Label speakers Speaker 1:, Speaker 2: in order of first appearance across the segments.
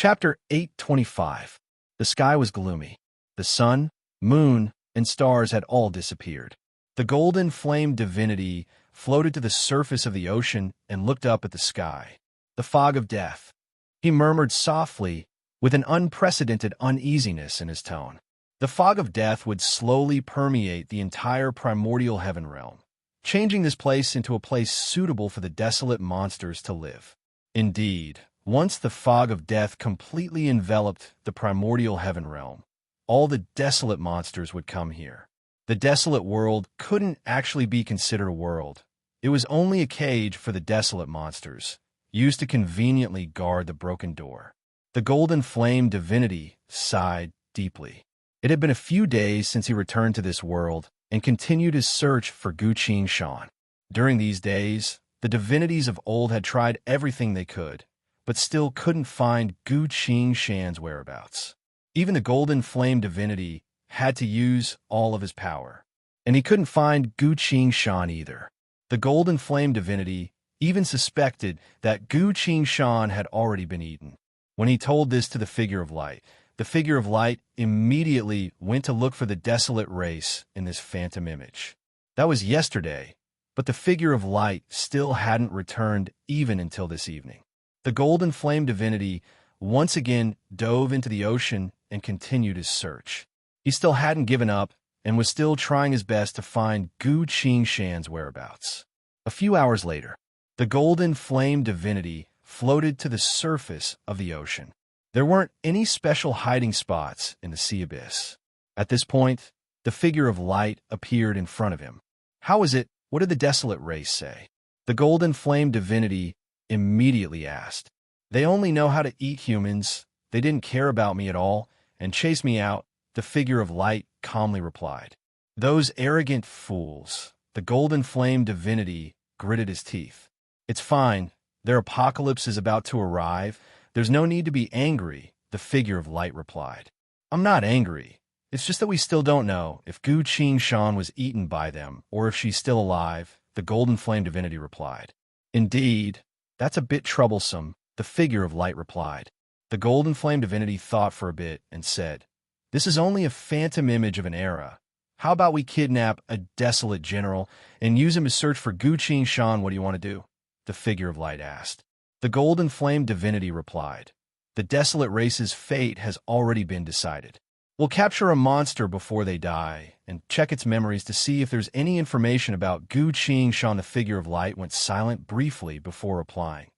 Speaker 1: Chapter 825. The sky was gloomy. The sun, moon, and stars had all disappeared. The golden flame divinity floated to the surface of the ocean and looked up at the sky. The fog of death. He murmured softly, with an unprecedented uneasiness in his tone. The fog of death would slowly permeate the entire primordial heaven realm, changing this place into a place suitable for the desolate monsters to live. Indeed, once the fog of death completely enveloped the primordial heaven realm, all the desolate monsters would come here. The desolate world couldn't actually be considered a world. It was only a cage for the desolate monsters, used to conveniently guard the broken door. The golden flame divinity sighed deeply. It had been a few days since he returned to this world and continued his search for Guqing Shan. During these days, the divinities of old had tried everything they could, but still couldn't find Guqing Shan's whereabouts. Even the golden flame divinity had to use all of his power, and he couldn't find Guqing Shan either. The golden flame divinity even suspected that Guqing Shan had already been eaten. When he told this to the figure of light, the figure of light immediately went to look for the desolate race in this phantom image. That was yesterday, but the figure of light still hadn't returned even until this evening. The golden flame divinity once again dove into the ocean and continued his search. He still hadn't given up and was still trying his best to find Guqing Shan's whereabouts. A few hours later, the golden flame divinity floated to the surface of the ocean. There weren't any special hiding spots in the sea abyss. At this point, the figure of light appeared in front of him. "How is it? What did the desolate race say?" The golden flame divinity immediately asked. "They only know how to eat humans. They didn't care about me at all and chased me out," the figure of light calmly replied. "Those arrogant fools." The golden flame divinity gritted his teeth. "It's fine. Their apocalypse is about to arrive. There's no need to be angry," the figure of light replied. "I'm not angry. It's just that we still don't know if Guqing Shan was eaten by them or if she's still alive," the golden flame divinity replied. "Indeed, that's a bit troublesome," the figure of light replied. The golden flame divinity thought for a bit and said, "This is only a phantom image of an era. How about we kidnap a desolate general and use him to search for Guqing Shan? What do you want to do?" the figure of light asked. The golden flame divinity replied, "The desolate race's fate has already been decided. We'll capture a monster before they die and check its memories to see if there's any information about Guqing Shan." The figure of light went silent briefly before replying.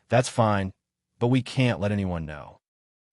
Speaker 1: "That's fine, but we can't let anyone know.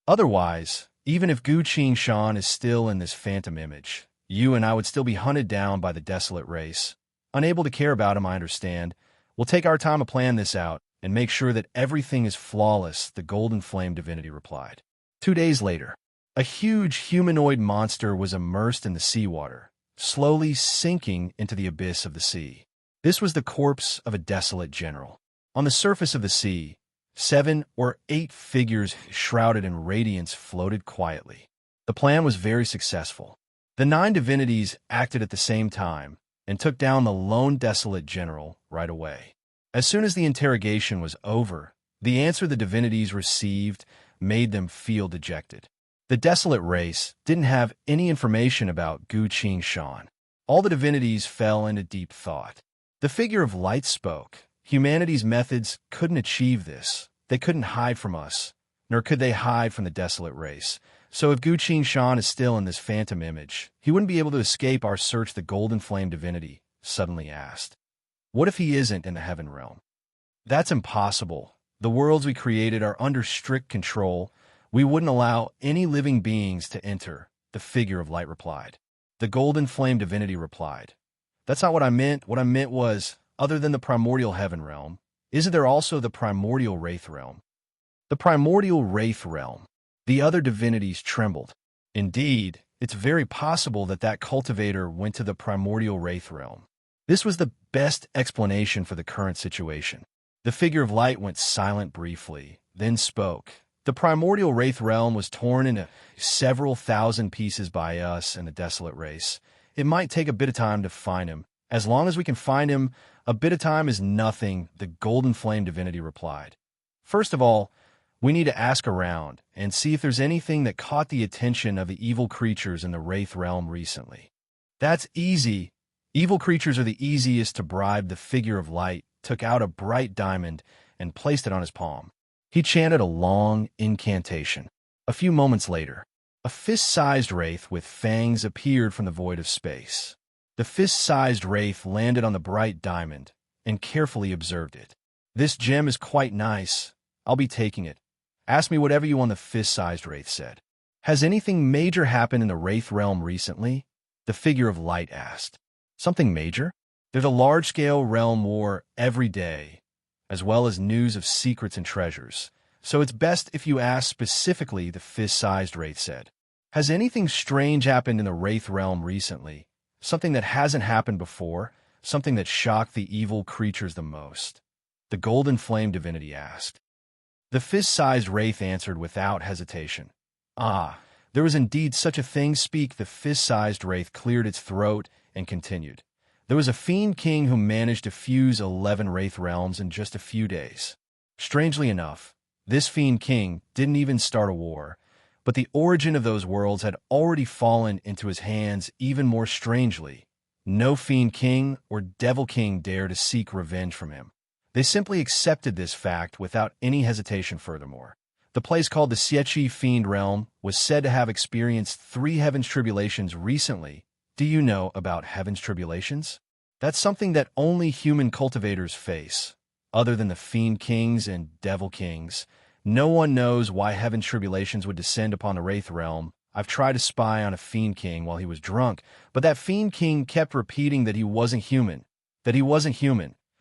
Speaker 1: Otherwise, even if Guqing Shan is still in this phantom image, you and I would still be hunted down by the desolate race. Unable to care about him, I understand. We'll take our time to plan this out and make sure that everything is flawless," the golden flame divinity replied. 2 days later, a huge humanoid monster was immersed in the seawater, slowly sinking into the abyss of the sea. This was the corpse of a desolate general. On the surface of the sea, 7 or 8 figures shrouded in radiance floated quietly. The plan was very successful. The 9 divinities acted at the same time and took down the lone desolate general right away. As soon as the interrogation was over, the answer the divinities received made them feel dejected. The desolate race didn't have any information about Guqing Shan. All the divinities fell into deep thought. The figure of light spoke. "Humanity's methods couldn't achieve this. They couldn't hide from us, nor could they hide from the desolate race. So if Guqing Shan is still in this phantom image, he wouldn't be able to escape our search," the golden flame divinity suddenly asked. "What if he isn't in the heaven realm?" "That's impossible. The worlds we created are under strict control. We wouldn't allow any living beings to enter," the figure of light replied. The golden flame divinity replied, "That's not what I meant. What I meant was, other than the primordial heaven realm, isn't there also the primordial wraith realm?" "The primordial wraith realm." The other divinities trembled. "Indeed, it's very possible that that cultivator went to the primordial wraith realm." This was the best explanation for the current situation. The figure of light went silent briefly, then spoke. "The primordial wraith realm was torn into several thousand pieces by us and the desolate race. It might take a bit of time to find him. As long as we can find him, a bit of time is nothing," the golden flame divinity replied. "First of all, We need to ask around and see if there's anything that caught the attention of the evil creatures in the Wraith realm recently. That's easy. Evil creatures are the easiest to bribe. The figure of light took out a bright diamond and placed it on his palm. He chanted a long incantation. A few moments later, a fist-sized wraith with fangs appeared from the void of space. The fist-sized wraith landed on the bright diamond and carefully observed it. "This gem is quite nice. I'll be taking it. Ask me whatever you want," the fist-sized wraith said. "Has anything major happened in the Wraith realm recently?" the figure of light asked. "Something major? There's a large-scale realm war every day, as well as news of secrets and treasures. So it's best if you ask specifically," the fist-sized wraith said. "Has anything strange happened in the Wraith realm recently? Something that hasn't happened before? Something that shocked the evil creatures the most?" the golden flame divinity asked. The fist-sized wraith answered without hesitation. "Ah, there was indeed such a thing. Speak." The fist-sized wraith cleared its throat and continued. "There was a fiend king who managed to fuse 11 wraith realms in just a few days. Strangely enough, this fiend king didn't even start a war, but the origin of those worlds had already fallen into his hands. Even more strangely, no fiend king or devil king dared to seek revenge from him. They simply accepted this fact without any hesitation. Furthermore, the place called the Siechi Fiend Realm was said to have experienced 3 heaven's tribulations recently. Do you know about heaven's tribulations? That's something that only human cultivators face. Other than the fiend kings and devil kings, no one knows why heaven's tribulations would descend upon the Wraith realm. I've tried to spy on a fiend king while he was drunk, but that fiend king kept repeating that he wasn't human,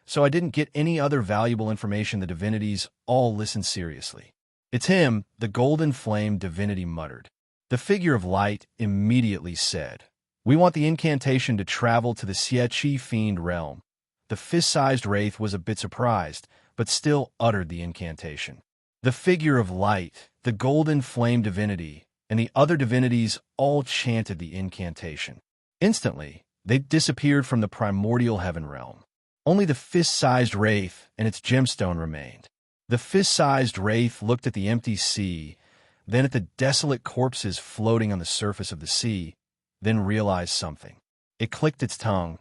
Speaker 1: so I didn't get any other valuable information." The divinities all listened seriously. "It's him," the golden flame divinity muttered. The figure of light immediately said, "We want the incantation to travel to the Siechi Fiend realm." The fist-sized wraith was a bit surprised, but still uttered the incantation. The figure of light, the golden flame divinity, and the other divinities all chanted the incantation. Instantly, they disappeared from the primordial heaven realm. Only the fist-sized wraith and its gemstone remained. The fist-sized wraith looked at the empty sea, then at the desolate corpses floating on the surface of the sea, then realized something. It clicked its tongue.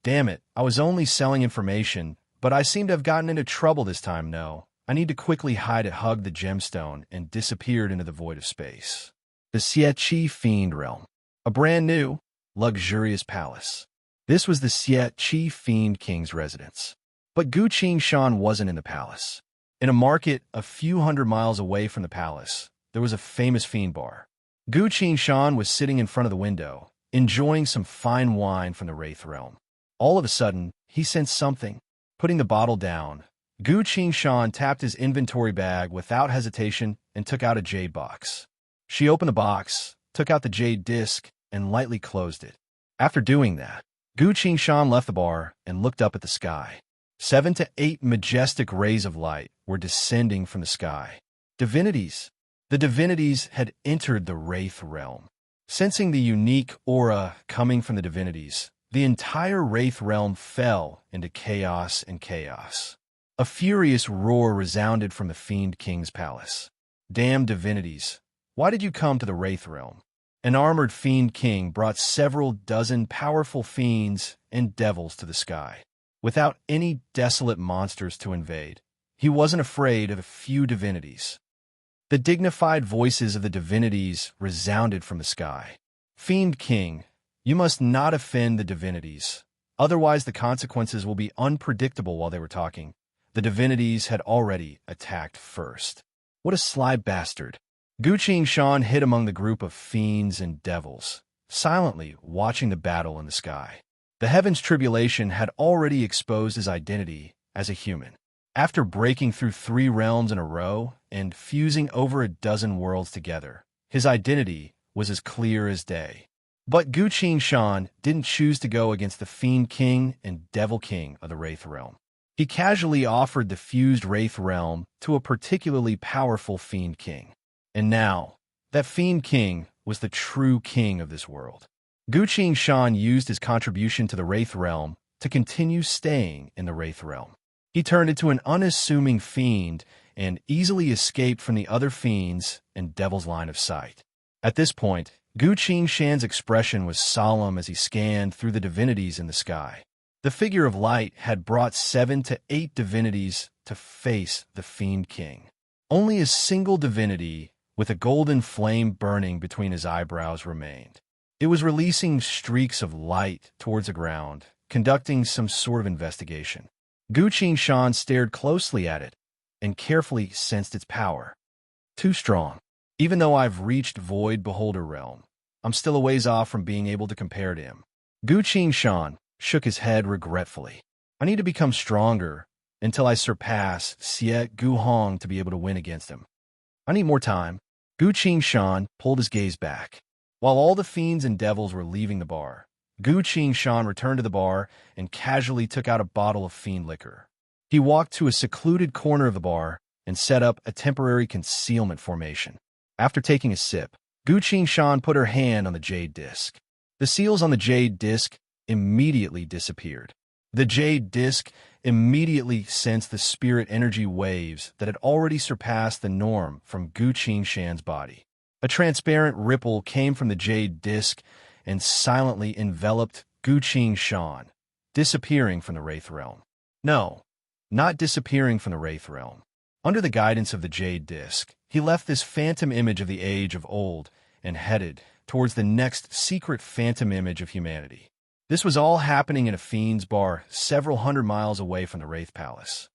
Speaker 1: "Damn it, I was only selling information, but I seem to have gotten into trouble this time. No, I need to quickly hide." It hugged the gemstone and disappeared into the void of space. The Siechi Fiend Realm. A brand new, luxurious palace. This was the Siechi Fiend King's residence. But Gu Qingshan wasn't in the palace. In a market a few hundred miles away from the palace, there was a famous fiend bar. Gu Qingshan was sitting in front of the window, enjoying some fine wine from the Wraith realm. All of a sudden, he sensed something. Putting the bottle down, Gu Qingshan tapped his inventory bag without hesitation and took out a jade box. She opened the box, took out the jade disc, and lightly closed it. After doing that, Gu Qingshan left the bar and looked up at the sky. 7 to 8 majestic rays of light were descending from the sky. Divinities. The divinities had entered the Wraith realm. Sensing the unique aura coming from the divinities, the entire Wraith realm fell into chaos and chaos. A furious roar resounded from the Fiend King's palace. "Damn divinities! Why did you come to the Wraith realm?" An armored Fiend King brought several dozen powerful fiends and devils to the sky. Without any desolate monsters to invade, he wasn't afraid of a few divinities. The dignified voices of the divinities resounded from the sky. "Fiend King, you must not offend the divinities. Otherwise the consequences will be unpredictable." While they were talking, the divinities had already attacked first. What a sly bastard. Gu Qingshan hid among the group of fiends and devils, silently watching the battle in the sky. The heavens tribulation had already exposed his identity as a human. After breaking through 3 realms in a row and fusing over a dozen worlds together, his identity was as clear as day. But Gu Qingshan didn't choose to go against the Fiend King and Devil King of the Wraith realm. He casually offered the fused Wraith realm to a particularly powerful Fiend King. And now, that Fiend King was the true king of this world. Gu Qingshan used his contribution to the Wraith realm to continue staying in the Wraith realm. He turned into an unassuming fiend and easily escaped from the other fiends and devil's line of sight. At this point, Gu Qingshan's expression was solemn as he scanned through the divinities in the sky. The figure of light had brought 7 to 8 divinities to face the Fiend King. Only a single divinity, with a golden flame burning between his eyebrows, remained. It was releasing streaks of light towards the ground, conducting some sort of investigation. Gu Qingshan stared closely at it and carefully sensed its power. Too strong. Even though I've reached Void Beholder realm, I'm still a ways off from being able to compare to him. Gu Qingshan shook his head regretfully. I need to become stronger until I surpass Xie Guhong to be able to win against him. I need more time. Gu Qingshan pulled his gaze back. While all the fiends and devils were leaving the bar, Gu Qingshan returned to the bar and casually took out a bottle of fiend liquor. He walked to a secluded corner of the bar and set up a temporary concealment formation. After taking a sip, Gu Qingshan put her hand on the jade disc. The seals on the jade disc immediately disappeared. The jade disc immediately sensed the spirit energy waves that had already surpassed the norm from Gu Qingshan's body. A transparent ripple came from the jade disc and silently enveloped Gu Qingshan, disappearing from the Wraith Realm. No, not disappearing from the Wraith Realm. Under the guidance of the jade disc, he left this phantom image of the age of old and headed towards the next secret phantom image of humanity. This was all happening in a fiend's bar several hundred miles away from the Wraith Palace.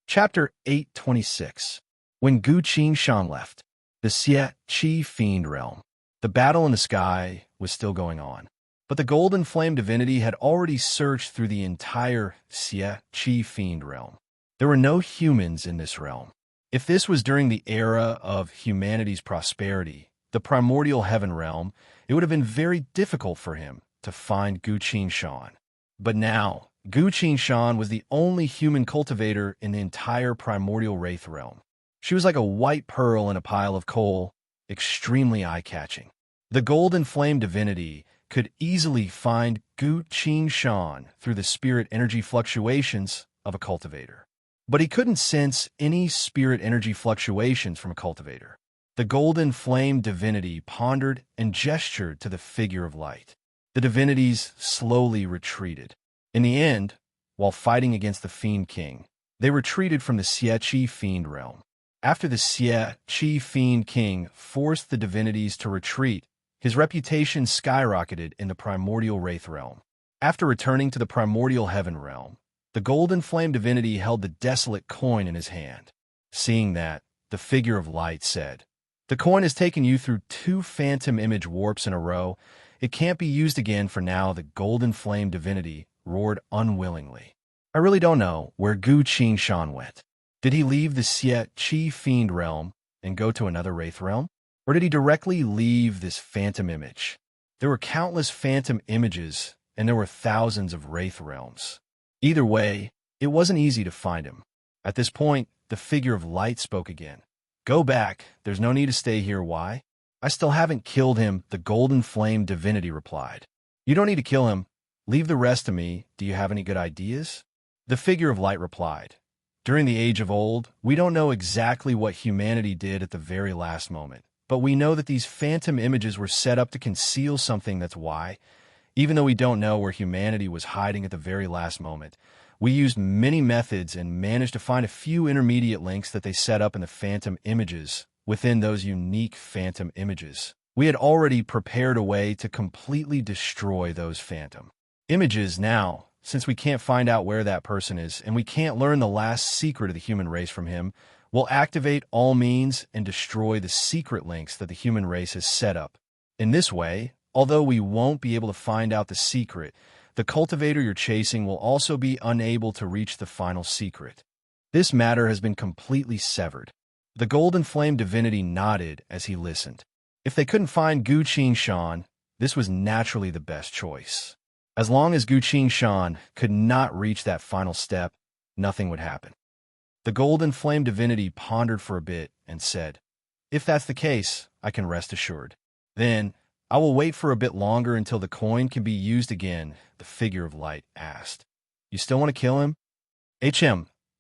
Speaker 1: Chapter 826. When Gu Qingshan left the Xie Qi Fiend Realm, the battle in the sky was still going on. But the golden flame divinity had already searched through the entire Xie Qi Fiend Realm. There were no humans in this realm. If this was during the era of humanity's prosperity, the primordial heaven realm, it would have been very difficult for him to find Gu Qingshan. But now, Gu Qingshan was the only human cultivator in the entire primordial wraith realm. She was like a white pearl in a pile of coal, extremely eye-catching. The golden flame divinity could easily find Gu Qingshan through the spirit energy fluctuations of a cultivator. But he couldn't sense any spirit energy fluctuations from a cultivator. The golden flame divinity pondered and gestured to the figure of light. The divinities slowly retreated. In the end, while fighting against the Fiend King, they retreated from the Xie Qi Fiend realm. After the Xie Qi Fiend King forced the divinities to retreat, his reputation skyrocketed in the primordial wraith realm. After returning to the primordial heaven realm, the golden flame divinity held the desolate coin in his hand. Seeing that, the figure of light said, "The coin has taken you through 2 phantom image warps in a row. It can't be used again for now." The golden flame divinity roared unwillingly. I really don't know where Gu Qingshan went. Did he leave the Xie Qi Fiend realm and go to another wraith realm? Or did he directly leave this phantom image? There were countless phantom images, and there were thousands of wraith realms. Either way, it wasn't easy to find him. At this point, the figure of light spoke again. "Go back. There's no need to stay here. Why?" "I still haven't killed him," the golden flame divinity replied. "You don't need to kill him. Leave the rest to me. Do you have any good ideas?" The figure of light replied, "During the age of old, we don't know exactly what humanity did at the very last moment, but we know that these phantom images were set up to conceal something. That's why, even though we don't know where humanity was hiding at the very last moment, we used many methods and managed to find a few intermediate links that they set up in the phantom images. Within those unique phantom images, we had already prepared a way to completely destroy those phantom images. Now, since we can't find out where that person is and we can't learn the last secret of the human race from him, we'll activate all means and destroy the secret links that the human race has set up. In this way, although we won't be able to find out the secret, the cultivator you're chasing will also be unable to reach the final secret. This matter has been completely severed." The golden flame divinity nodded as he listened. If they couldn't find Gu Qingshan, this was naturally the best choice. As long as Gu Qingshan could not reach that final step, nothing would happen. The golden flame divinity pondered for a bit and said, "If that's the case, I can rest assured. Then, I will wait for a bit longer until the coin can be used again." The figure of light asked, "You still want to kill him?"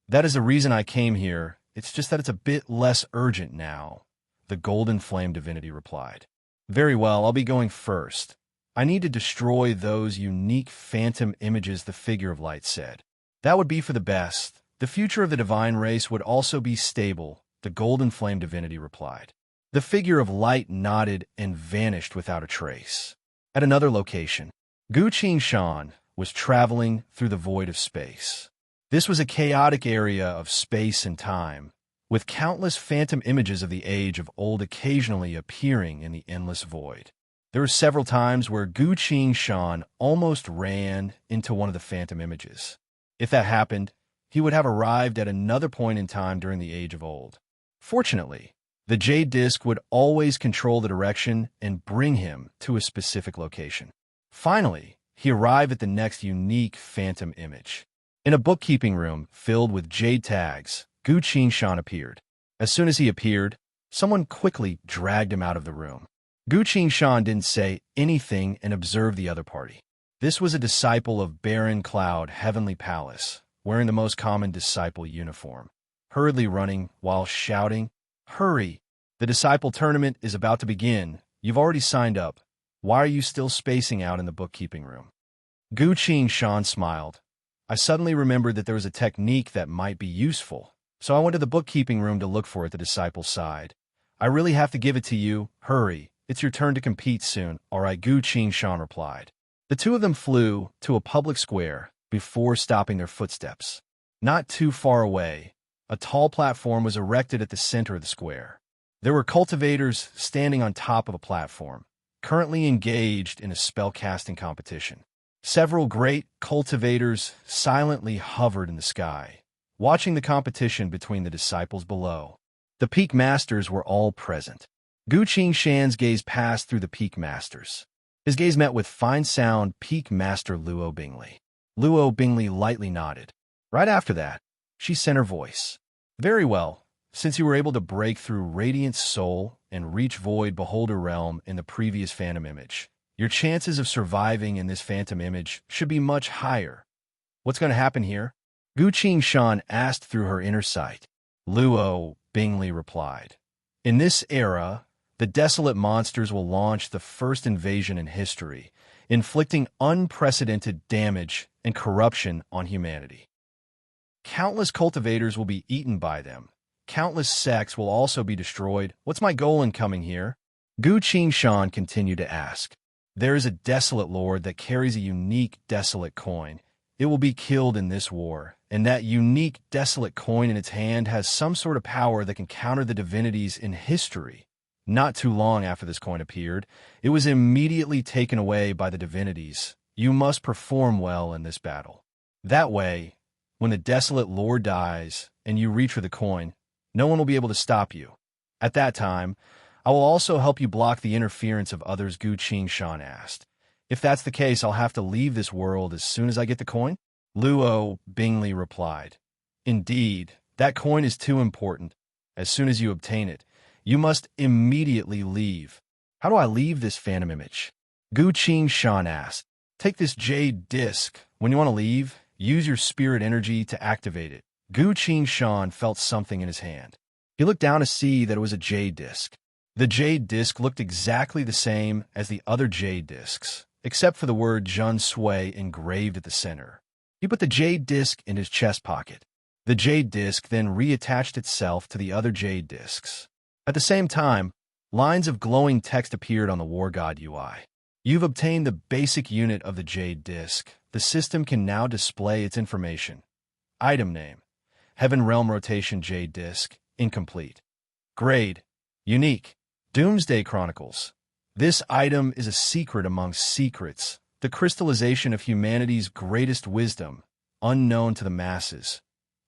Speaker 1: That is the reason I came here. It's just that it's a bit less urgent now, the golden flame divinity replied. Very well, I'll be going first. I need to destroy those unique phantom images, the figure of light said. That would be for the best. The future of the divine race would also be stable, the golden flame divinity replied. The figure of light nodded and vanished without a trace. At another location, Gu Shan was traveling through the void of space. This was a chaotic area of space and time, with countless phantom images of the age of old occasionally appearing in the endless void. There were several times where Gu Shan almost ran into one of the phantom images. If that happened, he would have arrived at another point in time during the age of old. Fortunately, the jade disc would always control the direction and bring him to a specific location. Finally, he arrived at the next unique phantom image. In a bookkeeping room filled with jade tags, Gu Shan appeared. As soon as he appeared, someone quickly dragged him out of the room. Gu Shan didn't say anything and observed the other party. This was a disciple of Baron Cloud Heavenly Palace, wearing the most common disciple uniform, hurriedly running while shouting, "Hurry! The disciple tournament is about to begin. You've already signed up. Why are you still spacing out in the bookkeeping room?" Gu Shan smiled. I suddenly remembered that there was a technique that might be useful, so I went to the bookkeeping room to look for it, the disciple's side. I really have to give it to you. Hurry. It's your turn to compete soon. All right, Gu Shan replied. The two of them flew to a public square before stopping their footsteps. Not too far away, a tall platform was erected at the center of the square. There were cultivators standing on top of a platform, currently engaged in a spell-casting competition. Several great cultivators silently hovered in the sky, watching the competition between the disciples below. The peak masters were all present. Gu Shan's gaze passed through the peak masters. His gaze met with fine sound peak master Luo Bingley. Luo Bingley lightly nodded. Right after that, she sent her voice. Very well. Since you were able to break through Radiant Soul and reach Void Beholder Realm in the previous Phantom Image, your chances of surviving in this Phantom Image should be much higher. What's going to happen here? Gu Shan asked through her inner sight. Luo Bingley replied. In this era, the desolate monsters will launch the first invasion in history, inflicting unprecedented damage and corruption on humanity. Countless cultivators will be eaten by them. Countless sects will also be destroyed. What's my goal in coming here? Gu Shan continued to ask. There is a desolate lord that carries a unique desolate coin. It will be killed in this war, and that unique desolate coin in its hand has some sort of power that can counter the divinities in history. Not too long after this coin appeared, it was immediately taken away by the divinities. You must perform well in this battle. That way, when the desolate lord dies and you reach for the coin, no one will be able to stop you. At that time, I will also help you block the interference of others, Gu Shan asked. If that's the case, I'll have to leave this world as soon as I get the coin? Luo Bingley replied. Indeed, that coin is too important. As soon as you obtain it, you must immediately leave. How do I leave this phantom image? Gu Shan asked. Take this jade disc. When you want to leave, use your spirit energy to activate it. Gu Shan felt something in his hand. He looked down to see that it was a jade disc. The jade disc looked exactly the same as the other jade discs, except for the word Jun Sui engraved at the center. He put the jade disc in his chest pocket. The jade disc then reattached itself to the other jade discs. At the same time, lines of glowing text appeared on the War God UI. You've obtained the basic unit of the jade disc. The system can now display its information. Item name: Heaven Realm Rotation Jade Disc, incomplete. Grade: Unique. Doomsday Chronicles. This item is a secret among secrets, the crystallization of humanity's greatest wisdom, unknown to the masses.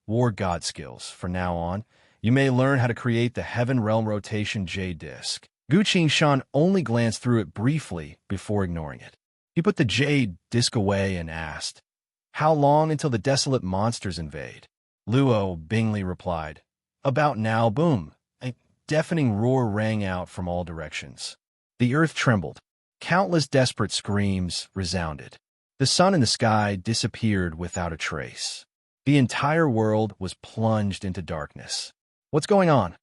Speaker 1: War God skills. From now on, you may learn how to create the Heaven Realm Rotation Jade Disc. Gu Shan only glanced through it briefly before ignoring it. He put the jade disc away and asked, How long until the desolate monsters invade? Luo Bingley replied, About now. Boom. A deafening roar rang out from all directions. The earth trembled. Countless desperate screams resounded. The sun in the sky disappeared without a trace. The entire world was plunged into darkness. "What's going on?"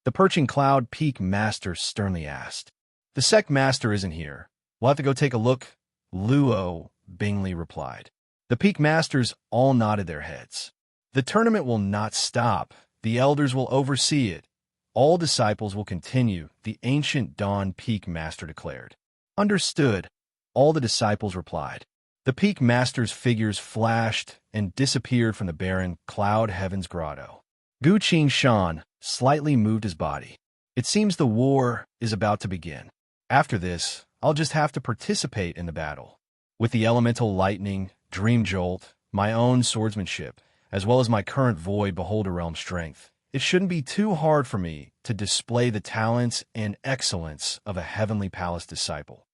Speaker 1: the perching cloud peak master sternly asked. "The sect master isn't here. We'll have to go take a look," Luo Bingley replied. The peak masters all nodded their heads. "The tournament will not stop. The elders will oversee it. All disciples will continue," the ancient Dawn peak master declared. "Understood," all the disciples replied. The peak master's figures flashed and disappeared from the barren cloud heaven's grotto. Gu Shan slightly moved his body. "It seems the war is about to begin. After this, I'll just have to participate in the battle. With the elemental lightning, dream jolt, my own swordsmanship, as well as my current void beholder realm strength, it shouldn't be too hard for me to display the talents and excellence of a heavenly palace disciple."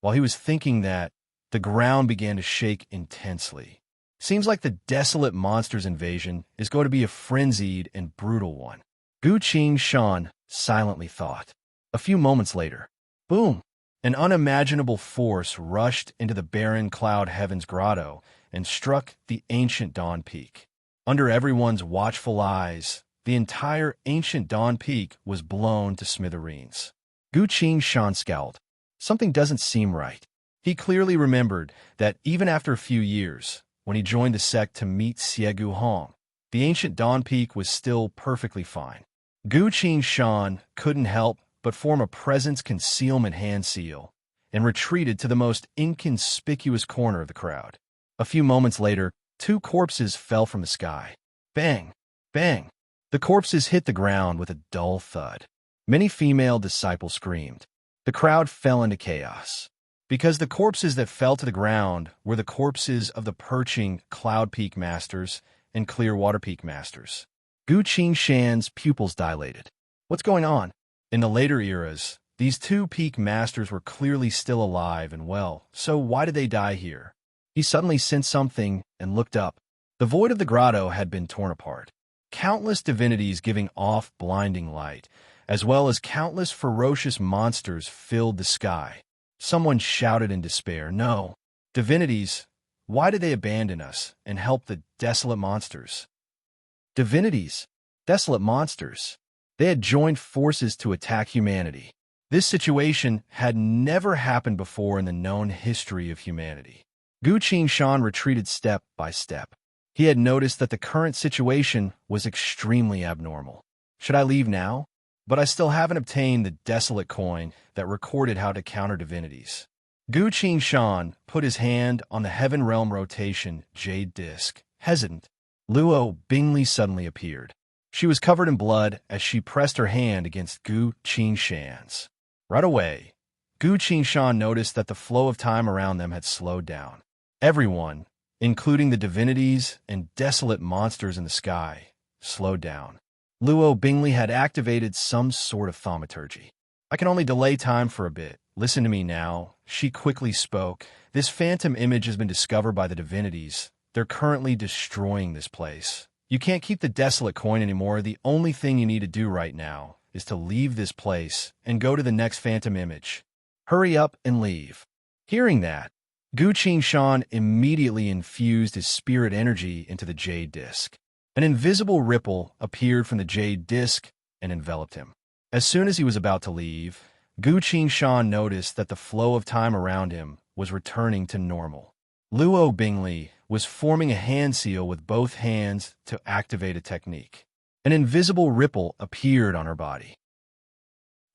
Speaker 1: While he was thinking that, the ground began to shake intensely. Seems like the desolate monster's invasion is going to be a frenzied and brutal one, Gu Shan silently thought. A few moments later, boom! An unimaginable force rushed into the barren cloud heaven's grotto and struck the ancient Dawn Peak. Under everyone's watchful eyes, the entire ancient Dawn Peak was blown to smithereens. Gu Shan scowled. Something doesn't seem right. He clearly remembered that even after a few years, when he joined the sect to meet Xiegu Hong, the ancient Dawn Peak was still perfectly fine. Gu Shan couldn't help but form a presence concealment hand seal and retreated to the most inconspicuous corner of the crowd. A few moments later, 2 corpses fell from the sky. Bang! Bang! The corpses hit the ground with a dull thud. Many female disciples screamed. The crowd fell into chaos. Because the corpses that fell to the ground were the corpses of the perching Cloud Peak Masters and Clearwater Peak Masters. Gu Shan's pupils dilated. What's going on? In the later eras, these 2 Peak Masters were clearly still alive and well, so why did they die here? He suddenly sensed something and looked up. The void of the grotto had been torn apart. Countless divinities giving off blinding light, as well as countless ferocious monsters filled the sky. Someone shouted in despair, "No! Divinities, why did they abandon us and help the desolate monsters?" Divinities, desolate monsters. They had joined forces to attack humanity. This situation had never happened before in the known history of humanity. Gu Shan retreated step by step. He had noticed that the current situation was extremely abnormal. Should I leave now? But I still haven't obtained the desolate coin that recorded how to counter divinities. Gu Shan put his hand on the Heaven Realm Rotation jade disc. Hesitant, Luo Bingley suddenly appeared. She was covered in blood as she pressed her hand against Gu Shan's. Right away, Gu Shan noticed that the flow of time around them had slowed down. Everyone, including the divinities and desolate monsters in the sky, slowed down. Luo Bingley had activated some sort of thaumaturgy. "I can only delay time for a bit. Listen to me now," she quickly spoke. "This phantom image has been discovered by the divinities. They're currently destroying this place. You can't keep the desolate coin anymore. The only thing you need to do right now is to leave this place and go to the next phantom image. Hurry up and leave." Hearing that, Gu Shan immediately infused his spirit energy into the jade disc. An invisible ripple appeared from the jade disc and enveloped him. As soon as he was about to leave, Gu Shan noticed that the flow of time around him was returning to normal. Luo Bingley was forming a hand seal with both hands to activate a technique. An invisible ripple appeared on her body.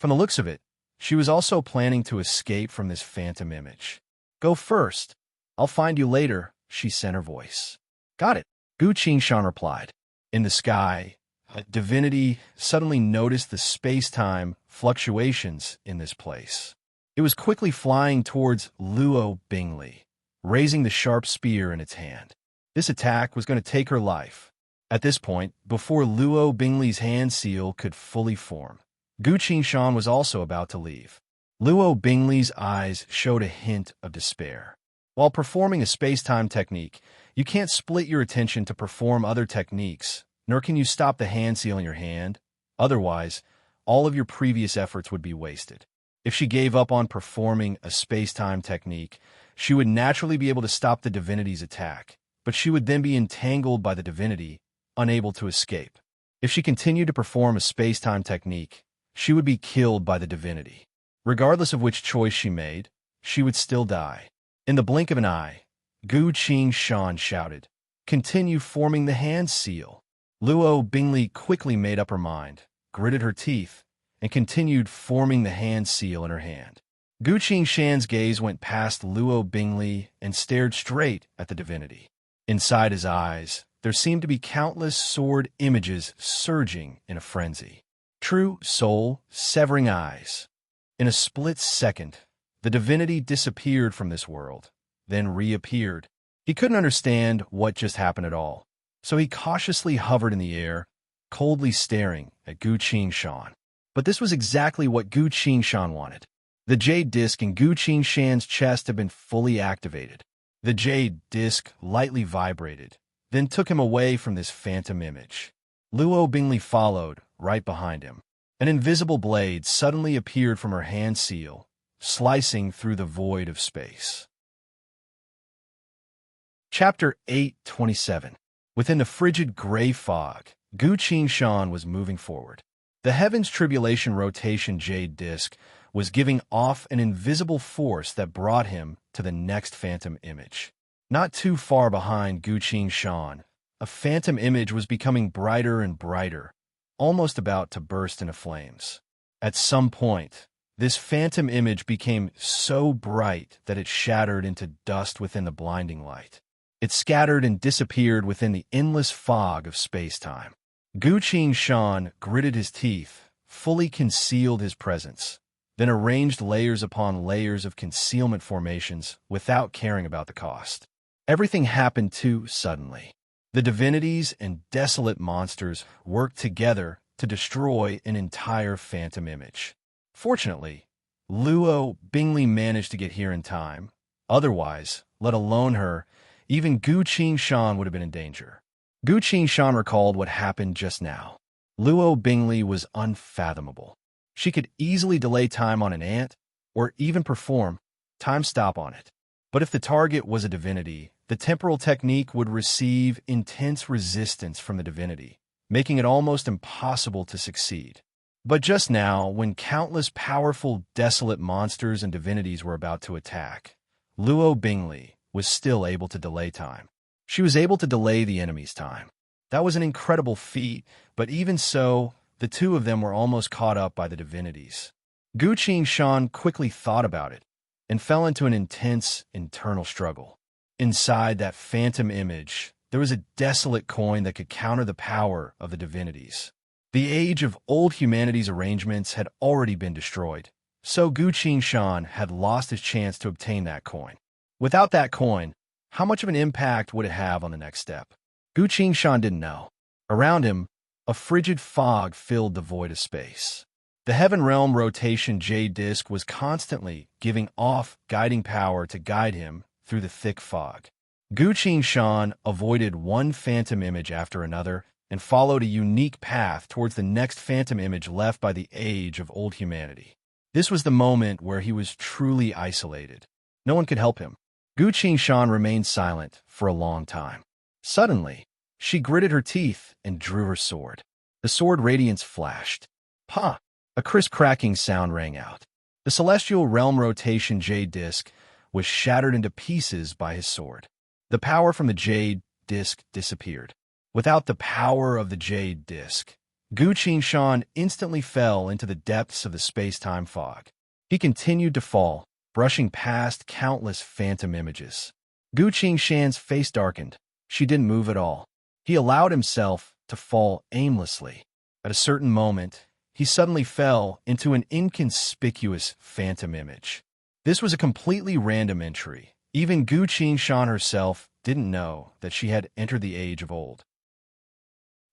Speaker 1: From the looks of it, she was also planning to escape from this phantom image. "Go first. I'll find you later," she sent her voice. "Got it," Gu Shan replied. In the sky, a divinity suddenly noticed the space-time fluctuations in this place. It was quickly flying towards Luo Bingley, raising the sharp spear in its hand. This attack was going to take her life. At this point, before Luo Bingley's hand seal could fully form, Gu Shan was also about to leave. Luo Bingley's eyes showed a hint of despair. While performing a space-time technique, you can't split your attention to perform other techniques, nor can you stop the hand seal in your hand. Otherwise, all of your previous efforts would be wasted. If she gave up on performing a space-time technique, she would naturally be able to stop the divinity's attack, but she would then be entangled by the divinity, unable to escape. If she continued to perform a space-time technique, she would be killed by the divinity. Regardless of which choice she made, she would still die. In the blink of an eye, Gu Qing-shan shouted, "Continue forming the hand seal." Luo Bingley quickly made up her mind, gritted her teeth, and continued forming the hand seal in her hand. Gu Qing-shan's gaze went past Luo Bingley and stared straight at the divinity. Inside his eyes, there seemed to be countless sword images surging in a frenzy. True soul-severing eyes. In a split second, the divinity disappeared from this world, then reappeared. He couldn't understand what just happened at all, so he cautiously hovered in the air, coldly staring at Gu Qing-shan. But this was exactly what Gu Qing-shan wanted. The jade disc in Gu Qing-shan's chest had been fully activated. The jade disc lightly vibrated, then took him away from this phantom image. Luo Bingley followed, right behind him. An invisible blade suddenly appeared from her hand seal, slicing through the void of space. Chapter 8:27. Within the frigid gray fog, Gu Qing-shan was moving forward. The Heaven's Tribulation Rotation Jade Disc was giving off an invisible force that brought him to the next phantom image. Not too far behind Gu Qing-shan, a phantom image was becoming brighter and brighter, almost about to burst into flames. At some point, this phantom image became so bright that it shattered into dust within the blinding light. It scattered and disappeared within the endless fog of space-time. Gu Qing-shan gritted his teeth, fully concealed his presence, then arranged layers upon layers of concealment formations without caring about the cost. Everything happened too suddenly. The divinities and desolate monsters worked together to destroy an entire phantom image. Fortunately, Luo Bingley managed to get here in time. Otherwise, let alone her, even Gu Qing-shan would have been in danger. Gu Qing-shan recalled what happened just now. Luo Bingley was unfathomable. She could easily delay time on an ant, or even perform time stop on it. But if the target was a divinity, the temporal technique would receive intense resistance from the divinity, making it almost impossible to succeed. But just now, when countless powerful, desolate monsters and divinities were about to attack, Luo Bingley was still able to delay time. She was able to delay the enemy's time. That was an incredible feat, but even so, the two of them were almost caught up by the divinities. Gu Qing-shan quickly thought about it and fell into an intense internal struggle. Inside that phantom image, there was a desolate coin that could counter the power of the divinities. The age of old humanity's arrangements had already been destroyed, so Gu Qing-shan had lost his chance to obtain that coin. Without that coin, how much of an impact would it have on the next step? Gu Qing-shan didn't know. Around him, a frigid fog filled the void of space. The Heaven Realm Rotation Jade Disc was constantly giving off guiding power to guide him through the thick fog. Gu Qing-shan avoided one phantom image after another and followed a unique path towards the next phantom image left by the age of old humanity. This was the moment where he was truly isolated. No one could help him. Gu Qing-shan remained silent for a long time. Suddenly, she gritted her teeth and drew her sword. The sword radiance flashed. "Pa!" A crisp cracking sound rang out. The Celestial Realm Rotation Jade Disc was shattered into pieces by his sword. The power from the Jade Disc disappeared. Without the power of the Jade Disc, Gu Qing-shan instantly fell into the depths of the space-time fog. He continued to fall, brushing past countless phantom images. Gu Qing-shan's face darkened. She didn't move at all. He allowed himself to fall aimlessly. At a certain moment, he suddenly fell into an inconspicuous phantom image. This was a completely random entry. Even Gu Qing-shan herself didn't know that she had entered the age of old.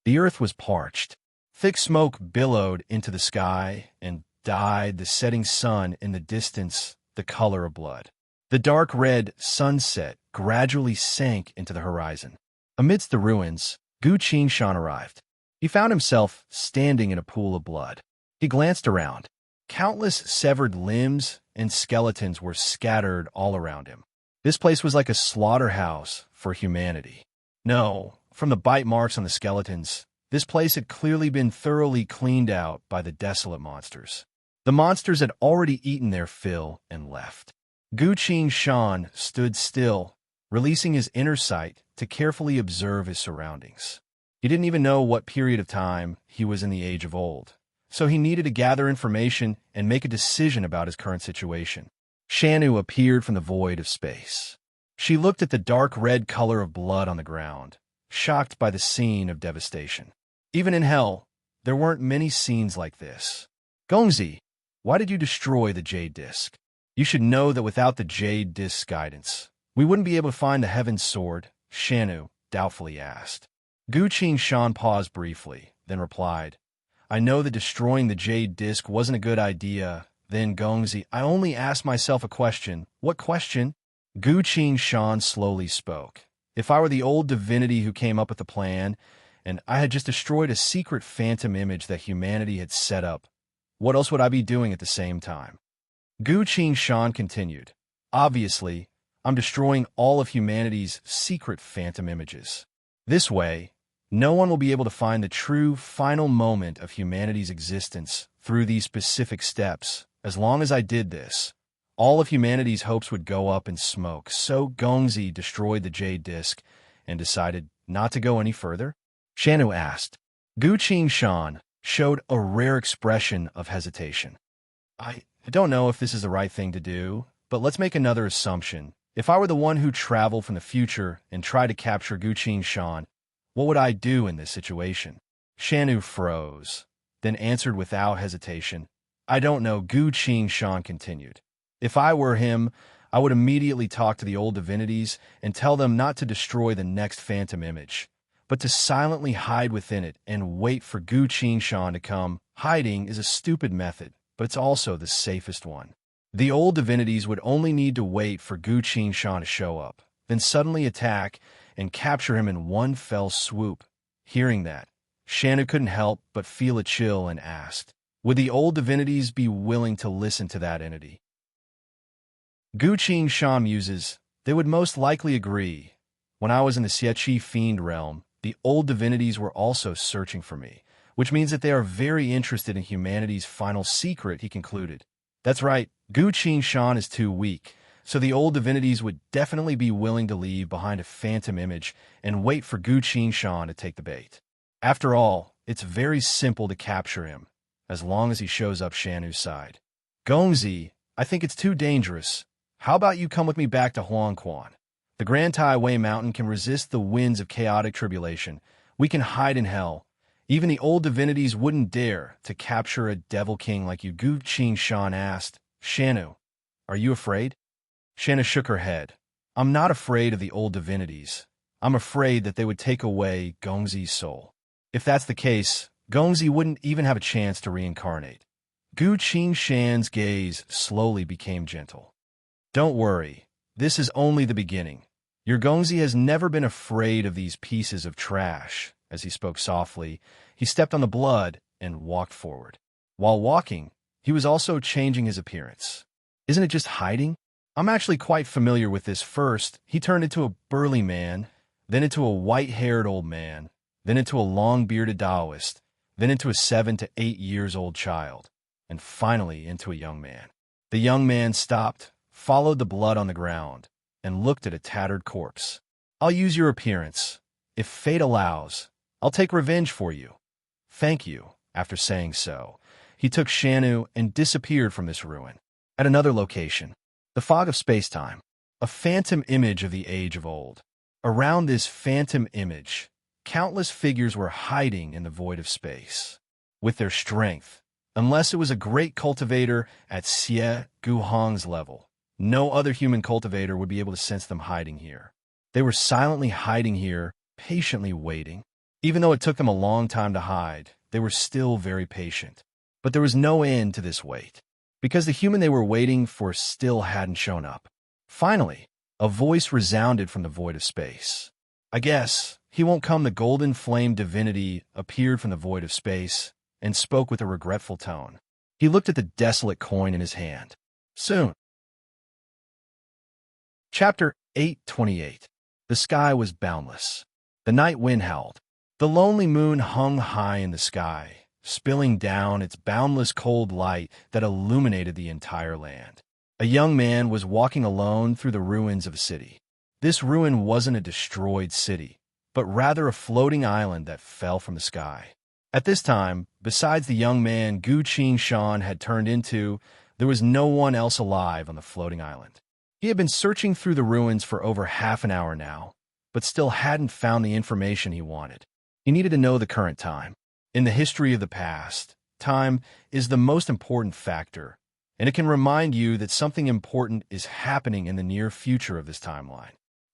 Speaker 1: The earth was parched. Thick smoke billowed into the sky and dyed the setting sun in the distance the color of blood. The dark red sunset gradually sank into the horizon. Amidst the ruins, Gu Qing-shan arrived. He found himself standing in a pool of blood. He glanced around. Countless severed limbs and skeletons were scattered all around him. This place was like a slaughterhouse for humanity. No, from the bite marks on the skeletons, this place had clearly been thoroughly cleaned out by the desolate monsters. The monsters had already eaten their fill and left. Gu Shan stood still, releasing his inner sight to carefully observe his surroundings. He didn't even know what period of time he was in the Age of Old, so he needed to gather information and make a decision about his current situation. Shanu appeared from the void of space. She looked at the dark red color of blood on the ground, shocked by the scene of devastation. Even in hell, there weren't many scenes like this. Gongzi, why did you destroy the Jade Disc? You should know that without the Jade Disc's guidance, we wouldn't be able to find the Heaven's Sword, Shanu doubtfully asked. Gu Shan paused briefly, then replied, I know that destroying the Jade Disc wasn't a good idea. Then Gongzi, I only asked myself a question. What question? Gu Shan slowly spoke. If I were the old divinity who came up with the plan, and I had just destroyed a secret phantom image that humanity had set up, what else would I be doing at the same time? Gu Shan continued, obviously, I'm destroying all of humanity's secret phantom images. This way, no one will be able to find the true final moment of humanity's existence through these specific steps. As long as I did this, all of humanity's hopes would go up in smoke. So Gongzi destroyed the Jade Disc and decided not to go any further? Shanu asked. Gu Shan showed a rare expression of hesitation. I don't know if this is the right thing to do, but let's make another assumption. If I were the one who traveled from the future and tried to capture Gu Shan, what would I do in this situation? Shanu froze, then answered without hesitation. I don't know, Gu Shan continued. If I were him, I would immediately talk to the old divinities and tell them not to destroy the next phantom image, but to silently hide within it and wait for Gu Shan to come. Hiding is a stupid method, but it's also the safest one. The old divinities would only need to wait for Gu Shan to show up, then suddenly attack and capture him in one fell swoop. Hearing that, Shanu couldn't help but feel a chill and asked, would the old divinities be willing to listen to that entity? Gu Shan muses, they would most likely agree. When I was in the Xieqi Fiend realm, the old divinities were also searching for me, which means that they are very interested in humanity's final secret, he concluded. That's right, Gu Shan is too weak, so the old divinities would definitely be willing to leave behind a phantom image and wait for Gu Shan to take the bait. After all, it's very simple to capture him, as long as he shows up Shanu's side. Gongzi, I think it's too dangerous. How about you come with me back to Huangquan? The Grand Tai Wei Mountain can resist the winds of chaotic tribulation. We can hide in hell. Even the old divinities wouldn't dare to capture a devil king like you. Gu Shan asked, Shanu, are you afraid? Shanu shook her head. I'm not afraid of the old divinities. I'm afraid that they would take away Gongzi's soul. If that's the case, Gongzi wouldn't even have a chance to reincarnate. Gu Shan's gaze slowly became gentle. Don't worry, this is only the beginning. Your Gongzi has never been afraid of these pieces of trash. As he spoke softly, he stepped on the blood and walked forward. While walking, he was also changing his appearance. Isn't it just hiding? I'm actually quite familiar with this. First, he turned into a burly man, then into a white-haired old man, then into a long-bearded Taoist, then into a 7 to 8 years old child, and finally into a young man. The young man stopped, followed the blood on the ground, and looked at a tattered corpse. I'll use your appearance. If fate allows, I'll take revenge for you. Thank you. After saying so, he took Shanu and disappeared from this ruin. At another location, the fog of space-time, a phantom image of the Age of Old. Around this phantom image, countless figures were hiding in the void of space. With their strength, unless it was a great cultivator at Xie Guhong's level, no other human cultivator would be able to sense them hiding here. They were silently hiding here, patiently waiting. Even though it took them a long time to hide, they were still very patient. But there was no end to this wait, because the human they were waiting for still hadn't shown up. Finally, a voice resounded from the void of space. I guess he won't come. The golden flame divinity appeared from the void of space and spoke with a regretful tone. He looked at the desolate coin in his hand. Soon. Chapter 828. The sky was boundless. The night wind howled. The lonely moon hung high in the sky, spilling down its boundless cold light that illuminated the entire land. A young man was walking alone through the ruins of a city. This ruin wasn't a destroyed city, but rather a floating island that fell from the sky. At this time, besides the young man Gu Qing had turned into, there was no one else alive on the floating island. He had been searching through the ruins for over half an hour now, but still hadn't found the information he wanted. He needed to know the current time. In the history of the past, time is the most important factor, and it can remind you that something important is happening in the near future of this timeline.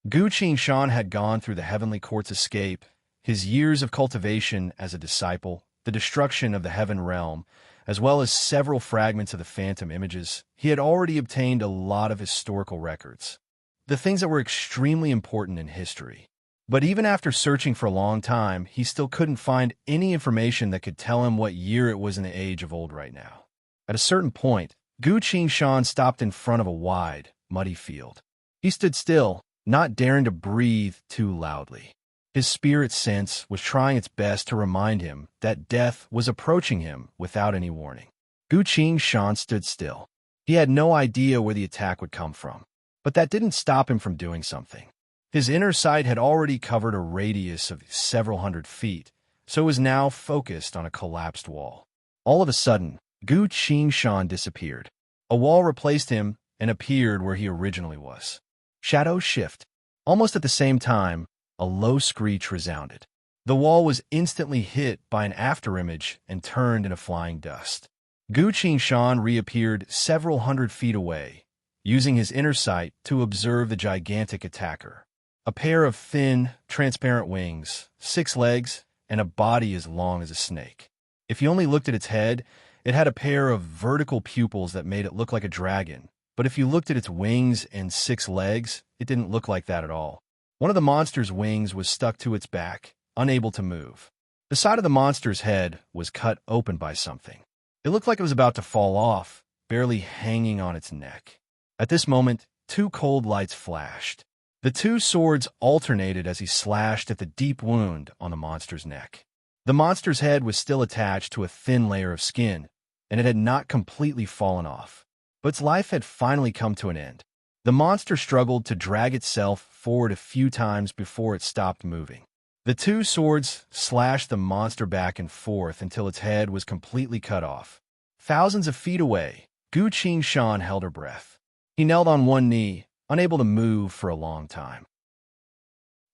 Speaker 1: Gu Qing had gone through the Heavenly Court's escape, his years of cultivation as a disciple, the destruction of the Heaven Realm, as well as several fragments of the Phantom Images. He had already obtained a lot of historical records, the things that were extremely important in history. But even after searching for a long time, he still couldn't find any information that could tell him what year it was in the age of old right now. At a certain point, Gu Qing stopped in front of a wide, muddy field. He stood still, not daring to breathe too loudly. His spirit sense was trying its best to remind him that death was approaching him without any warning. Gu Qing stood still. He had no idea where the attack would come from, but that didn't stop him from doing something. His inner sight had already covered a radius of several hundred feet, so was now focused on a collapsed wall. All of a sudden, Gu Qing disappeared. A wall replaced him and appeared where he originally was. Shadows shift. Almost at the same time, a low screech resounded. The wall was instantly hit by an afterimage and turned into flying dust. Gu Qing reappeared several hundred feet away, using his inner sight to observe the gigantic attacker. A pair of thin, transparent wings, 6 legs, and a body as long as a snake. If you only looked at its head, it had a pair of vertical pupils that made it look like a dragon. But if you looked at its wings and 6 legs, it didn't look like that at all. One of the monster's wings was stuck to its back, unable to move. The side of the monster's head was cut open by something. It looked like it was about to fall off, barely hanging on its neck. At this moment, 2 cold lights flashed. The 2 swords alternated as he slashed at the deep wound on the monster's neck. The monster's head was still attached to a thin layer of skin, and it had not completely fallen off. But its life had finally come to an end. The monster struggled to drag itself forward a few times before it stopped moving. The 2 swords slashed the monster back and forth until its head was completely cut off. Thousands of feet away, Gu Qing held her breath. He knelt on one knee, unable to move for a long time.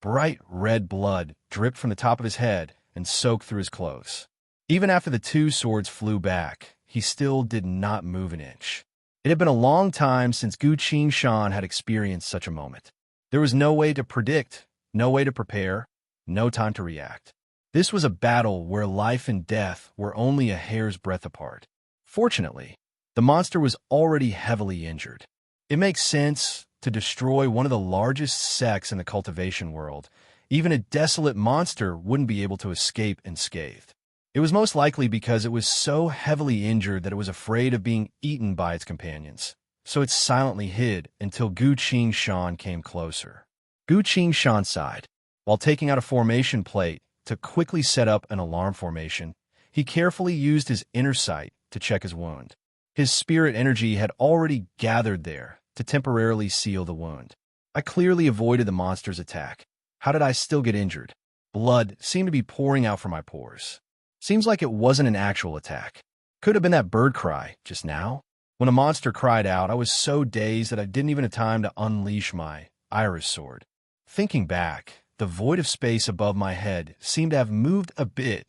Speaker 1: Bright red blood dripped from the top of his head and soaked through his clothes. Even after the 2 swords flew back, he still did not move an inch. It had been a long time since Gu Qing had experienced such a moment. There was no way to predict, no way to prepare, no time to react. This was a battle where life and death were only a hair's breadth apart. Fortunately, the monster was already heavily injured. It makes sense to destroy one of the largest sects in the cultivation world. Even a desolate monster wouldn't be able to escape unscathed. It was most likely because it was so heavily injured that it was afraid of being eaten by its companions. So it silently hid until Gu Qing came closer. Gu Qing sighed. While taking out a formation plate to quickly set up an alarm formation, he carefully used his inner sight to check his wound. His spirit energy had already gathered there to temporarily seal the wound. I clearly avoided the monster's attack. How did I still get injured? Blood seemed to be pouring out from my pores. Seems like it wasn't an actual attack. Could have been that bird cry just now. When a monster cried out, I was so dazed that I didn't even have time to unleash my iris sword. Thinking back, the void of space above my head seemed to have moved a bit.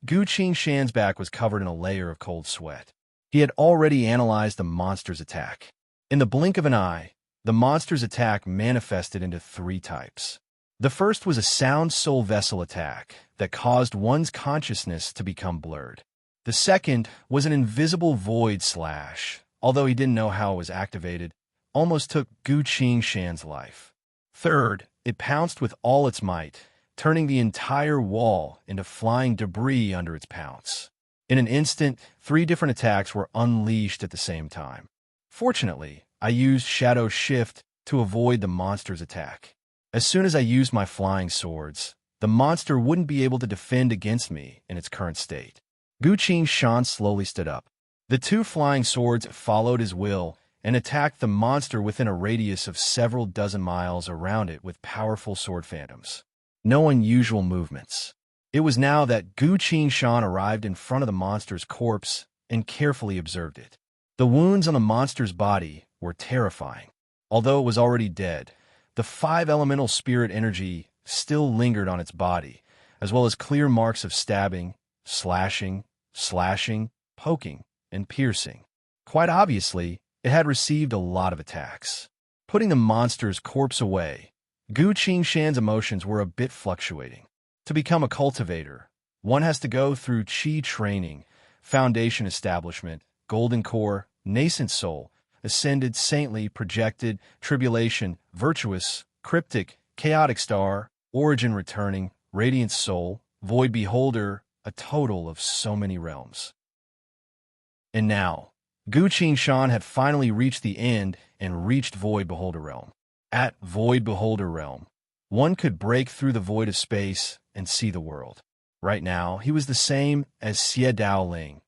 Speaker 1: Gu Qing's back was covered in a layer of cold sweat. He had already analyzed the monster's attack. In the blink of an eye, the monster's attack manifested into 3 types. The first was a sound soul vessel attack that caused one's consciousness to become blurred. The second was an invisible void slash, although he didn't know how it was activated, almost took Gu Qing's life. Third, it pounced with all its might, turning the entire wall into flying debris under its pounce. In an instant, 3 different attacks were unleashed at the same time. Fortunately, I used Shadow Shift to avoid the monster's attack. As soon as I used my flying swords, the monster wouldn't be able to defend against me in its current state. Gu Shan slowly stood up. The two flying swords followed his will and attacked the monster within a radius of several dozen miles around it with powerful sword phantoms. No unusual movements. It was now that Gu Shan arrived in front of the monster's corpse and carefully observed it. The wounds on the monster's body were terrifying. Although it was already dead, the five elemental spirit energy still lingered on its body, as well as clear marks of stabbing, slashing, poking, and piercing. Quite obviously, it had received a lot of attacks. Putting the monster's corpse away, Gu Shan's emotions were a bit fluctuating. To become a cultivator, one has to go through Qi training, foundation establishment, golden core, nascent soul, ascended, saintly, projected, tribulation, virtuous, cryptic, chaotic star, origin returning, radiant soul, void beholder, a total of so many realms. And now, Gu Shan had finally reached the end and reached Void Beholder Realm. At Void Beholder Realm, one could break through the void of space and see the world. Right now, he was the same as Xie Daoling,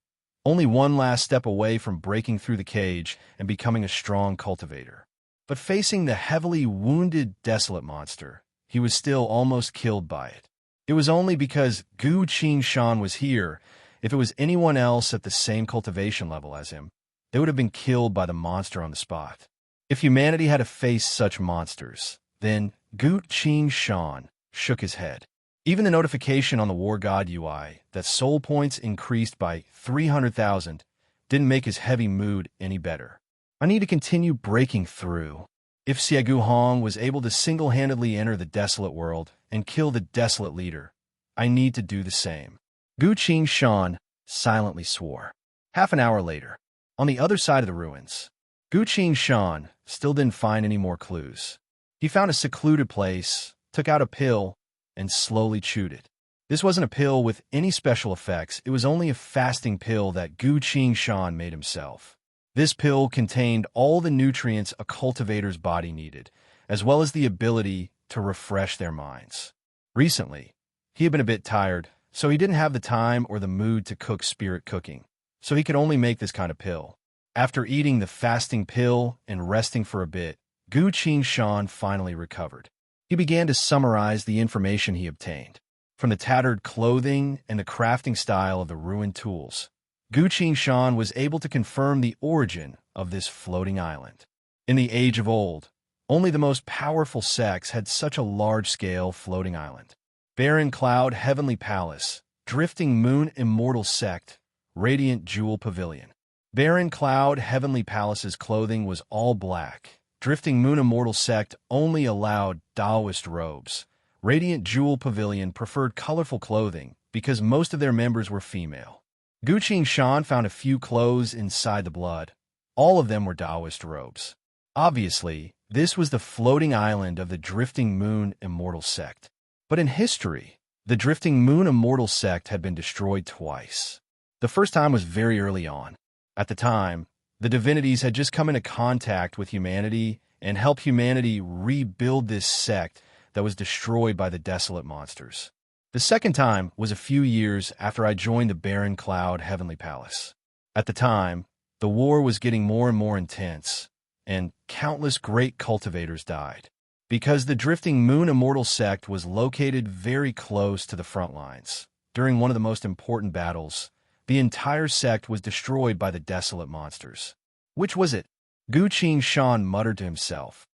Speaker 1: only one last step away from breaking through the cage and becoming a strong cultivator. But facing the heavily wounded desolate monster, he was still almost killed by it. It was only because Gu Shan was here. If it was anyone else at the same cultivation level as him, they would have been killed by the monster on the spot. If humanity had to face such monsters, then Gu Shan shook his head. Even the notification on the War God UI that soul points increased by 300,000 didn't make his heavy mood any better. I need to continue breaking through. If Xiegu Hong was able to single-handedly enter the desolate world and kill the desolate leader, I need to do the same. Gu Shan silently swore. Half an hour later, on the other side of the ruins, Gu Shan still didn't find any more clues. He found a secluded place, took out a pill, and slowly chewed it. This wasn't a pill with any special effects. It was only a fasting pill that Gu Shan made himself. This pill contained all the nutrients a cultivator's body needed, as well as the ability to refresh their minds. Recently, he had been a bit tired, so he didn't have the time or the mood to cook spirit cooking, so he could only make this kind of pill. After eating the fasting pill and resting for a bit, Gu Shan finally recovered. He began to summarize the information he obtained. From the tattered clothing and the crafting style of the ruined tools, Gu Shan was able to confirm the origin of this floating island. In the age of old, only the most powerful sects had such a large-scale floating island. Barren Cloud Heavenly Palace, Drifting Moon Immortal Sect, Radiant Jewel Pavilion. Barren Cloud Heavenly Palace's clothing was all black. Drifting Moon Immortal Sect only allowed Taoist robes. Radiant Jewel Pavilion preferred colorful clothing because most of their members were female. Gu Shan found a few clothes inside the blood. All of them were Taoist robes. Obviously, this was the floating island of the Drifting Moon Immortal Sect. But in history, the Drifting Moon Immortal Sect had been destroyed twice. The first time was very early on. At the time, the divinities had just come into contact with humanity and helped humanity rebuild this sect that was destroyed by the desolate monsters. The second time was a few years after I joined the Barren Cloud Heavenly Palace. At the time, the war was getting more and more intense, and countless great cultivators died. Because the Drifting Moon Immortal Sect was located very close to the front lines, during one of the most important battles, the entire sect was destroyed by the desolate monsters. Which was it? Gu Shan muttered to himself.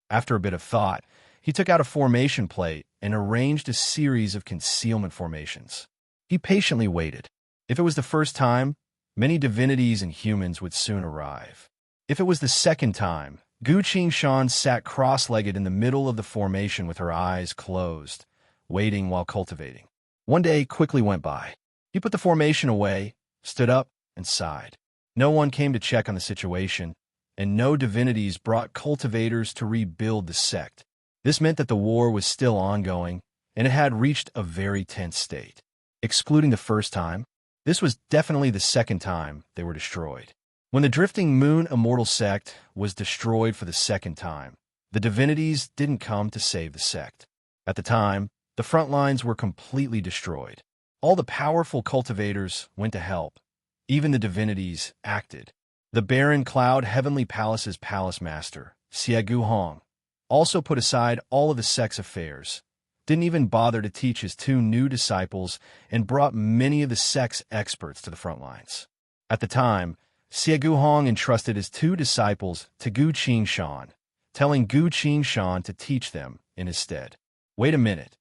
Speaker 1: After a bit of thought, he took out a formation plate and arranged a series of concealment formations. He patiently waited. If it was the first time, many divinities and humans would soon arrive. If it was the second time, Gu Shan sat cross-legged in the middle of the formation with her eyes closed, waiting while cultivating. One day quickly went by. He put the formation away, stood up, and sighed. No one came to check on the situation, and no divinities brought cultivators to rebuild the sect. This meant that the war was still ongoing, and it had reached a very tense state. Excluding the first time, this was definitely the second time they were destroyed. When the Drifting Moon Immortal Sect was destroyed for the second time, The divinities didn't come to save the sect. At the time, the front lines were completely destroyed. All the powerful cultivators went to help. Even the divinities acted. The barren cloud heavenly palace's palace master, Xiegu Hong, also put aside all of the sect's affairs, didn't even bother to teach his two new disciples, and brought many of the sect's experts to the front lines. At the time, Xiegu Hong entrusted his two disciples to Gu Qingshan, telling Gu Qingshan to teach them in his stead. Wait a minute.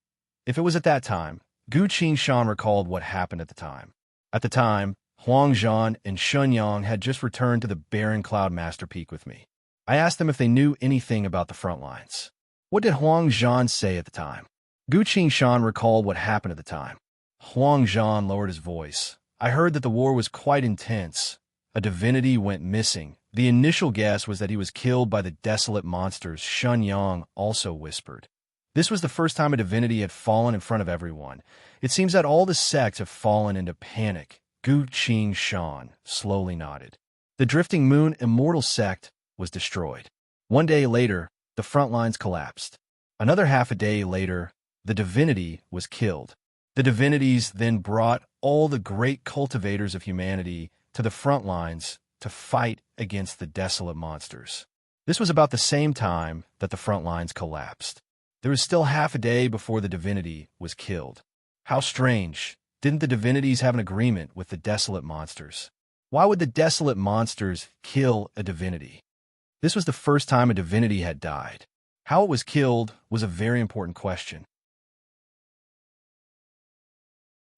Speaker 1: If it was at that time, Gu Qingshan recalled what happened at the time. At the time, Huangzhan and Shenyang had just returned to the barren cloud master peak with me. I asked them if they knew anything about the front lines. What did Huangzhan say at the time? Gu Qingshan recalled what happened at the time. Huangzhan lowered his voice. I heard that the war was quite intense. A divinity went missing. The initial guess was that he was killed by the desolate monsters, Shenyang also whispered. This was the first time a divinity had fallen in front of everyone. It seems that all the sects have fallen into panic. Gu Qingshan slowly nodded. The Drifting Moon Immortal sect was destroyed. One day later, the front lines collapsed. Another half a day later, the divinity was killed. The divinities then brought all the great cultivators of humanity to the front lines to fight against the desolate monsters. This was about the same time that the front lines collapsed. There was still half a day before the divinity was killed. How strange. Didn't the divinities have an agreement with the desolate monsters? Why would the desolate monsters kill a divinity? This was the first time a divinity had died. How it was killed was a very important question.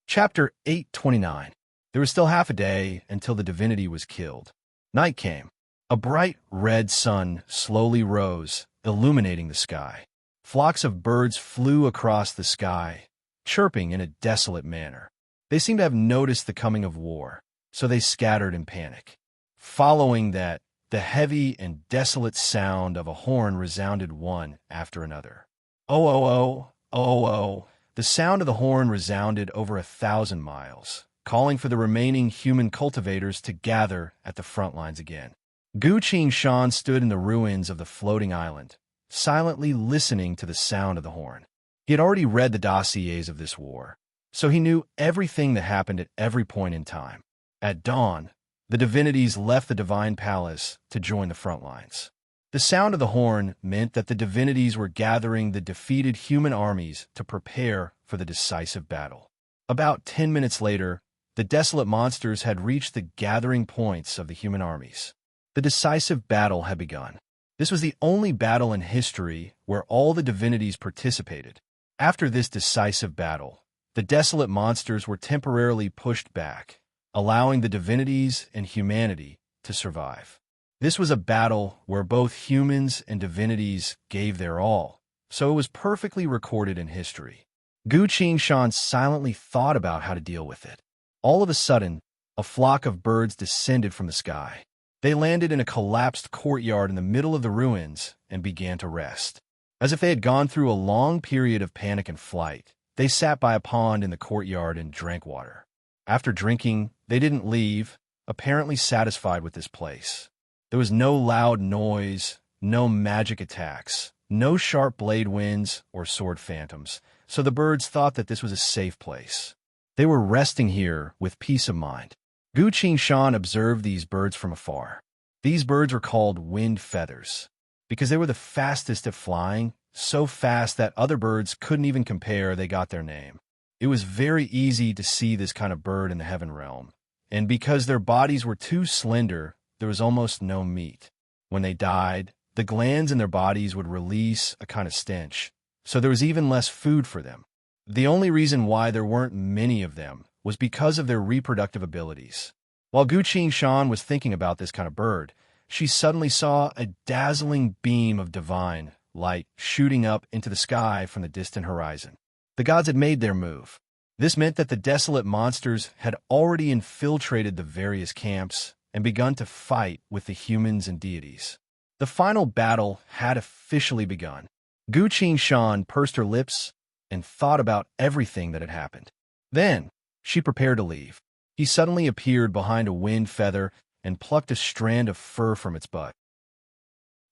Speaker 1: Chapter 829. There was still half a day until the divinity was killed. Night came. A bright red sun slowly rose, illuminating the sky. Flocks of birds flew across the sky, chirping in a desolate manner. They seemed to have noticed the coming of war, so they scattered in panic. Following that, the heavy and desolate sound of a horn resounded one after another. Oh, oh, oh, oh, oh. The sound of the horn resounded over 1,000 miles, calling for the remaining human cultivators to gather at the front lines again. Gu Qingshan stood in the ruins of the floating island, silently listening to the sound of the horn. He had already read the dossiers of this war, so he knew everything that happened at every point in time. At dawn, the divinities left the divine palace to join the front lines. The sound of the horn meant that the divinities were gathering the defeated human armies to prepare for the decisive battle. About 10 minutes later, the desolate monsters had reached the gathering points of the human armies. The decisive battle had begun. This was the only battle in history where all the divinities participated. After this decisive battle, the desolate monsters were temporarily pushed back, allowing the divinities and humanity to survive. This was a battle where both humans and divinities gave their all, so it was perfectly recorded in history. Gu Qingshan silently thought about how to deal with it. All of a sudden, a flock of birds descended from the sky. They landed in a collapsed courtyard in the middle of the ruins and began to rest. As if they had gone through a long period of panic and flight, they sat by a pond in the courtyard and drank water. After drinking, they didn't leave, apparently satisfied with this place. There was no loud noise, no magic attacks, no sharp blade winds or sword phantoms, so the birds thought that this was a safe place. They were resting here with peace of mind. Gu Qingshan observed these birds from afar. These birds were called wind feathers, because they were the fastest at flying, so fast that other birds couldn't even compare. They got their name. It was very easy to see this kind of bird in the heaven realm, and because their bodies were too slender, there was almost no meat. When they died, the glands in their bodies would release a kind of stench, so there was even less food for them. The only reason why there weren't many of them was because of their reproductive abilities. While Gu Qingshan was thinking about this kind of bird, she suddenly saw a dazzling beam of divine light shooting up into the sky from the distant horizon. The gods had made their move. This meant that the desolate monsters had already infiltrated the various camps and begun to fight with the humans and deities. The final battle had officially begun. Gu Qingshan pursed her lips and thought about everything that had happened. Then, she prepared to leave. He suddenly appeared behind a wind feather and plucked a strand of fur from its butt.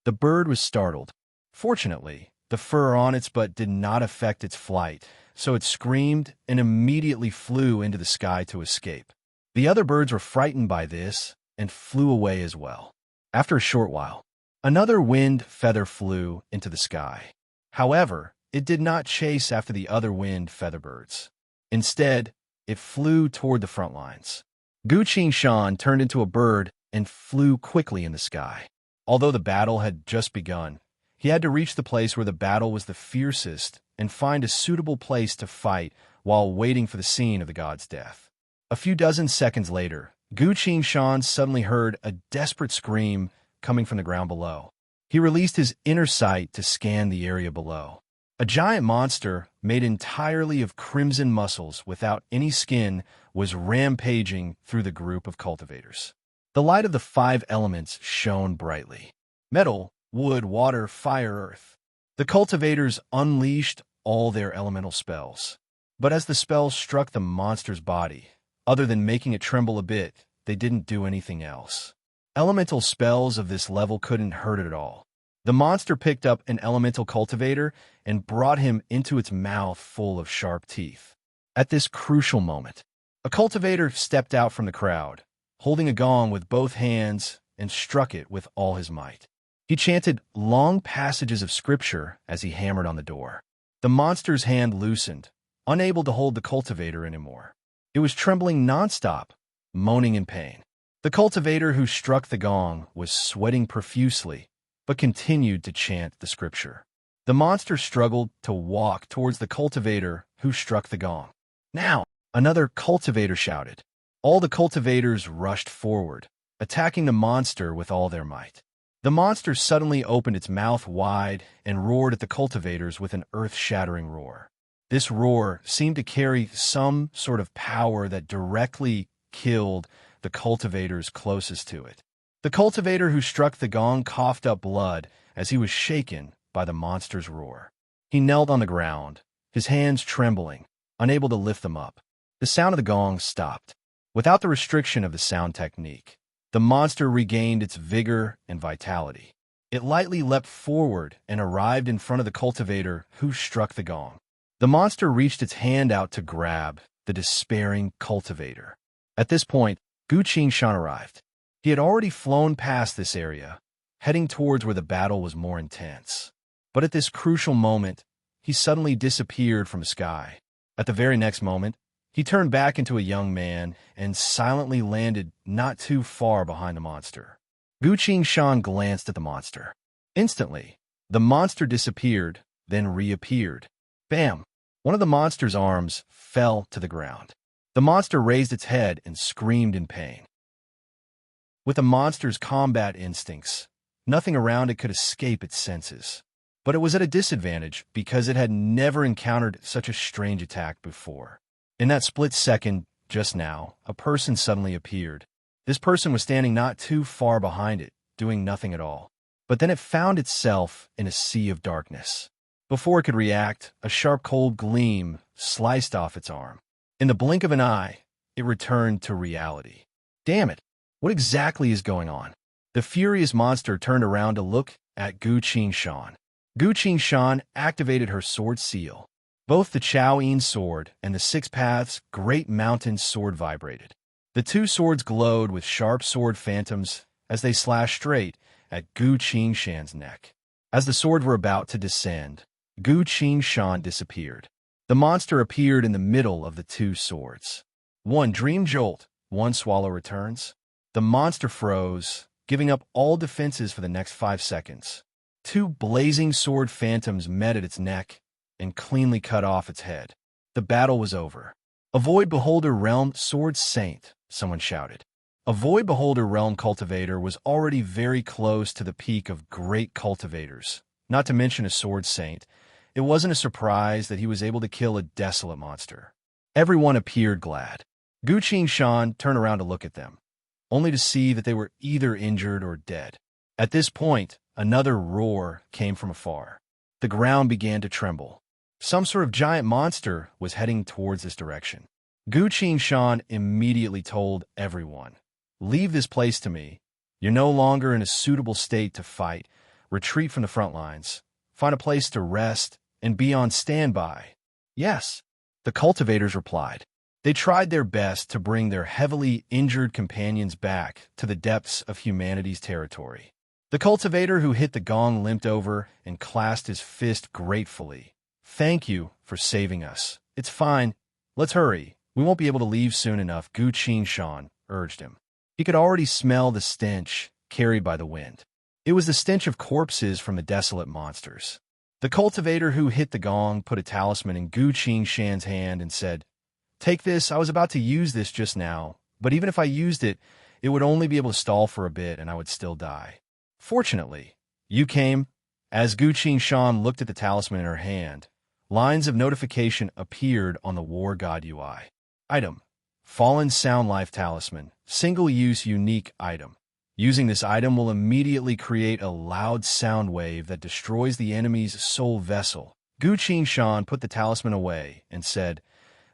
Speaker 1: The bird was startled. Fortunately, the fur on its butt did not affect its flight, so it screamed and immediately flew into the sky to escape. The other birds were frightened by this and flew away as well. After a short while, another winged feather flew into the sky. However, it did not chase after the other winged feather birds. Instead, it flew toward the front lines. Gu Shan turned into a bird and flew quickly in the sky. Although the battle had just begun, he had to reach the place where the battle was the fiercest and find a suitable place to fight while waiting for the scene of the god's death. A few dozen seconds later, Gu Shan suddenly heard a desperate scream coming from the ground below. He released his inner sight to scan the area below. A giant monster, made entirely of crimson muscles without any skin, was rampaging through the group of cultivators. The light of the 5 elements shone brightly. Metal, wood, water, fire, earth. The cultivators unleashed all their elemental spells. But as the spells struck the monster's body, other than making it tremble a bit, they didn't do anything else. Elemental spells of this level couldn't hurt it at all. The monster picked up an elemental cultivator and brought him into its mouth full of sharp teeth. At this crucial moment, a cultivator stepped out from the crowd, holding a gong with both hands, and struck it with all his might. He chanted long passages of scripture as he hammered on the door. The monster's hand loosened, unable to hold the cultivator anymore. It was trembling nonstop, moaning in pain. The cultivator who struck the gong was sweating profusely, but continued to chant the scripture. The monster struggled to walk towards the cultivator who struck the gong. Now, another cultivator shouted. All the cultivators rushed forward, attacking the monster with all their might. The monster suddenly opened its mouth wide and roared at the cultivators with an earth-shattering roar. This roar seemed to carry some sort of power that directly killed the cultivators closest to it. The cultivator who struck the gong coughed up blood as he was shaken by the monster's roar. He knelt on the ground, his hands trembling, unable to lift them up. The sound of the gong stopped. Without the restriction of the sound technique, the monster regained its vigor and vitality. It lightly leapt forward and arrived in front of the cultivator who struck the gong. The monster reached its hand out to grab the despairing cultivator. At this point, Gu Shan arrived. He had already flown past this area, heading towards where the battle was more intense. But at this crucial moment, he suddenly disappeared from the sky. At the very next moment, he turned back into a young man and silently landed not too far behind the monster. Gu Shan glanced at the monster. Instantly, the monster disappeared, then reappeared. Bam! One of the monster's arms fell to the ground. The monster raised its head and screamed in pain. With the monster's combat instincts, nothing around it could escape its senses. But it was at a disadvantage because it had never encountered such a strange attack before. In that split second, just now, a person suddenly appeared. This person was standing not too far behind it, doing nothing at all. But then it found itself in a sea of darkness. Before it could react, a sharp cold gleam sliced off its arm. In the blink of an eye, it returned to reality. Damn it! What exactly is going on? The furious monster turned around to look at Gu Shan. Gu Shan activated her sword seal. Both the Chao-Yin sword and the Six Paths Great Mountain sword vibrated. The two swords glowed with sharp sword phantoms as they slashed straight at Gu Shan's neck. As the swords were about to descend, Gu Shan disappeared. The monster appeared in the middle of the two swords. One dream jolt, one swallow returns. The monster froze, giving up all defenses for the next 5 seconds. Two blazing sword phantoms met at its neck and cleanly cut off its head. The battle was over. A Void Beholder Realm Sword Saint, someone shouted. A Void Beholder Realm cultivator was already very close to the peak of great cultivators, not to mention a Sword Saint. It wasn't a surprise that he was able to kill a desolate monster. Everyone appeared glad. Gu Shan turned around to look at them, only to see that they were either injured or dead. At this point, another roar came from afar. The ground began to tremble. Some sort of giant monster was heading towards this direction. Gu Shan immediately told everyone, "Leave this place to me. You're no longer in a suitable state to fight. Retreat from the front lines. find a place to rest, and be on standby. Yes, the cultivators replied. They tried their best to bring their heavily injured companions back to the depths of humanity's territory. The cultivator who hit the gong limped over and clasped his fist gratefully. "Thank you for saving us. It's fine. Let's hurry. We won't be able to leave soon enough," Gu Shan urged him. He could already smell the stench carried by the wind. It was the stench of corpses from the desolate monsters. The cultivator who hit the gong put a talisman in Gu Shan's hand and said, "Take this. I was about to use this just now, but even if I used it, it would only be able to stall for a bit and I would still die. Fortunately, you came." As Gu Shan looked at the talisman in her hand, lines of notification appeared on the War God UI. Item: Fallen Sound Life Talisman. Single-use unique item. Using this item will immediately create a loud sound wave that destroys the enemy's soul vessel. Gu Shan put the talisman away and said,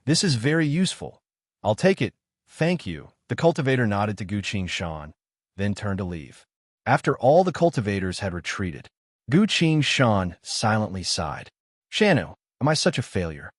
Speaker 1: "This is very useful. I'll take it. Thank you." The cultivator nodded to Gu Shan, then turned to leave. After all the cultivators had retreated, Gu Shan silently sighed. "Shanu, am I such a failure?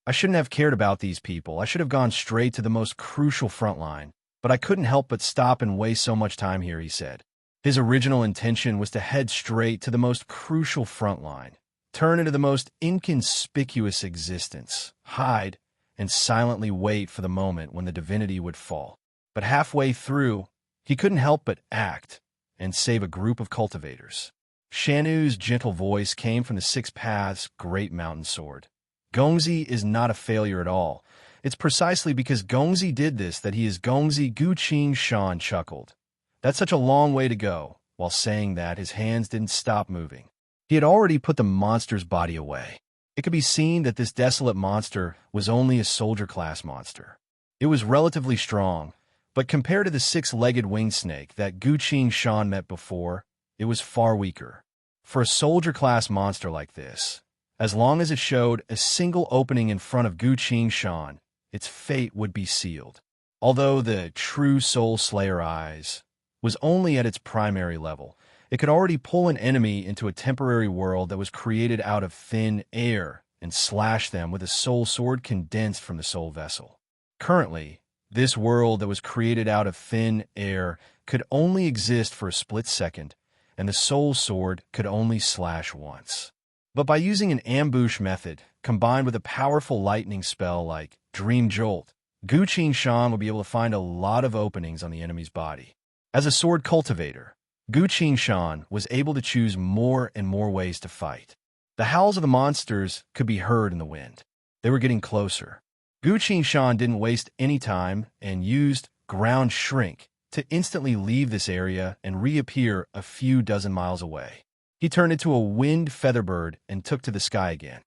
Speaker 1: I shouldn't have cared about these people. I should have gone straight to the most crucial front line, but I couldn't help but stop and waste so much time here," he said. His original intention was to head straight to the most crucial front line, turn into the most inconspicuous existence, hide, and silently wait for the moment when the divinity would fall. But halfway through, he couldn't help but act and save a group of cultivators. Shanu's gentle voice came from the Six Paths' great mountain sword. "Gongzi is not a failure at all. It's precisely because Gongzi did this that he is Gongzi." Gu Shan chuckled. "That's such a long way to go." While saying that, his hands didn't stop moving. He had already put the monster's body away. It could be seen that this desolate monster was only a soldier-class monster. It was relatively strong, but compared to the six-legged winged snake that Gu Shan met before, it was far weaker. For a soldier-class monster like this, as long as it showed a single opening in front of Gu Shan, its fate would be sealed. Although the true Soul Slayer eyes was only at its primary level, it could already pull an enemy into a temporary world that was created out of thin air and slash them with a soul sword condensed from the soul vessel. Currently, this world that was created out of thin air could only exist for a split second, and the soul sword could only slash once. But by using an ambush method, combined with a powerful lightning spell like Dream Jolt, Gu Shan would be able to find a lot of openings on the enemy's body. As a sword cultivator, Gu Shan was able to choose more and more ways to fight. The howls of the monsters could be heard in the wind. They were getting closer. Gu Shan didn't waste any time and used Ground Shrink to instantly leave this area and reappear a few dozen miles away. He turned into a winged featherbird and took to the sky again.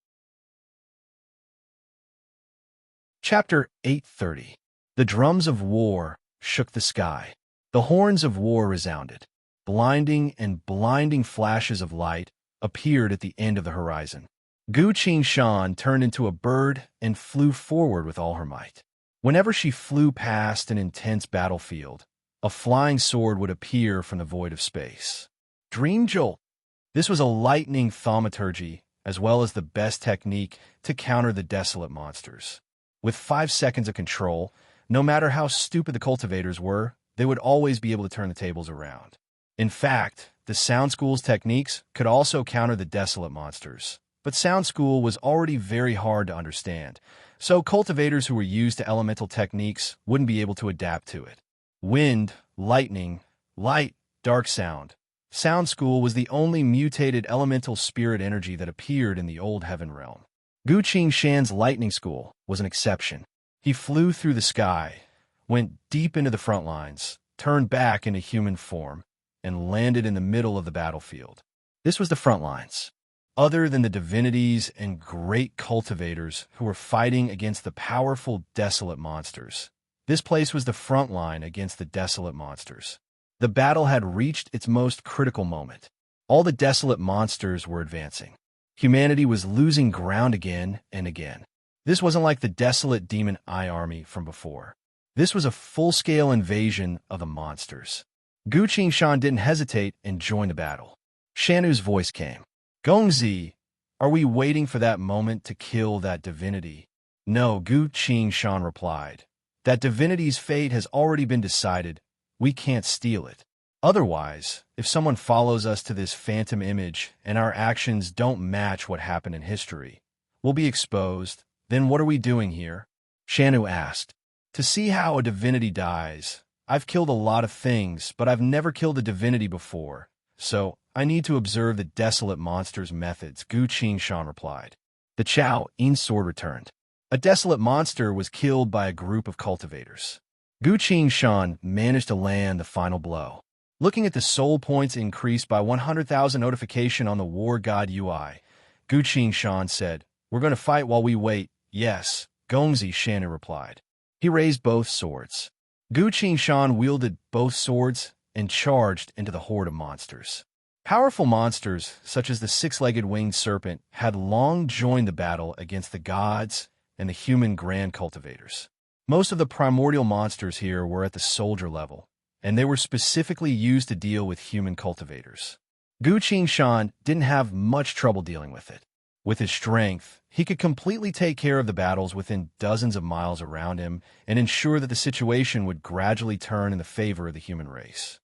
Speaker 1: Chapter 830. The drums of war shook the sky. The horns of war resounded. Blinding and blinding flashes of light appeared at the end of the horizon. Gu Shan turned into a bird and flew forward with all her might. Whenever she flew past an intense battlefield, a flying sword would appear from the void of space. Dream Jolt. This was a lightning thaumaturgy, as well as the best technique to counter the desolate monsters. With 5 seconds of control, no matter how stupid the cultivators were, they would always be able to turn the tables around. In fact, the Sound School's techniques could also counter the desolate monsters. But Sound School was already very hard to understand, so cultivators who were used to elemental techniques wouldn't be able to adapt to it. Wind, lightning, light, dark sound. Sound School was the only mutated elemental spirit energy that appeared in the old heaven realm. Gu Shan's lightning school was an exception. He flew through the sky, went deep into the front lines, turned back into human form, and landed in the middle of the battlefield. This was the front lines. Other than the divinities and great cultivators who were fighting against the powerful desolate monsters, this place was the front line against the desolate monsters. The battle had reached its most critical moment. All the desolate monsters were advancing. Humanity was losing ground again and again. This wasn't like the desolate demon eye army from before. This was a full-scale invasion of the monsters. Gu Shan didn't hesitate and joined the battle. Shanu's voice came. Gongzi, are we waiting for that moment to kill that divinity? No, Gu Qing replied. That divinity's fate has already been decided. We can't steal it. Otherwise, if someone follows us to this phantom image and our actions don't match what happened in history, we'll be exposed. Then what are we doing here? Shanu asked. To see how a divinity dies. I've killed a lot of things, but I've never killed a divinity before, so I need to observe the desolate monster's methods, Gu Qing replied. The Chao In sword returned. A desolate monster was killed by a group of cultivators. Gu Qing managed to land the final blow. Looking at the soul points increased by 100,000 notification on the war god UI, Gu Qing said, We're going to fight while we wait. Yes, Gongzi, Shanu replied. He raised both swords. Gu Qing wielded both swords and charged into the horde of monsters. Powerful monsters, such as the six-legged winged serpent, had long joined the battle against the gods and the human grand cultivators. Most of the primordial monsters here were at the soldier level, and they were specifically used to deal with human cultivators. Gu Qing didn't have much trouble dealing with it. With his strength, he could completely take care of the battles within dozens of miles around him and ensure that the situation would gradually turn in the favor of the human race.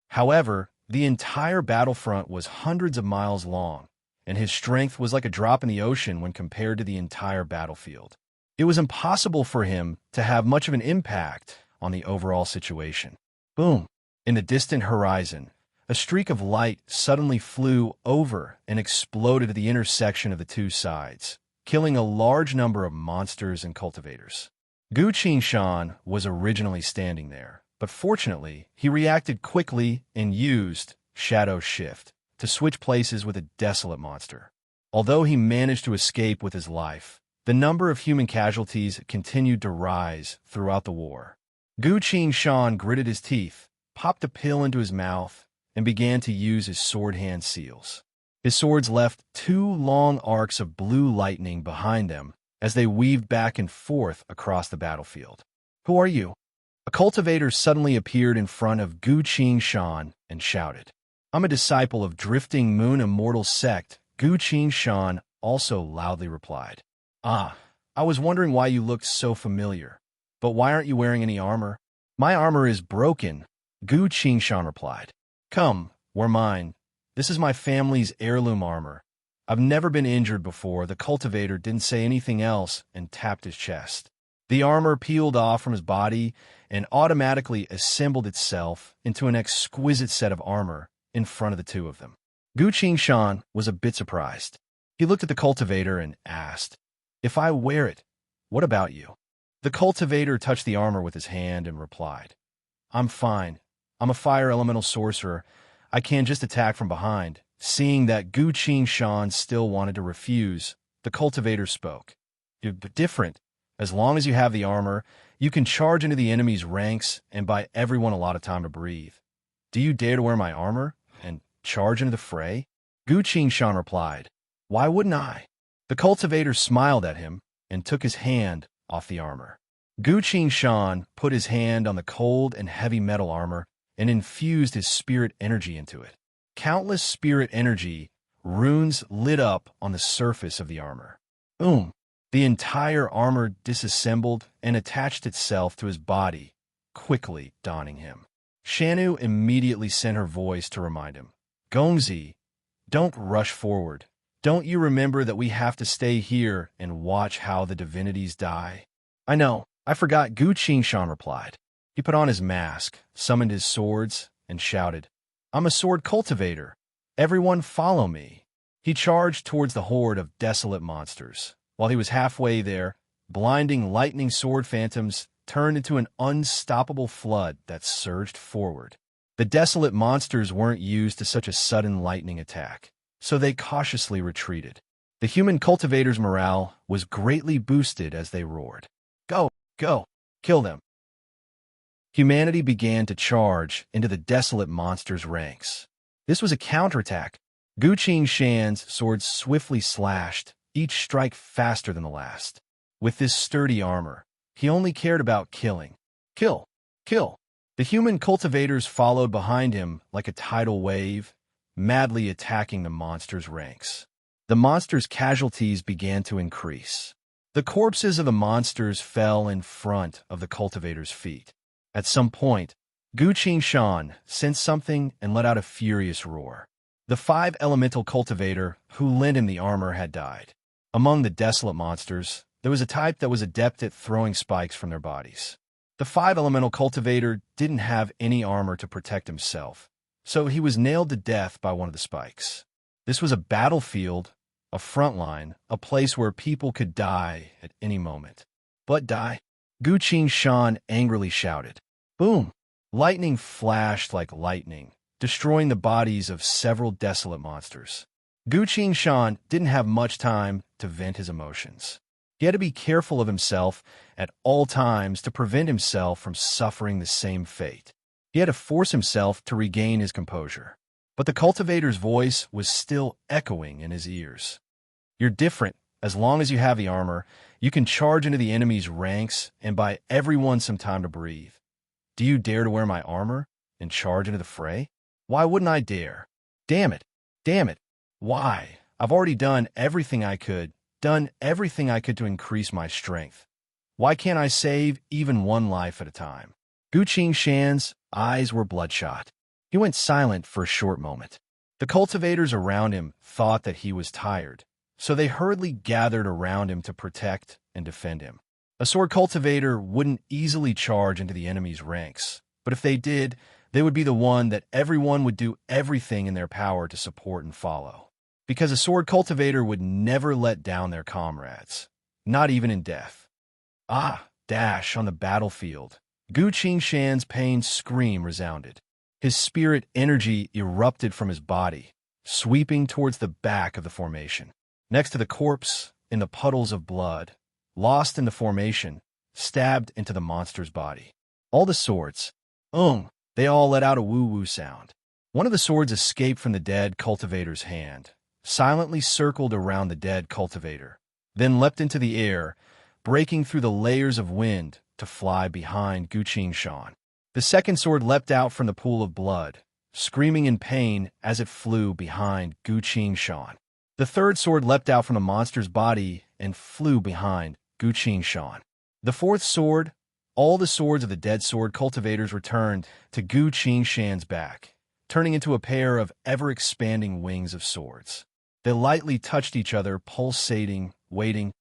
Speaker 1: However, the entire battlefront was hundreds of miles long, and his strength was like a drop in the ocean when compared to the entire battlefield. It was impossible for him to have much of an impact on the overall situation. Boom! In the distant horizon, a streak of light suddenly flew over and exploded at the intersection of the two sides, killing a large number of monsters and cultivators. Gu Qing was originally standing there, but fortunately, he reacted quickly and used Shadow Shift to switch places with a desolate monster. Although he managed to escape with his life, the number of human casualties continued to rise throughout the war. Gu Qing gritted his teeth, popped a pill into his mouth, and began to use his sword hand seals. His swords left two long arcs of blue lightning behind them as they weaved back and forth across the battlefield. Who are you? A cultivator suddenly appeared in front of Gu Qing and shouted. I'm a disciple of Drifting Moon Immortal Sect, Gu Qing also loudly replied. Ah, I was wondering why you looked so familiar. But why aren't you wearing any armor? My armor is broken, Gu Qing replied. Come, we're mine. This is my family's heirloom armor. I've never been injured before. The cultivator didn't say anything else and tapped his chest. The armor peeled off from his body and automatically assembled itself into an exquisite set of armor in front of the two of them. Gu Qing was a bit surprised. He looked at the cultivator and asked, If I wear it, what about you? The cultivator touched the armor with his hand and replied, I'm fine. I'm a fire elemental sorcerer. I can just attack from behind. Seeing that Gu Qing still wanted to refuse, the cultivator spoke. You're different. As long as you have the armor, you can charge into the enemy's ranks and buy everyone a lot of time to breathe. Do you dare to wear my armor and charge into the fray? Gu Qing replied, Why wouldn't I? The cultivator smiled at him and took his hand off the armor. Gu Qing put his hand on the cold and heavy metal armor and infused his spirit energy into it. Countless spirit energy runes lit up on the surface of the armor. Boom! The entire armor disassembled and attached itself to his body, quickly donning him. Shanu immediately sent her voice to remind him. Gongzi, don't rush forward. Don't you remember that we have to stay here and watch how the divinities die? I know. I forgot, Gu Qing replied. He put on his mask, summoned his swords, and shouted, I'm a sword cultivator. Everyone follow me. He charged towards the horde of desolate monsters. While he was halfway there, blinding lightning sword phantoms turned into an unstoppable flood that surged forward. The desolate monsters weren't used to such a sudden lightning attack, so they cautiously retreated. The human cultivators' morale was greatly boosted as they roared. Go, go, kill them. Humanity began to charge into the desolate monsters' ranks. This was a counterattack. Gu Qing's swords swiftly slashed, each strike faster than the last. With this sturdy armor, he only cared about killing. Kill, kill. The human cultivators followed behind him like a tidal wave, madly attacking the monster's ranks. The monster's casualties began to increase. The corpses of the monsters fell in front of the cultivator's feet. At some point, Gu Qingshan sensed something and let out a furious roar. The 5-elemental cultivator who lent him the armor had died. Among the desolate monsters, there was a type that was adept at throwing spikes from their bodies. The 5-elemental cultivator didn't have any armor to protect himself, so he was nailed to death by one of the spikes. This was a battlefield, a front line, a place where people could die at any moment. But die? Gu Qingshan angrily shouted. Boom! Lightning flashed like lightning, destroying the bodies of several desolate monsters. Gu Qingshan didn't have much time to vent his emotions. He had to be careful of himself at all times to prevent himself from suffering the same fate. He had to force himself to regain his composure. But the cultivator's voice was still echoing in his ears. You're different. As long as you have the armor, you can charge into the enemy's ranks and buy everyone some time to breathe. Do you dare to wear my armor and charge into the fray? Why wouldn't I dare? Damn it! Damn it! Why? I've already done everything I could to increase my strength. Why can't I save even one life at a time? Gu Qingshan's eyes were bloodshot. He went silent for a short moment. The cultivators around him thought that he was tired, so they hurriedly gathered around him to protect and defend him. A sword cultivator wouldn't easily charge into the enemy's ranks, but if they did, they would be the one that everyone would do everything in their power to support and follow. Because a sword cultivator would never let down their comrades, not even in death. Dash on the battlefield. Gu Qingshan's pained scream resounded. His spirit energy erupted from his body, sweeping towards the back of the formation. Next to the corpse, in the puddles of blood, lost in the formation, stabbed into the monster's body. All the swords, they all let out a woo-woo sound. One of the swords escaped from the dead cultivator's hand, silently circled around the dead cultivator, then leapt into the air, breaking through the layers of wind to fly behind Gu Qingshan. The second sword leapt out from the pool of blood, screaming in pain as it flew behind Gu Qingshan. The third sword leapt out from the monster's body and flew behind Gu Qingshan. The fourth sword, all the swords of the dead sword cultivators returned to Gu Qingshan's back, turning into a pair of ever-expanding wings of swords. They lightly touched each other, pulsating, waiting.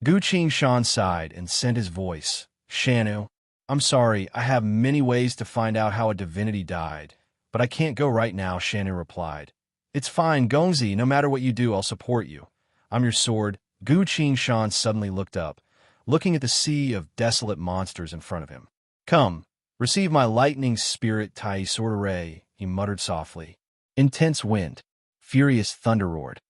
Speaker 1: Gu Qingshan sighed and sent his voice. Shanu, I'm sorry, I have many ways to find out how a divinity died, but I can't go right now, Shanu replied. It's fine, Gongzi, no matter what you do, I'll support you. I'm your sword. Gu Qingshan suddenly looked up, looking at the sea of desolate monsters in front of him. Come, receive my lightning spirit Tai sword array, he muttered softly. Intense wind. Furious thunder roared.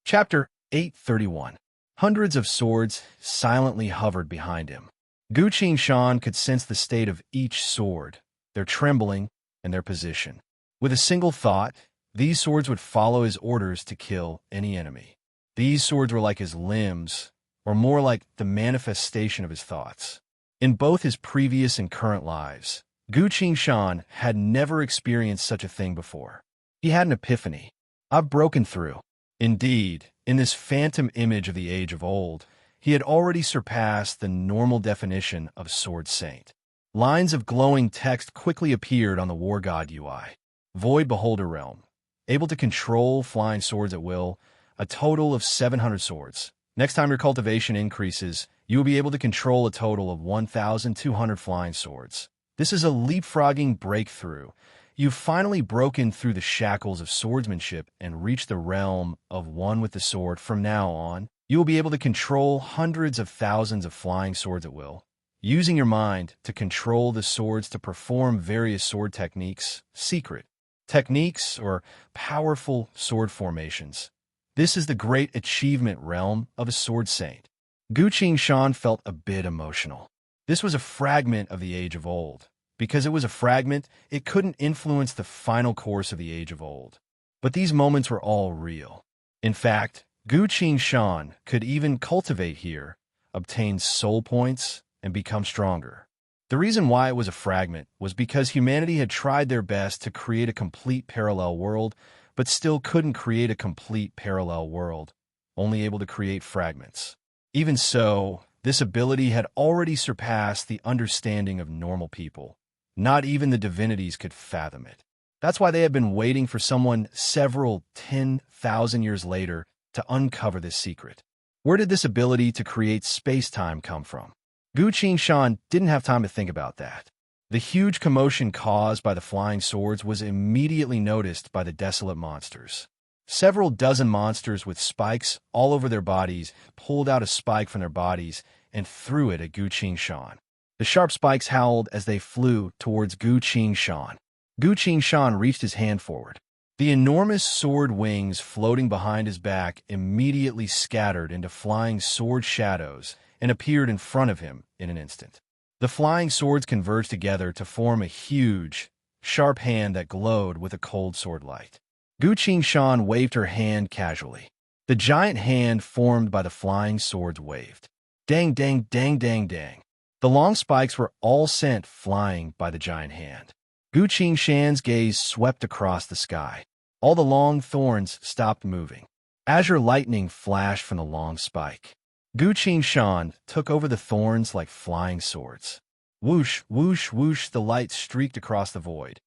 Speaker 1: Chapter 831. Hundreds of swords silently hovered behind him. Gu Qingshan could sense the state of each sword, their trembling, and their position. With a single thought, these swords would follow his orders to kill any enemy. These swords were like his limbs, or more like the manifestation of his thoughts. In both his previous and current lives, Gu Qingshan had never experienced such a thing before. He had an epiphany. I've broken through. Indeed, in this phantom image of the age of old, he had already surpassed the normal definition of sword saint. Lines of glowing text quickly appeared on the War God UI. Void Beholder Realm. Able to control flying swords at will, a total of 700 swords. Next time your cultivation increases, you will be able to control a total of 1,200 flying swords. This is a leapfrogging breakthrough. You've finally broken through the shackles of swordsmanship and reached the realm of one with the sword. From now on, you will be able to control hundreds of thousands of flying swords at will, using your mind to control the swords to perform various sword techniques, secret techniques, or powerful sword formations. This is the great achievement realm of a sword saint. Gu Qingshan felt a bit emotional. This was a fragment of the age of old. Because it was a fragment, it couldn't influence the final course of the age of old. But these moments were all real. In fact, Gu Qingshan could even cultivate here, obtain soul points, and become stronger. The reason why it was a fragment was because humanity had tried their best to create a complete parallel world, but still couldn't create a complete parallel world, only able to create fragments. Even so, this ability had already surpassed the understanding of normal people. Not even the divinities could fathom it. That's why they had been waiting for someone several 10,000 years later to uncover this secret. Where did this ability to create space-time come from? Gu Qingshan didn't have time to think about that. The huge commotion caused by the flying swords was immediately noticed by the desolate monsters. Several dozen monsters with spikes all over their bodies pulled out a spike from their bodies and threw it at Gu Qingshan. The sharp spikes howled as they flew towards Gu Qingshan. Gu Qingshan reached his hand forward. The enormous sword wings floating behind his back immediately scattered into flying sword shadows and appeared in front of him in an instant. The flying swords converged together to form a huge, sharp hand that glowed with a cold sword light. Gu Qingshan waved her hand casually. The giant hand formed by the flying swords waved. Dang, dang, dang, dang, dang. The long spikes were all sent flying by the giant hand. Gu Qingshan's gaze swept across the sky. All the long thorns stopped moving. Azure lightning flashed from the long spike. Gu Qingshan took over the thorns like flying swords. Whoosh, whoosh, whoosh, the light streaked across the void.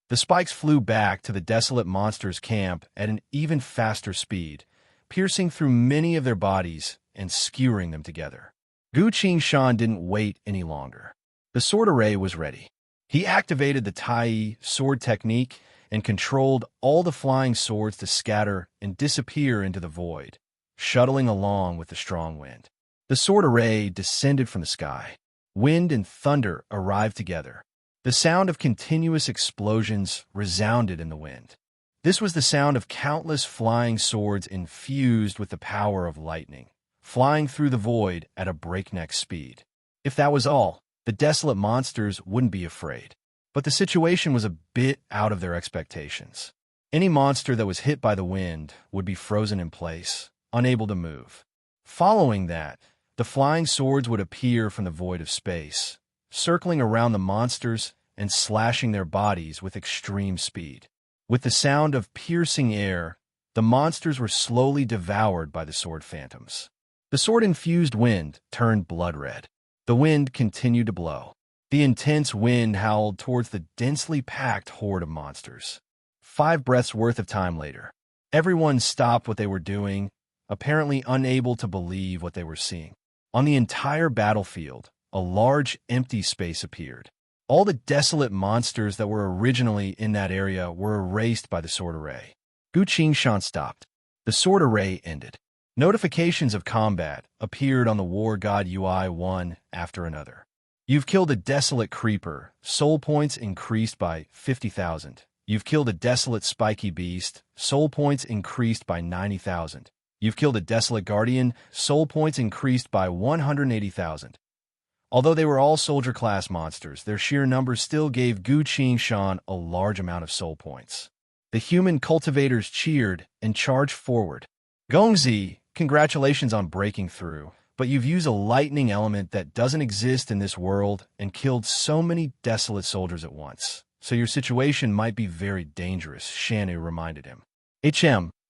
Speaker 1: The spikes flew back to the desolate monsters' camp at an even faster speed, piercing through many of their bodies and skewering them together. Gu Qingshan didn't wait any longer. The sword array was ready. He activated the Tai sword technique and controlled all the flying swords to scatter and disappear into the void, shuttling along with the strong wind. The sword array descended from the sky. Wind and thunder arrived together. The sound of continuous explosions resounded in the wind. This was the sound of countless flying swords infused with the power of lightning, flying through the void at a breakneck speed. If that was all, the desolate monsters wouldn't be afraid. But the situation was a bit out of their expectations. Any monster that was hit by the wind would be frozen in place, unable to move. Following that, the flying swords would appear from the void of space, circling around the monsters and slashing their bodies with extreme speed. With the sound of piercing air, the monsters were slowly devoured by the sword phantoms. The sword-infused wind turned blood red. The wind continued to blow. The intense wind howled towards the densely packed horde of monsters. 5 breaths worth of time later, everyone stopped what they were doing, apparently unable to believe what they were seeing. On the entire battlefield, a large empty space appeared. All the desolate monsters that were originally in that area were erased by the sword array. Gu Qingshan stopped. The sword array ended. Notifications of combat appeared on the war god UI one after another. You've killed a desolate creeper. Soul points increased by 50,000. You've killed a desolate spiky beast. Soul points increased by 90,000. You've killed a desolate guardian. Soul points increased by 180,000. Although they were all soldier-class monsters, their sheer numbers still gave Gu Qingshan a large amount of soul points. The human cultivators cheered and charged forward. Gongzi, congratulations on breaking through, but you've used a lightning element that doesn't exist in this world and killed so many desolate soldiers at once. So your situation might be very dangerous, Shanu reminded him.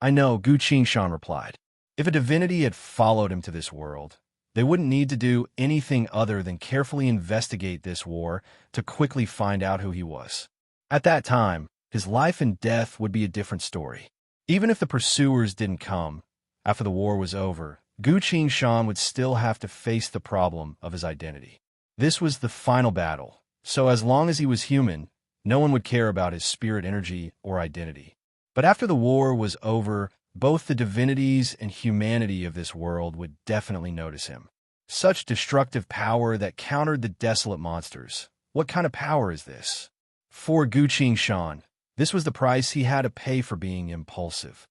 Speaker 1: I know, Gu Qingshan replied. If a divinity had followed him to this world, they wouldn't need to do anything other than carefully investigate this war to quickly find out who he was. At that time, his life and death would be a different story. Even if the pursuers didn't come, after the war was over, Gu Qingshan would still have to face the problem of his identity. This was the final battle, so as long as he was human, no one would care about his spirit energy or identity. But after the war was over, both the divinities and humanity of this world would definitely notice him. Such destructive power that countered the desolate monsters. What kind of power is this? For Gu Qingshan, this was the price he had to pay for being impulsive.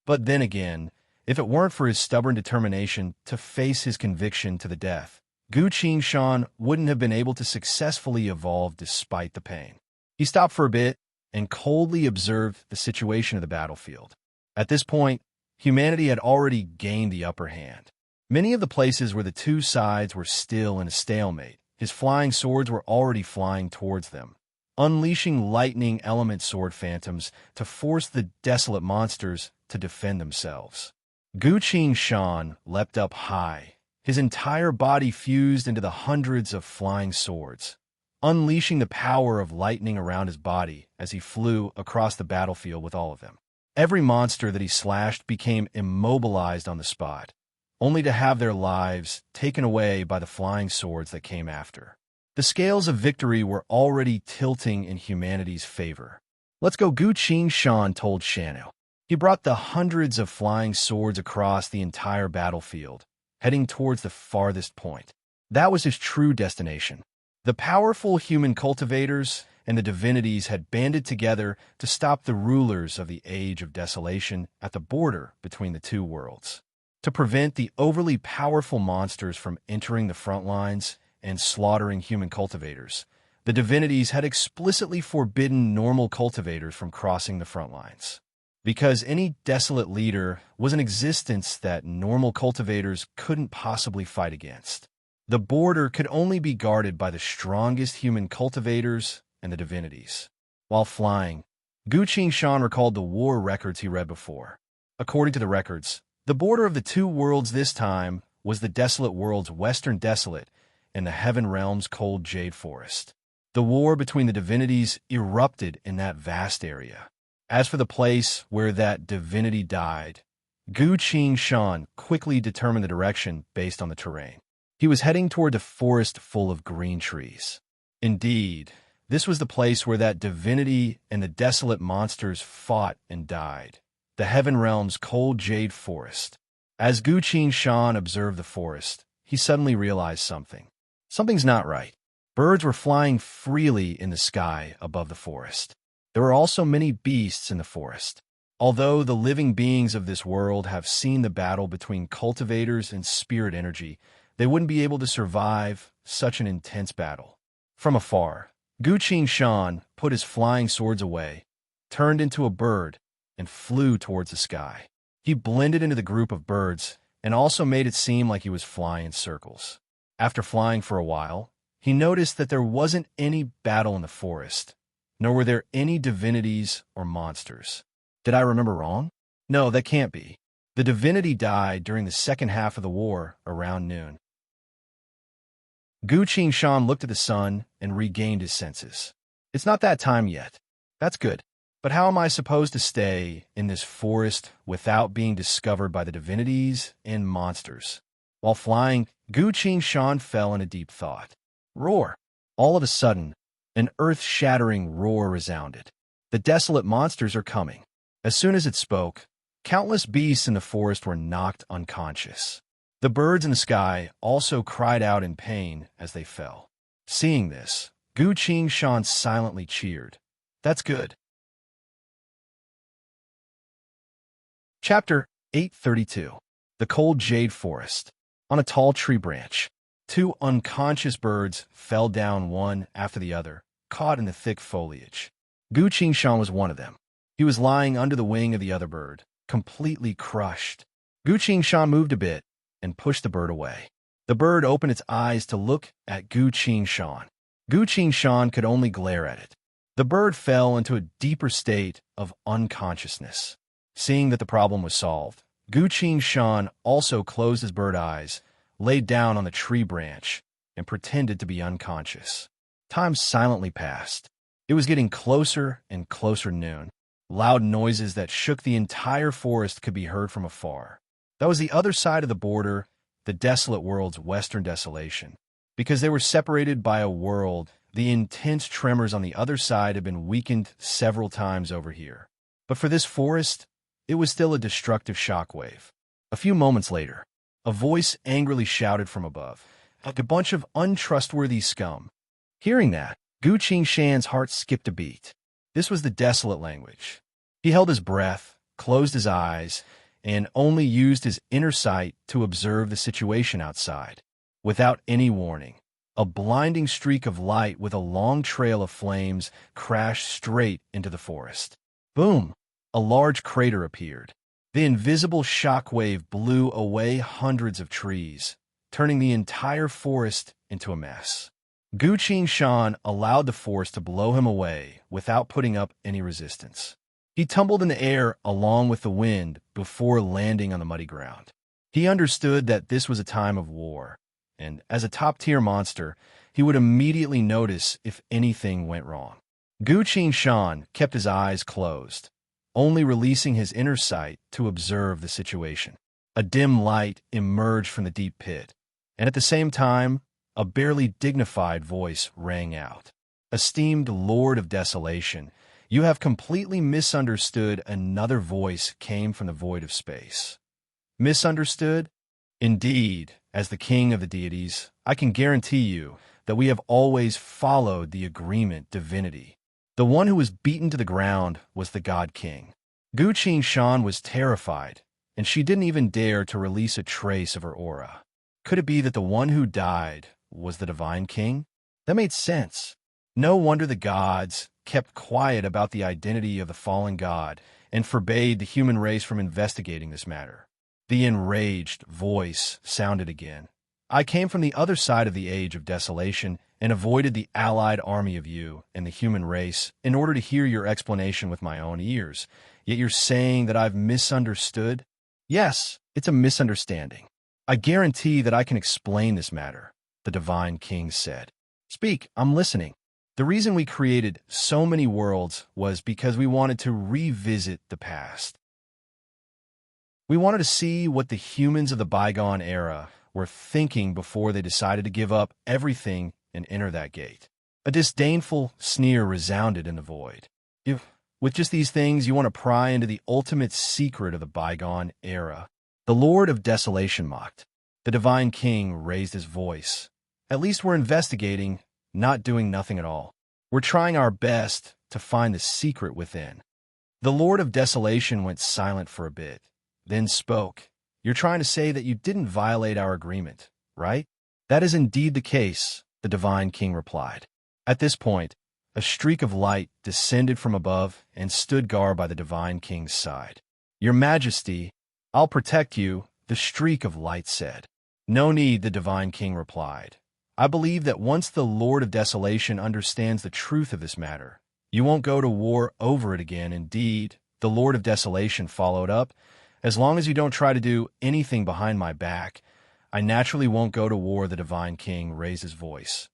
Speaker 1: But then again, if it weren't for his stubborn determination to face his conviction to the death, Gu Qingshan wouldn't have been able to successfully evolve despite the pain. He stopped for a bit and coldly observed the situation of the battlefield. At this point, humanity had already gained the upper hand. Many of the places where the two sides were still in a stalemate, his flying swords were already flying towards them, unleashing lightning element sword phantoms to force the desolate monsters to defend themselves. Gu Shan leapt up high, his entire body fused into the hundreds of flying swords, unleashing the power of lightning around his body as he flew across the battlefield with all of them. Every monster that he slashed became immobilized on the spot, only to have their lives taken away by the flying swords that came after. The scales of victory were already tilting in humanity's favor. "Let's go," Gu Shan told Shano. He brought the hundreds of flying swords across the entire battlefield, heading towards the farthest point. That was his true destination. The powerful human cultivators and the divinities had banded together to stop the rulers of the Age of Desolation at the border between the two worlds. To prevent the overly powerful monsters from entering the front lines and slaughtering human cultivators, the divinities had explicitly forbidden normal cultivators from crossing the front lines. Because any desolate leader was an existence that normal cultivators couldn't possibly fight against. The border could only be guarded by the strongest human cultivators and the divinities. While flying, Gu Shan recalled the war records he read before. According to the records, the border of the two worlds this time was the desolate world's western desolate and the heaven realm's cold jade forest. The war between the divinities erupted in that vast area. As for the place where that divinity died, Gu Shan quickly determined the direction based on the terrain. He was heading toward a forest full of green trees. Indeed, this was the place where that divinity and the desolate monsters fought and died. The heaven realm's cold jade forest. As Gu Shan observed the forest, he suddenly realized something. Something's not right. Birds were flying freely in the sky above the forest. There were also many beasts in the forest. Although the living beings of this world have seen the battle between cultivators and spirit energy, they wouldn't be able to survive such an intense battle. From afar, Gu Shan put his flying swords away, turned into a bird, and flew towards the sky. He blended into the group of birds and also made it seem like he was flying in circles. After flying for a while, he noticed that there wasn't any battle in the forest, nor were there any divinities or monsters. Did I remember wrong? No, that can't be. The divinity died during the second half of the war around noon. Gu Shan looked at the sun and regained his senses. It's not that time yet. That's good. But how am I supposed to stay in this forest without being discovered by the divinities and monsters? While flying, Gu Shan fell in a deep thought. Roar! All of a sudden, an earth-shattering roar resounded. The desolate monsters are coming. As soon as it spoke, countless beasts in the forest were knocked unconscious. The birds in the sky also cried out in pain as they fell. Seeing this, Gu Shan silently cheered. That's good. Chapter 832. The Cold Jade Forest. On a tall tree branch, two unconscious birds fell down one after the other, caught in the thick foliage. Gu Shan was one of them. He was lying under the wing of the other bird, completely crushed. Gu Shan moved a bit and pushed the bird away. The bird opened its eyes to look at Gu Shan. Gu Shan could only glare at it. The bird fell into a deeper state of unconsciousness. Seeing that the problem was solved, Gu Shan also closed his bird eyes, laid down on the tree branch, and pretended to be unconscious. Time silently passed. It was getting closer and closer noon. Loud noises that shook the entire forest could be heard from afar. That was the other side of the border, the desolate world's western desolation. Because they were separated by a world, the intense tremors on the other side had been weakened several times over here. But for this forest, it was still a destructive shockwave. A few moments later, a voice angrily shouted from above, like a bunch of untrustworthy scum. Hearing that, Gu Shan's heart skipped a beat. This was the desolate language. He held his breath, closed his eyes, and only used his inner sight to observe the situation outside. Without any warning, a blinding streak of light with a long trail of flames crashed straight into the forest. Boom! A large crater appeared. The invisible shockwave blew away hundreds of trees, turning the entire forest into a mess. Gu Shan allowed the force to blow him away without putting up any resistance. He tumbled in the air along with the wind before landing on the muddy ground. He understood that this was a time of war, and as a top-tier monster, he would immediately notice if anything went wrong. Gu Shan kept his eyes closed, only releasing his inner sight to observe the situation. A dim light emerged from the deep pit, and at the same time, a barely dignified voice rang out. "Esteemed Lord of Desolation, you have completely misunderstood." Another voice came from the void of space. Misunderstood? Indeed, as the king of the deities, I can guarantee you that we have always followed the agreement divinity. The one who was beaten to the ground was the God King. Gu Shan was terrified, and she didn't even dare to release a trace of her aura. Could it be that the one who died was the Divine King? That made sense. No wonder the gods kept quiet about the identity of the fallen god and forbade the human race from investigating this matter. The enraged voice sounded again. "I came from the other side of the Age of Desolation and avoided the allied army of you and the human race in order to hear your explanation with my own ears. Yet you're saying that I've misunderstood?" "Yes, it's a misunderstanding. I guarantee that I can explain this matter," the Divine King said. "Speak, I'm listening." "The reason we created so many worlds was because we wanted to revisit the past. We wanted to see what the humans of the bygone era were thinking before they decided to give up everything and enter that gate." A disdainful sneer resounded in the void. "If, with just these things, you want to pry into the ultimate secret of the bygone era?" The Lord of Desolation mocked. The Divine King raised his voice. "At least we're investigating, not doing nothing at all. We're trying our best to find the secret within." The Lord of Desolation went silent for a bit, then spoke. "You're trying to say that you didn't violate our agreement, right?" "That is indeed the case," the Divine King replied. At this point, a streak of light descended from above and stood guard by the Divine King's side. "Your Majesty, I'll protect you," the streak of light said. "No need," the Divine King replied. "I believe that once the Lord of Desolation understands the truth of this matter, you won't go to war over it again." "Indeed," the Lord of Desolation followed up, "as long as you don't try to do anything behind my back, I naturally won't go to war." The Divine King raised his voice.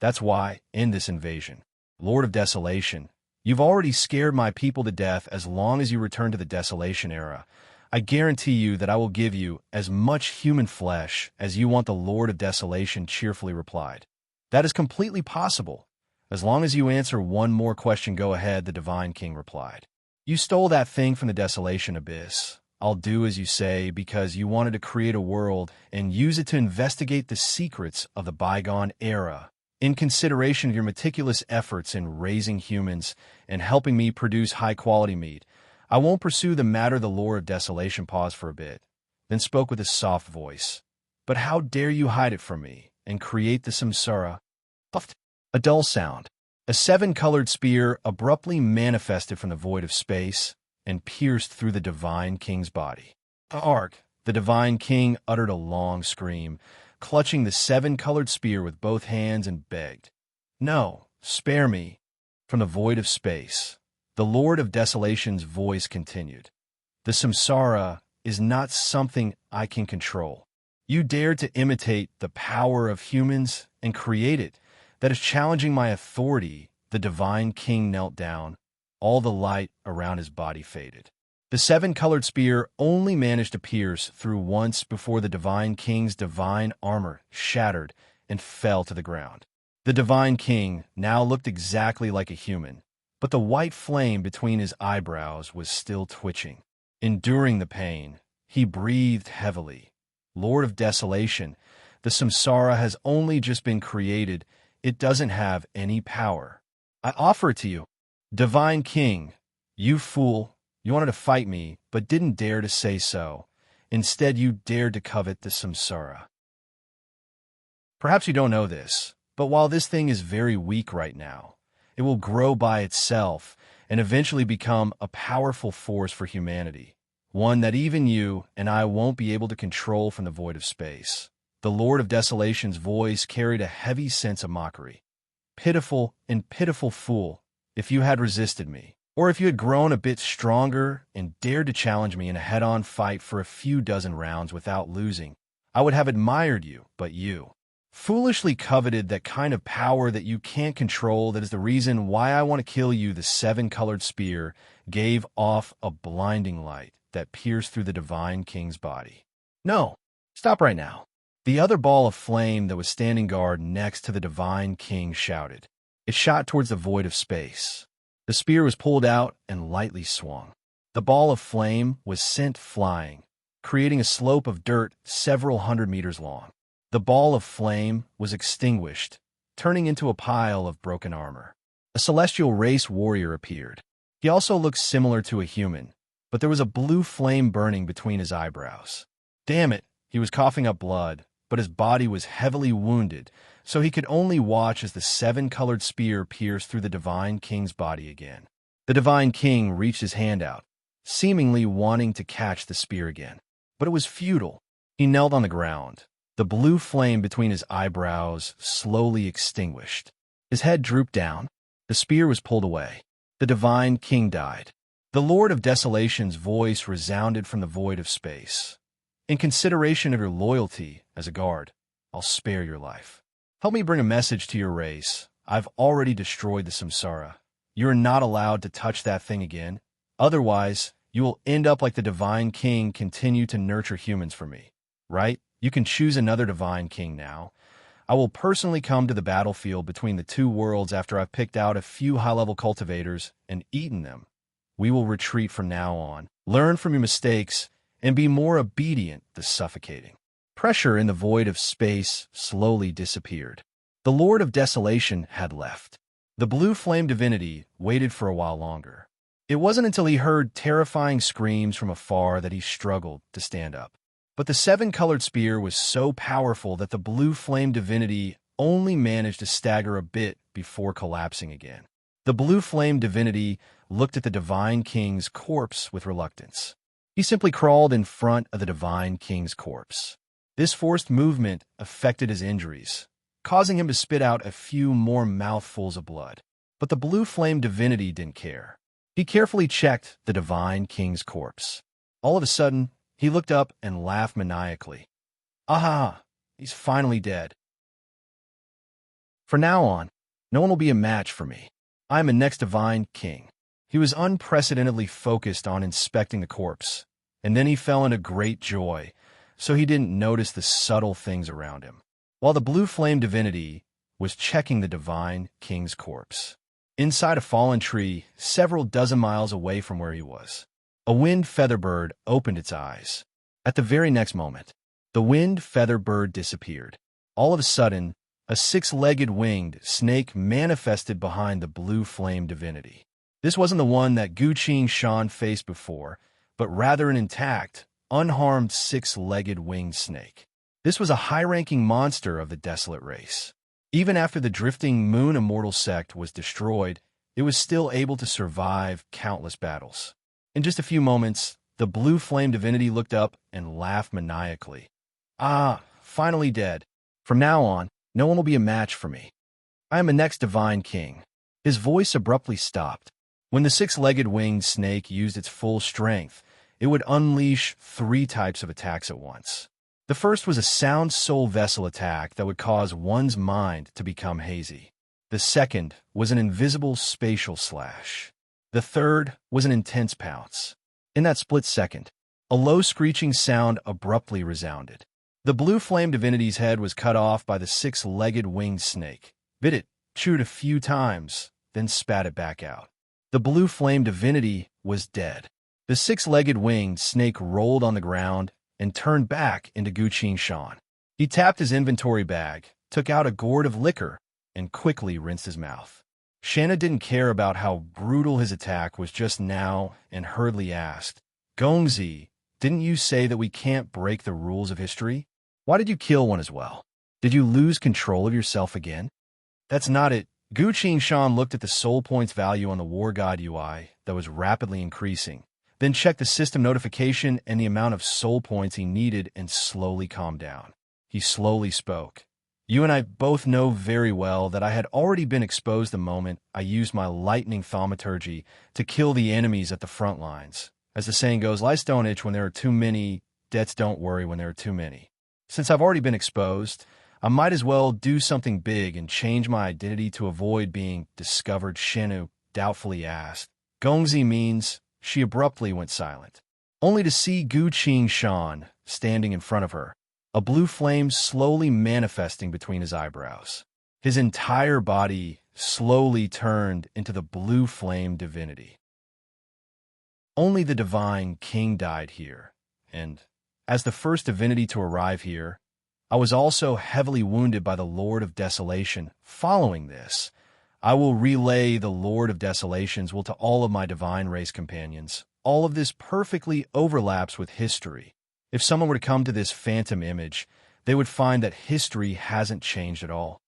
Speaker 1: "That's why, in this invasion, Lord of Desolation, you've already scared my people to death. As long as you return to the Desolation era, I guarantee you that I will give you as much human flesh as you want." The Lord of Desolation cheerfully replied. "That is completely possible. As long as you answer one more question, go ahead," the Divine King replied. "You stole that thing from the Desolation Abyss. I'll do as you say because you wanted to create a world and use it to investigate the secrets of the bygone era. In consideration of your meticulous efforts in raising humans and helping me produce high-quality meat, I won't pursue the matter." The Lord of Desolation paused for a bit, then spoke with a soft voice. "But how dare you hide it from me and create the samsara?" Puffed. A dull sound. A seven-colored spear abruptly manifested from the void of space and pierced through the Divine King's body. "Embark!" The Divine King uttered a long scream, clutching the seven-colored spear with both hands, and begged, "No, spare me." From the void of space, the Lord of Desolation's voice continued. "The samsara is not something I can control. You dared to imitate the power of humans and create it. That is challenging my authority." The Divine King knelt down. All the light around his body faded. The seven-colored spear only managed to pierce through once before the Divine King's divine armor shattered and fell to the ground. The Divine King now looked exactly like a human, but the white flame between his eyebrows was still twitching. Enduring the pain, he breathed heavily. "Lord of Desolation, the samsara has only just been created. It doesn't have any power. I offer it to you." "Divine King, you fool. You wanted to fight me, but didn't dare to say so. Instead, you dared to covet the samsara. Perhaps you don't know this, but while this thing is very weak right now, it will grow by itself and eventually become a powerful force for humanity. one that even you and I won't be able to control from the void of space. The Lord of Desolation's voice carried a heavy sense of mockery. Pitiful and pitiful fool, if you had resisted me, or if you had grown a bit stronger and dared to challenge me in a head-on fight for a few dozen rounds without losing, I would have admired you, but you foolishly coveted that kind of power that you can't control. That is the reason why I want to kill you. The seven-colored spear gave off a blinding light that pierced through the Divine King's body. No, stop right now. The other ball of flame that was standing guard next to the Divine King shouted. It shot towards the void of space. The spear was pulled out and lightly swung. The ball of flame was sent flying, creating a slope of dirt several hundred meters long. The ball of flame was extinguished, turning into a pile of broken armor. A celestial race warrior appeared. He also looked similar to a human, but there was a blue flame burning between his eyebrows. Damn it, he was coughing up blood, but his body was heavily wounded, so he could only watch as the seven-colored spear pierced through the Divine King's body again. The Divine King reached his hand out, seemingly wanting to catch the spear again. But it was futile. He knelt on the ground. The blue flame between his eyebrows slowly extinguished. His head drooped down. The spear was pulled away. The Divine King died. The Lord of Desolation's voice resounded from the void of space. In consideration of your loyalty as a guard, I'll spare your life. Help me bring a message to your race. I've already destroyed the samsara. You're not allowed to touch that thing again. Otherwise, you will end up like the Divine King. Continue to nurture humans for me, right? You can choose another Divine King now. I will personally come to the battlefield between the two worlds after I've picked out a few high-level cultivators and eaten them. We will retreat from now on, learn from your mistakes, and be more obedient. The suffocating pressure in the void of space slowly disappeared. The Lord of Desolation had left. The blue flame divinity waited for a while longer. It wasn't until he heard terrifying screams from afar that he struggled to stand up. But the seven-colored spear was so powerful that the blue flame divinity only managed to stagger a bit before collapsing again. The blue flame divinity looked at the Divine King's corpse with reluctance. He simply crawled in front of the Divine King's corpse. This forced movement affected his injuries, causing him to spit out a few more mouthfuls of blood. But the blue flame divinity didn't care. He carefully checked the Divine King's corpse. All of a sudden, he looked up and laughed maniacally. Aha! He's finally dead. From now on, no one will be a match for me. I am the next Divine King. He was unprecedentedly focused on inspecting the corpse, and then he fell into great joy, so he didn't notice the subtle things around him. While the blue flame divinity was checking the Divine King's corpse, inside a fallen tree several dozen miles away from where he was, a winged featherbird opened its eyes. At the very next moment, the winged featherbird disappeared. All of a sudden, a six-legged winged snake manifested behind the blue flame divinity. This wasn't the one that Guqing Shan faced before, but rather an intact, unharmed six-legged winged snake. This was a high-ranking monster of the desolate race. Even after the drifting moon immortal sect was destroyed, it was still able to survive countless battles. In just a few moments, the blue flame divinity looked up and laughed maniacally. Ah, finally dead. From now on, no one will be a match for me. I am the next Divine King. His voice abruptly stopped. When the six-legged winged snake used its full strength, it would unleash 3 types of attacks at once. The first was a sound soul vessel attack that would cause one's mind to become hazy. The second was an invisible spatial slash. The third was an intense pounce. In that split second, a low screeching sound abruptly resounded. The blue flame divinity's head was cut off by the six-legged winged snake. Bit it, chewed a few times, then spat it back out. The blue flame divinity was dead. The six-legged winged snake rolled on the ground and turned back into Guqing Shan. He tapped his inventory bag, took out a gourd of liquor, and quickly rinsed his mouth. Shanna didn't care about how brutal his attack was just now and hurriedly asked, Gongzi, didn't you say that we can't break the rules of history? Why did you kill one as well? Did you lose control of yourself again? That's not it. Guqing Shan looked at the soul points value on the War God UI that was rapidly increasing, then checked the system notification and the amount of soul points he needed and slowly calmed down. He slowly spoke. You and I both know very well that I had already been exposed the moment I used my lightning thaumaturgy to kill the enemies at the front lines. As the saying goes, lice don't itch when there are too many, debts don't worry when there are too many. Since I've already been exposed, I might as well do something big and change my identity to avoid being discovered, Shenu doubtfully asked. Gongzi means she abruptly went silent, only to see Gu Qing standing in front of her, a blue flame slowly manifesting between his eyebrows. His entire body slowly turned into the blue flame divinity. Only the divine king died here, and, as the first divinity to arrive here, I was also heavily wounded by the Lord of Desolation. Following this, I will relay the Lord of Desolation's will to all of my divine race companions. All of this perfectly overlaps with history. If someone were to come to this phantom image, they would find that history hasn't changed at all.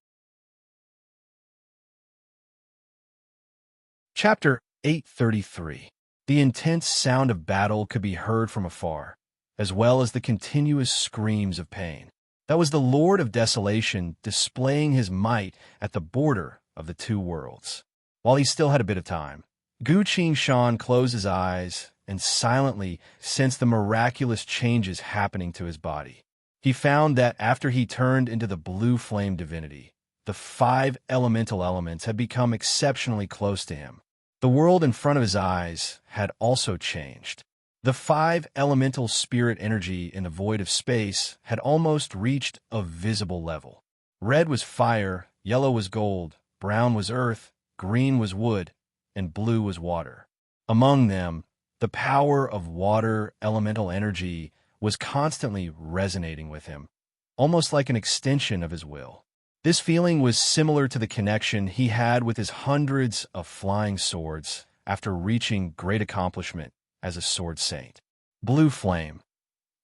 Speaker 1: Chapter 833. The intense sound of battle could be heard from afar, as well as the continuous screams of pain. That was the Lord of Desolation displaying his might at the border of the two worlds. While he still had a bit of time, Gu Qing closed his eyes and silently sensed the miraculous changes happening to his body. He found that after he turned into the blue flame divinity, the 5 elemental elements had become exceptionally close to him. The world in front of his eyes had also changed. The 5 elemental spirit energy in the void of space had almost reached a visible level. Red was fire, yellow was gold, brown was earth, green was wood, and blue was water. Among them, the power of water elemental energy was constantly resonating with him, almost like an extension of his will. This feeling was similar to the connection he had with his hundreds of flying swords after reaching great accomplishment as a sword saint. Blue flame.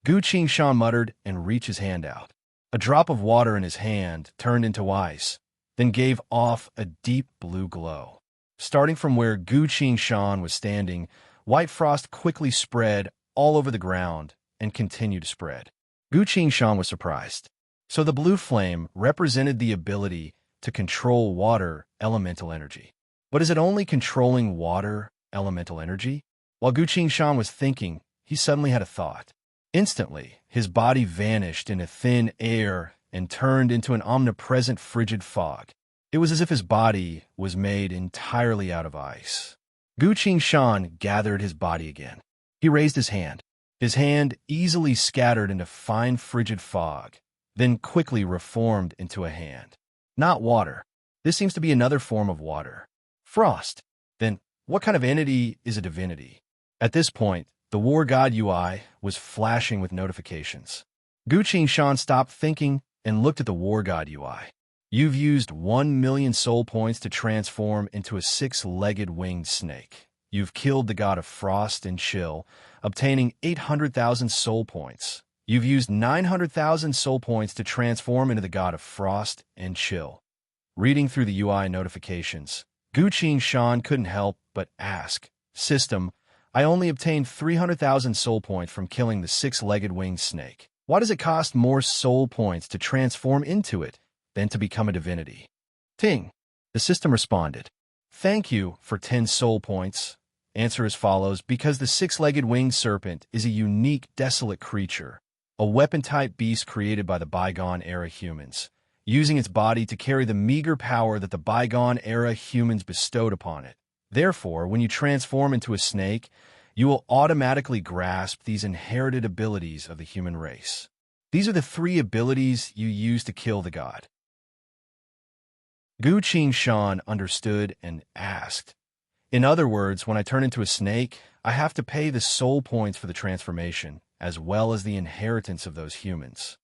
Speaker 1: Gu Qing muttered and reached his hand out. A drop of water in his hand turned into ice, then gave off a deep blue glow. Starting from where Gu Qing was standing, white frost quickly spread all over the ground and continued to spread. Gu Qing was surprised. So the blue flame represented the ability to control water elemental energy. But is it only controlling water elemental energy? While Gu Qing was thinking, he suddenly had a thought. Instantly, his body vanished into thin air and turned into an omnipresent frigid fog. It was as if his body was made entirely out of ice. Gu Qing gathered his body again. He raised his hand. His hand easily scattered into fine frigid fog, then quickly reformed into a hand. Not water. This seems to be another form of water. Frost. Then, what kind of entity is a divinity? At this point, the war god UI was flashing with notifications. Gu Qing stopped thinking and looked at the war god UI. You've used 1 million soul points to transform into a 6-legged winged snake. You've killed the god of frost and chill, obtaining 800,000 soul points. You've used 900,000 soul points to transform into the god of frost and chill. Reading through the UI notifications, Gu Qing couldn't help but ask, System, I only obtained 300,000 soul points from killing the 6-legged winged snake. Why does it cost more soul points to transform into it than to become a divinity? Ting. The system responded. Thank you for 10 soul points. Answer as follows, because the 6-legged winged serpent is a unique, desolate creature, a weapon-type beast created by the bygone-era humans, using its body to carry the meager power that the bygone-era humans bestowed upon it. Therefore, when you transform into a snake, you will automatically grasp these inherited abilities of the human race. These are the 3 abilities you use to kill the god. Gu Qing understood and asked, in other words, when I turn into a snake, I have to pay the soul points for the transformation, as well as the inheritance of those humans.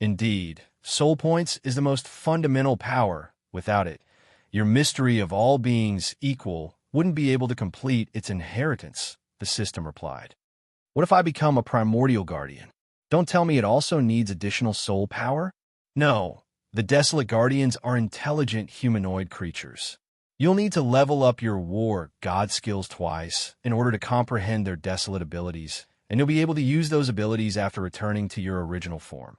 Speaker 1: Indeed, soul points is the most fundamental power. Without it, your mystery of all beings equal wouldn't be able to complete its inheritance, the system replied. What if I become a primordial guardian? Don't tell me it also needs additional soul power? No, the desolate guardians are intelligent humanoid creatures. You'll need to level up your war god skills twice in order to comprehend their desolate abilities, and you'll be able to use those abilities after returning to your original form.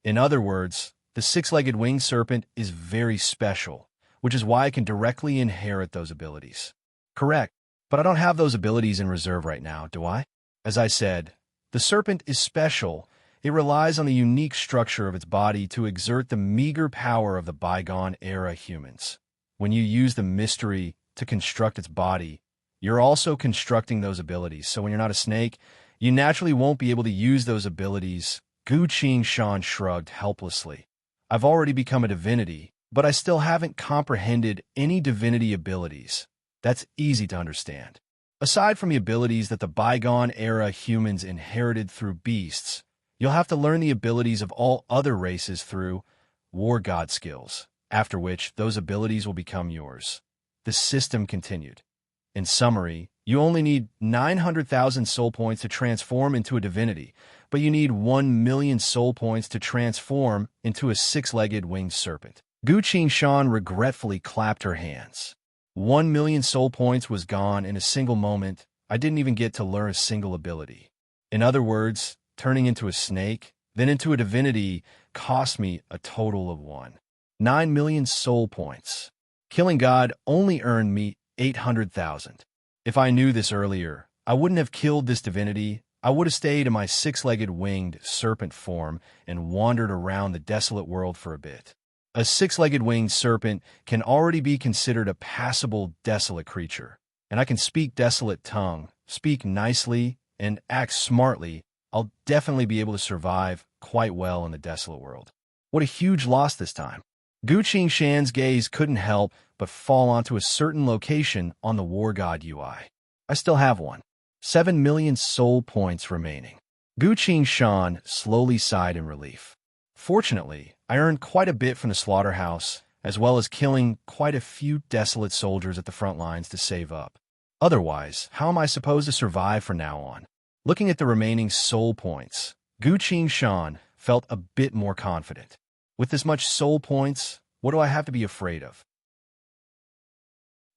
Speaker 1: In other words, the six-legged winged serpent is very special, which is why I can directly inherit those abilities. Correct, but I don't have those abilities in reserve right now, do I? As I said, the serpent is special. It relies on the unique structure of its body to exert the meager power of the bygone era humans. When you use the mystery to construct its body, you're also constructing those abilities. So when you're not a snake, you naturally won't be able to use those abilities. Gu Shan shrugged helplessly. I've already become a divinity, but I still haven't comprehended any divinity abilities. That's easy to understand. Aside from the abilities that the bygone era humans inherited through beasts, you'll have to learn the abilities of all other races through war god skills, after which those abilities will become yours. The system continued. In summary, you only need 900,000 soul points to transform into a divinity, but you need 1,000,000 soul points to transform into a six-legged winged serpent. Gu Shan regretfully clapped her hands. 1,000,000 soul points was gone in a single moment. I didn't even get to learn a single ability. In other words, turning into a snake, then into a divinity, cost me a total of 9,000,000 soul points. Killing God only earned me 800,000. If I knew this earlier, I wouldn't have killed this divinity. I would have stayed in my six-legged winged serpent form and wandered around the desolate world for a bit. A six-legged winged serpent can already be considered a passable, desolate creature, and I can speak desolate tongue, speak nicely, and act smartly. I'll definitely be able to survive quite well in the desolate world. What a huge loss this time. Gu Shan's gaze couldn't help but fall onto a certain location on the War God UI. I still have one. 7,000,000 soul points remaining. Gu Shan slowly sighed in relief. Fortunately, I earned quite a bit from the slaughterhouse, as well as killing quite a few desolate soldiers at the front lines to save up. Otherwise, how am I supposed to survive from now on? Looking at the remaining soul points, Gu Shan felt a bit more confident. With this much soul points, what do I have to be afraid of?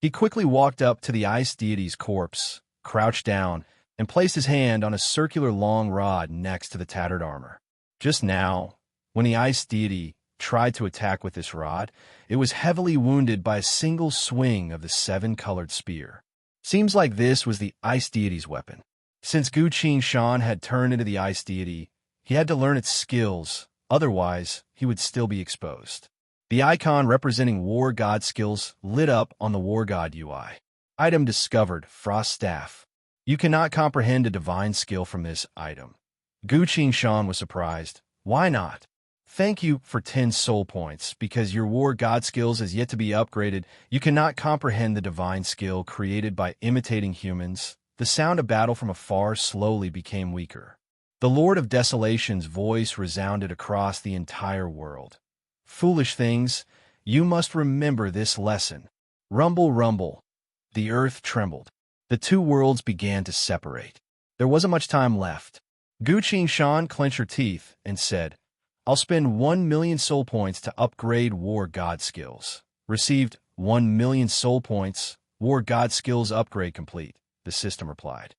Speaker 1: He quickly walked up to the ice deity's corpse, crouched down, and placed his hand on a circular long rod next to the tattered armor. Just now, when the ice deity tried to attack with this rod, it was heavily wounded by a single swing of the seven-colored spear. Seems like this was the ice deity's weapon. Since Gu Shan had turned into the ice deity, he had to learn its skills, otherwise he would still be exposed. The icon representing War God skills lit up on the War God UI. Item discovered, Frost Staff. You cannot comprehend a divine skill from this item. Gu Shan was surprised. Why not? Thank you for 10 soul points, because your War God skills is yet to be upgraded. You cannot comprehend the divine skill created by imitating humans. The sound of battle from afar slowly became weaker. The Lord of Desolation's voice resounded across the entire world. Foolish things, you must remember this lesson. Rumble, rumble. The earth trembled. The two worlds began to separate. There wasn't much time left. Gu Shan clenched her teeth and said, I'll spend 1,000,000 soul points to upgrade War God skills. Received 1,000,000 soul points. War God skills upgrade complete, the system replied.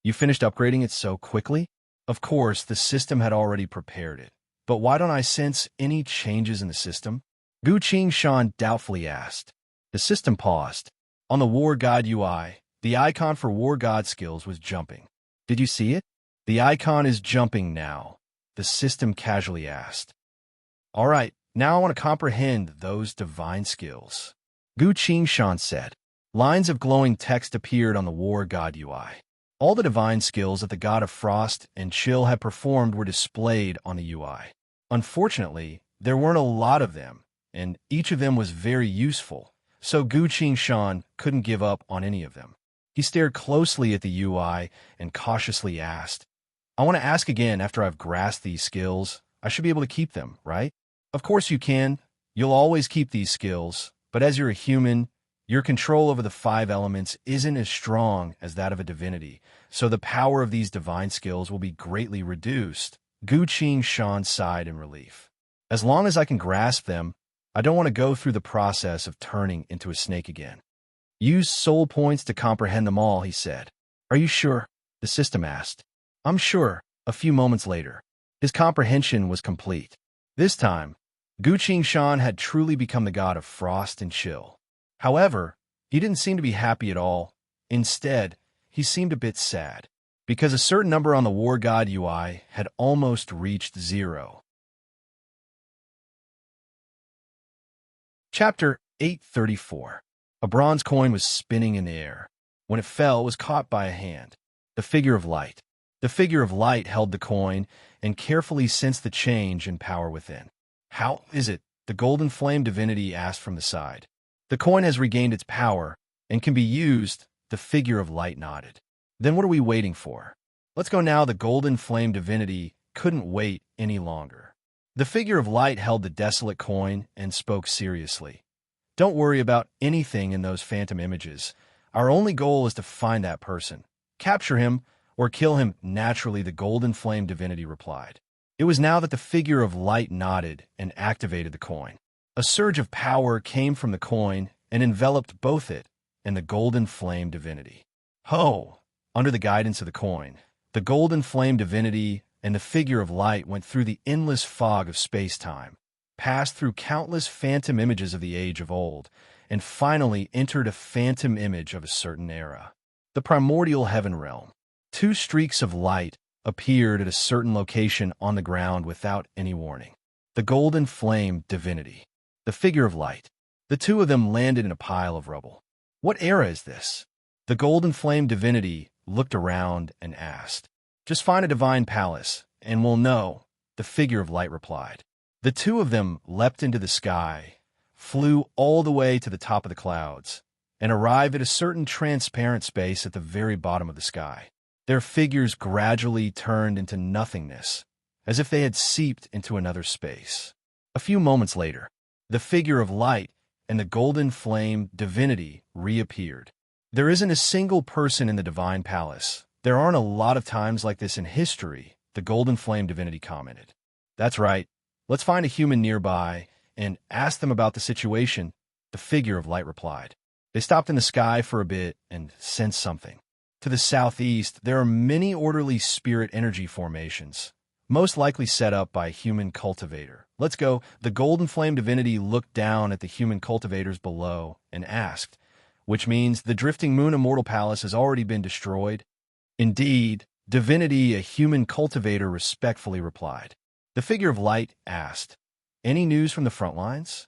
Speaker 1: You finished upgrading it so quickly? Of course, the system had already prepared it. But why don't I sense any changes in the system? Gu Shan doubtfully asked. The system paused. On the War God UI, the icon for War God skills was jumping. Did you see it? The icon is jumping now, the system casually asked. All right, now I want to comprehend those divine skills. Gu Shan said. Lines of glowing text appeared on the War God UI. All the divine skills that the God of Frost and Chill had performed were displayed on the UI. Unfortunately, there weren't a lot of them, and each of them was very useful, so Gu Shan couldn't give up on any of them. He stared closely at the UI and cautiously asked, I want to ask again after I've grasped these skills. I should be able to keep them, right? Of course you can. You'll always keep these skills, but as you're a human, your control over the 5 elements isn't as strong as that of a divinity, so the power of these divine skills will be greatly reduced. Gu Shan sighed in relief. As long as I can grasp them, I don't want to go through the process of turning into a snake again. Use soul points to comprehend them all, he said. Are you sure? The system asked. I'm sure. A few moments later, his comprehension was complete. This time, Gu Shan had truly become the god of frost and chill. However, he didn't seem to be happy at all. Instead, he seemed a bit sad, because a certain number on the war god UI had almost reached 0. Chapter 834. A bronze coin was spinning in the air. When it fell, it was caught by a hand. The figure of light. The figure of light held the coin and carefully sensed the change in power within. How is it? The golden flame divinity asked from the side. The coin has regained its power and can be used, the figure of light nodded. Then what are we waiting for? Let's go now. The golden flame divinity couldn't wait any longer. The figure of light held the desolate coin and spoke seriously. Don't worry about anything in those phantom images. Our only goal is to find that person. Capture him or kill him. Naturally, the golden flame divinity replied. It was now that the figure of light nodded and activated the coin. A surge of power came from the coin and enveloped both it and the golden flame divinity. Ho! Under the guidance of the coin, the golden flame divinity and the figure of light went through the endless fog of space-time, passed through countless phantom images of the age of old, and finally entered a phantom image of a certain era. The primordial heaven realm. 2 streaks of light appeared at a certain location on the ground without any warning. The golden flame divinity. The figure of light. The 2 of them landed in a pile of rubble. What era is this? The golden flame divinity looked around and asked. Just find a divine palace, and we'll know, the figure of light replied. The 2 of them leapt into the sky, flew all the way to the top of the clouds, and arrived at a certain transparent space at the very bottom of the sky. Their figures gradually turned into nothingness, as if they had seeped into another space. A few moments later, the figure of light and the golden flame divinity reappeared. There isn't a single person in the divine palace. There aren't a lot of times like this in history, the golden flame divinity commented. That's right. Let's find a human nearby and ask them about the situation, the figure of light replied. They stopped in the sky for a bit and sensed something. To the southeast, there are many orderly spirit energy formations, most likely set up by a human cultivator. Let's go. The golden flame divinity looked down at the human cultivators below and asked, which means the drifting moon immortal palace has already been destroyed? Indeed, divinity, a human cultivator, respectfully replied. The figure of light asked, any news from the front lines?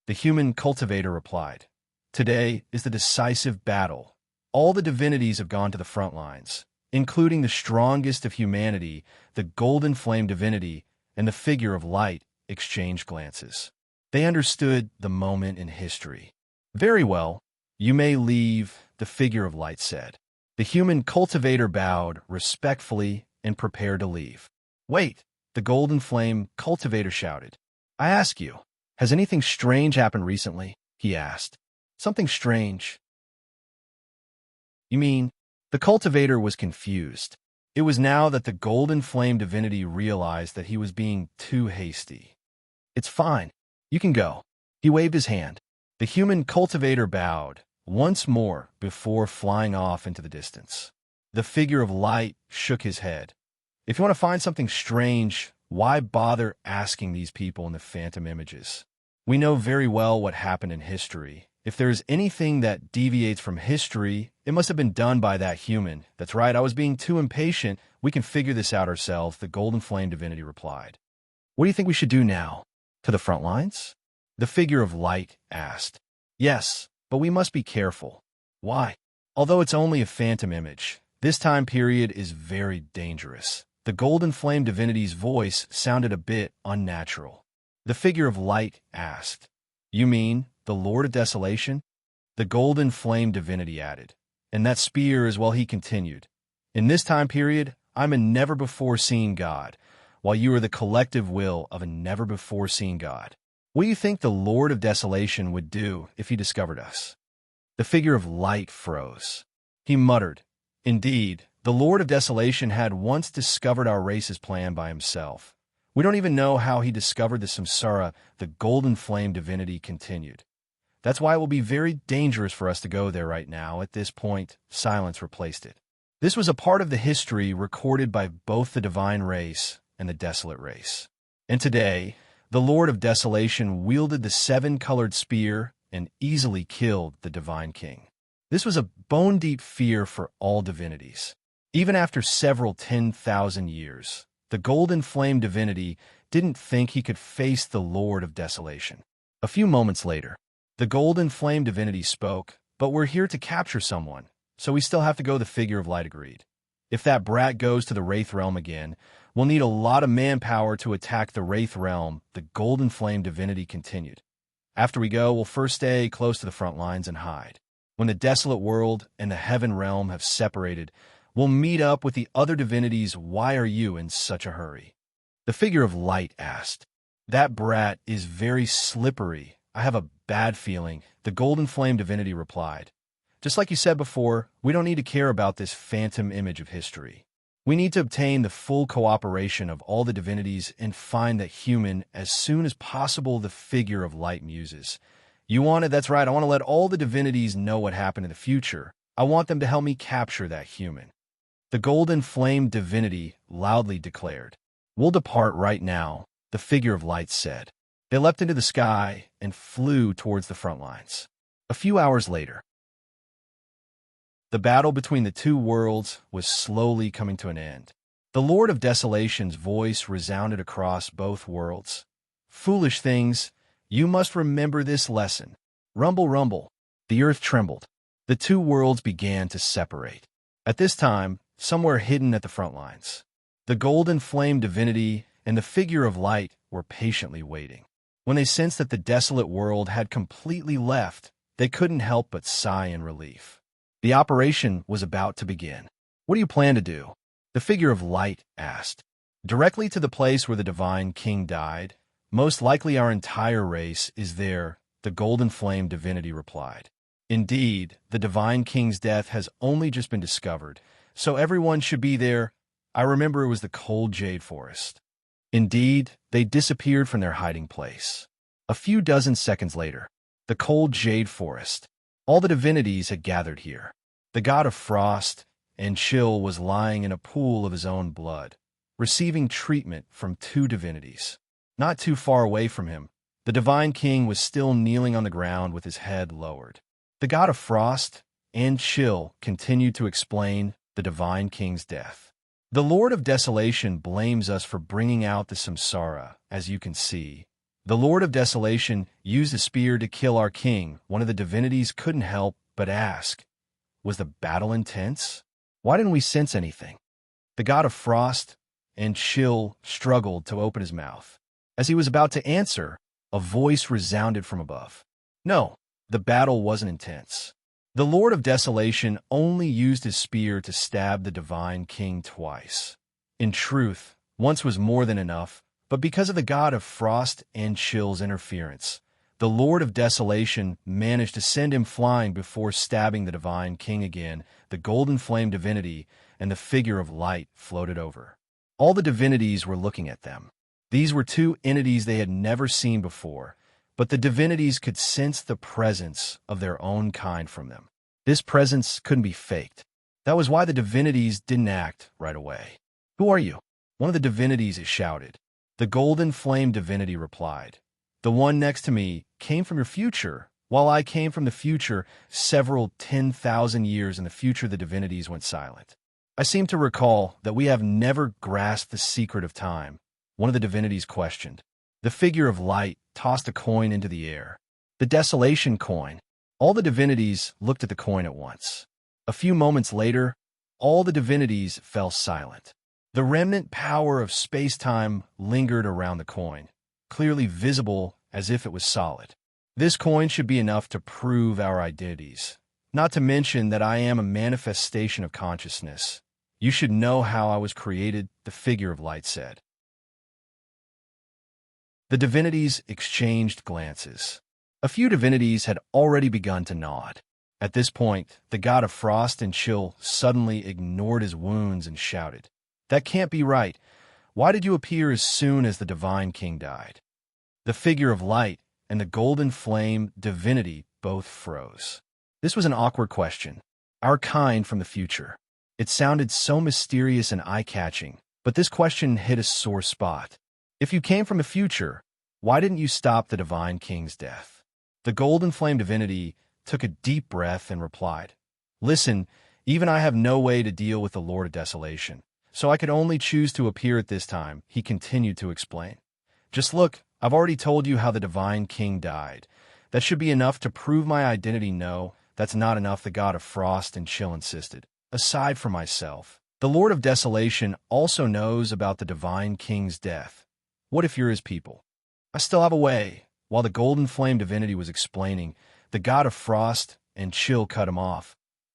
Speaker 1: The human cultivator replied, today is the decisive battle. All the divinities have gone to the front lines, including the strongest of humanity, the golden flame divinity, and the figure of light exchanged glances. They understood the moment in history. Very well, you may leave, the figure of light said. The human cultivator bowed respectfully and prepared to leave. Wait, the golden flame cultivator shouted. I ask you, has anything strange happened recently? He asked. Something strange? You mean? The cultivator was confused. It was now that the golden flame divinity realized that he was being too hasty. It's fine. You can go. He waved his hand. The human cultivator bowed once more before flying off into the distance. The figure of light shook his head. If you want to find something strange, why bother asking these people in the phantom images? We know very well what happened in history. If there is anything that deviates from history, it must have been done by that human. That's right, I was being too impatient. We can figure this out ourselves, the golden flame divinity replied. What do you think we should do now? To the front lines? The figure of light asked. Yes, but we must be careful. Why? Although it's only a phantom image, this time period is very dangerous. The golden flame divinity's voice sounded a bit unnatural. The figure of light asked, you mean the Lord of Desolation? The golden flame divinity added, and that spear is, well, he continued. In this time period, I'm a never-before-seen God, while you are the collective will of a never-before-seen God. What do you think the Lord of Desolation would do if he discovered us? The figure of light froze. He muttered, indeed, the Lord of Desolation had once discovered our race's plan by himself. We don't even know how he discovered the samsara, the golden flame divinity continued. That's why it will be very dangerous for us to go there right now. At this point, silence replaced it. This was a part of the history recorded by both the divine race and the desolate race. And today, the Lord of Desolation wielded the seven-colored spear and easily killed the divine king. This was a bone-deep fear for all divinities. Even after several 10,000 years, the golden flame divinity didn't think he could face the Lord of Desolation. A few moments later, the golden flame divinity spoke, "But we're here to capture someone, so we still have to go." The figure of light agreed. "If that brat goes to the Wraith Realm again, we'll need a lot of manpower to attack the Wraith Realm," the golden flame divinity continued. "After we go, we'll first stay close to the front lines and hide. When the desolate world and the heaven realm have separated, we'll meet up with the other divinities." "Why are you in such a hurry?" the figure of light asked. "That brat is very slippery. I have a bad feeling," the golden flame divinity replied. "Just like you said before, we don't need to care about this phantom image of history. We need to obtain the full cooperation of all the divinities and find that human as soon as possible," the figure of light muses. "You want it? That's right. I want to let all the divinities know what happened in the future. I want them to help me capture that human," the golden flame divinity loudly declared. "We'll depart right now," the figure of light said. They leapt into the sky and flew towards the front lines. A few hours later, the battle between the two worlds was slowly coming to an end. The Lord of Desolation's voice resounded across both worlds. "Foolish things, you must remember this lesson. Rumble, rumble." The earth trembled. The two worlds began to separate. At this time, somewhere hidden at the front lines, the golden flame divinity and the figure of light were patiently waiting. When they sensed that the desolate world had completely left, they couldn't help but sigh in relief. The operation was about to begin. "What do you plan to do?" the figure of light asked. "Directly to the place where the divine king died. Most likely our entire race is there," the golden flame divinity replied. "Indeed, the divine king's death has only just been discovered, so everyone should be there. I remember it was the cold jade forest." Indeed, they disappeared from their hiding place. A few dozen seconds later, the cold jade forest. All the divinities had gathered here. The god of frost and chill was lying in a pool of his own blood, receiving treatment from two divinities. Not too far away from him, the divine king was still kneeling on the ground with his head lowered. The god of frost and chill continued to explain the divine king's death. "The Lord of Desolation blames us for bringing out the samsara, as you can see. The Lord of Desolation used a spear to kill our king." One of the divinities couldn't help but ask, "Was the battle intense? Why didn't we sense anything?" The god of frost and chill struggled to open his mouth. As he was about to answer, a voice resounded from above. "No, the battle wasn't intense. The Lord of Desolation only used his spear to stab the divine king twice. In truth, once was more than enough, but because of the god of frost and chill's interference, the Lord of Desolation managed to send him flying before stabbing the divine king again." The golden flame divinity and the figure of light floated over. All the divinities were looking at them. These were two entities they had never seen before, but the divinities could sense the presence of their own kind from them. This presence couldn't be faked. That was why the divinities didn't act right away. "Who are you?" one of the divinities shouted. The golden flame divinity replied, "The one next to me came from your future, while I came from the future several 10,000 years in the future." The divinities went silent. "I seem to recall that we have never grasped the secret of time," one of the divinities questioned. The figure of light tossed a coin into the air. The desolation coin. All the divinities looked at the coin at once. A few moments later, all the divinities fell silent. The remnant power of space-time lingered around the coin, clearly visible as if it was solid. "This coin should be enough to prove our identities. Not to mention that I am a manifestation of consciousness. You should know how I was created," the figure of light said. The divinities exchanged glances. A few divinities had already begun to nod. At this point, the god of frost and chill suddenly ignored his wounds and shouted, "That can't be right. Why did you appear as soon as the divine king died? The figure of light and the golden flame divinity both froze. This was an awkward question. Our kind from the future. It sounded so mysterious and eye-catching, but this question hit a sore spot. If you came from the future, why didn't you stop the divine king's death? The golden flame divinity took a deep breath and replied, "Listen, even I have no way to deal with the Lord of Desolation, so I could only choose to appear at this time," he continued to explain. "Just look, I've already told you how the divine king died. That should be enough to prove my identity. No, that's not enough," the god of frost and chill insisted. "Aside from myself, the Lord of Desolation also knows about the divine king's death. What if you're his people? I still have a way." While the golden flame divinity was explaining, the god of frost and chill cut him off.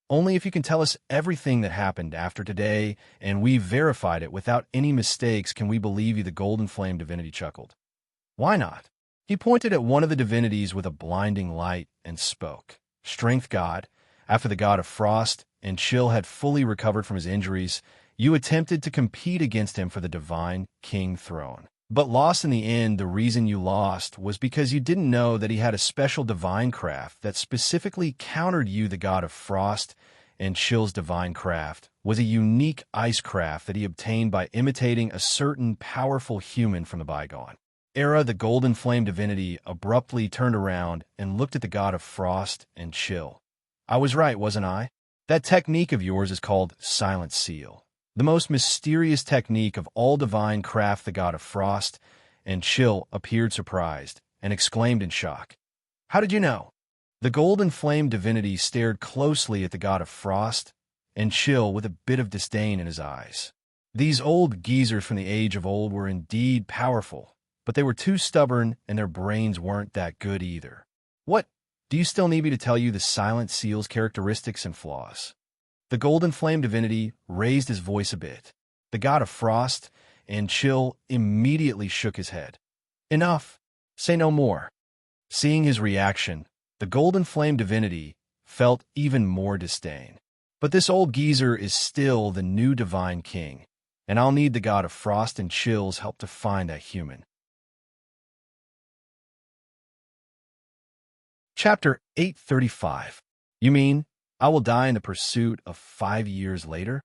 Speaker 1: "Only if you can tell us everything that happened after today, and we've verified it without any mistakes, can we believe you," the golden flame divinity chuckled. "Why not?" He pointed at one of the divinities with a blinding light and spoke. "Strength god, after the god of frost and chill had fully recovered from his injuries, you attempted to compete against him for the divine king throne, but lost in the end. The reason you lost was because you didn't know that he had a special divine craft that specifically countered you. The god of frost and chill's divine craft was a unique ice craft that he obtained by imitating a certain powerful human from the bygone era." The golden flame divinity abruptly turned around and looked at the god of frost and chill. "I was right, wasn't I? That technique of yours is called Silent Seal, the most mysterious technique of all divine craft." The god of frost and chill appeared surprised and exclaimed in shock, "How did you know?" The golden flame divinity stared closely at the god of frost and chill with a bit of disdain in his eyes. These old geezers from the age of old were indeed powerful, but they were too stubborn and their brains weren't that good either. "What? Do you still need me to tell you the Silent Seal's characteristics and flaws?" The golden flame divinity raised his voice a bit. The god of frost and chill immediately shook his head. "Enough. Say no more." Seeing his reaction, the golden flame divinity felt even more disdain. "But this old geezer is still the new divine king, and I'll need the god of frost and chill's help to find that human." Chapter 835. "You mean I will die in the pursuit of 5 years later?"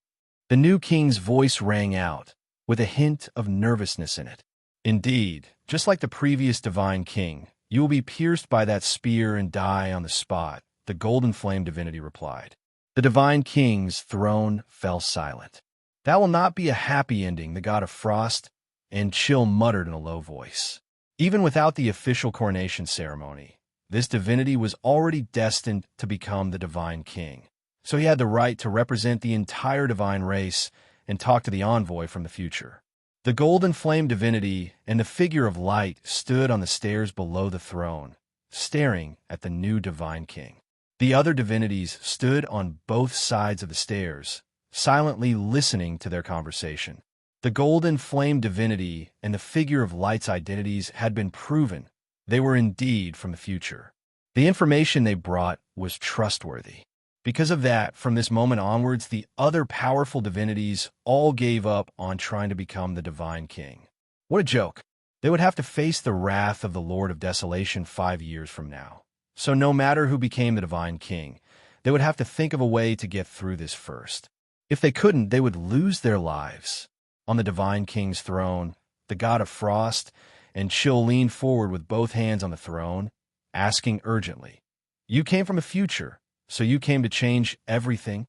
Speaker 1: The new king's voice rang out, with a hint of nervousness in it. "Indeed, just like the previous divine king, you will be pierced by that spear and die on the spot," the golden flame divinity replied. The divine king's throne fell silent. "That will not be a happy ending," the god of frost and chill muttered in a low voice. Even without the official coronation ceremony, this divinity was already destined to become the divine king, so he had the right to represent the entire divine race and talk to the envoy from the future. The golden flame divinity and the figure of light stood on the stairs below the throne, staring at the new divine king. The other divinities stood on both sides of the stairs, silently listening to their conversation. The golden flame divinity and the figure of light's identities had been proven. They were indeed from the future. The information they brought was trustworthy. Because of that, from this moment onwards, the other powerful divinities all gave up on trying to become the divine king. What a joke. They would have to face the wrath of the Lord of Desolation 5 years from now. So no matter who became the divine king, they would have to think of a way to get through this first. If they couldn't, they would lose their lives. On the divine king's throne, the god of frost and chill leaned forward with both hands on the throne, asking urgently, "You came from the future, so you came to change everything?"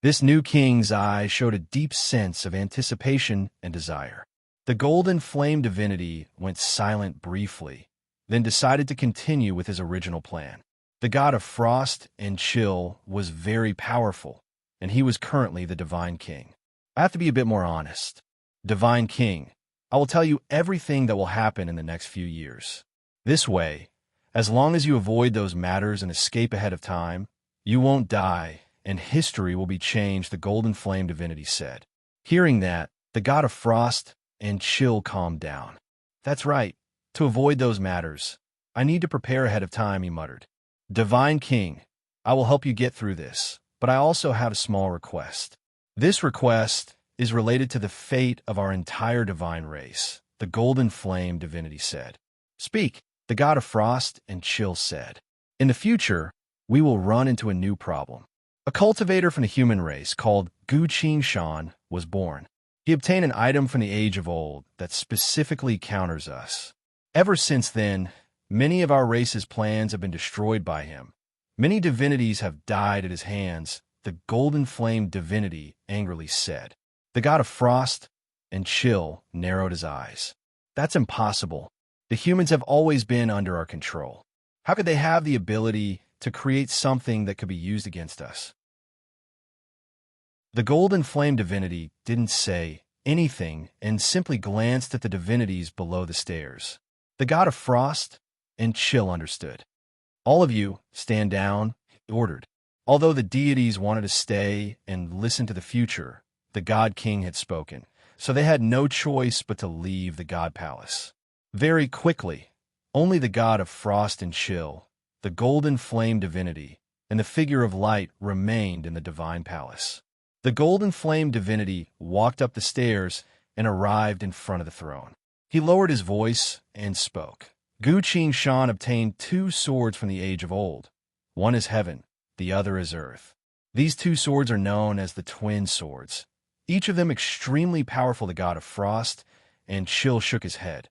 Speaker 1: This new king's eyes showed a deep sense of anticipation and desire. The golden flame divinity went silent briefly, then decided to continue with his original plan. The god of frost and chill was very powerful, and he was currently the divine king. "I have to be a bit more honest. Divine king, I will tell you everything that will happen in the next few years. This way, as long as you avoid those matters and escape ahead of time, you won't die, and history will be changed," the golden flame divinity said. Hearing that, the god of frost and chill calmed down. "That's right. To avoid those matters, I need to prepare ahead of time," he muttered. "Divine king, I will help you get through this, but I also have a small request." This request is related to the fate of our entire divine race, the golden flame divinity said. Speak, the god of frost and chill said. In the future, we will run into a new problem. A cultivator from the human race called Gu Shan was born. He obtained an item from the age of old that specifically counters us. Ever since then, many of our race's plans have been destroyed by him. Many divinities have died at his hands, the golden flame divinity angrily said. The god of frost and chill narrowed his eyes. That's impossible. The humans have always been under our control. How could they have the ability to create something that could be used against us? The golden flame divinity didn't say anything and simply glanced at the divinities below the stairs. The god of frost and chill understood. All of you, stand down, he ordered. Although the deities wanted to stay and listen to the future, the god king had spoken, so they had no choice but to leave the god palace. Very quickly, only the god of frost and chill, the golden flame divinity, and the figure of light remained in the divine palace. The golden flame divinity walked up the stairs and arrived in front of the throne. He lowered his voice and spoke. Gu Shan obtained 2 swords from the age of old. One is heaven, the other is earth. These 2 swords are known as the twin swords, each of them extremely powerful. The god of frost and chill shook his head.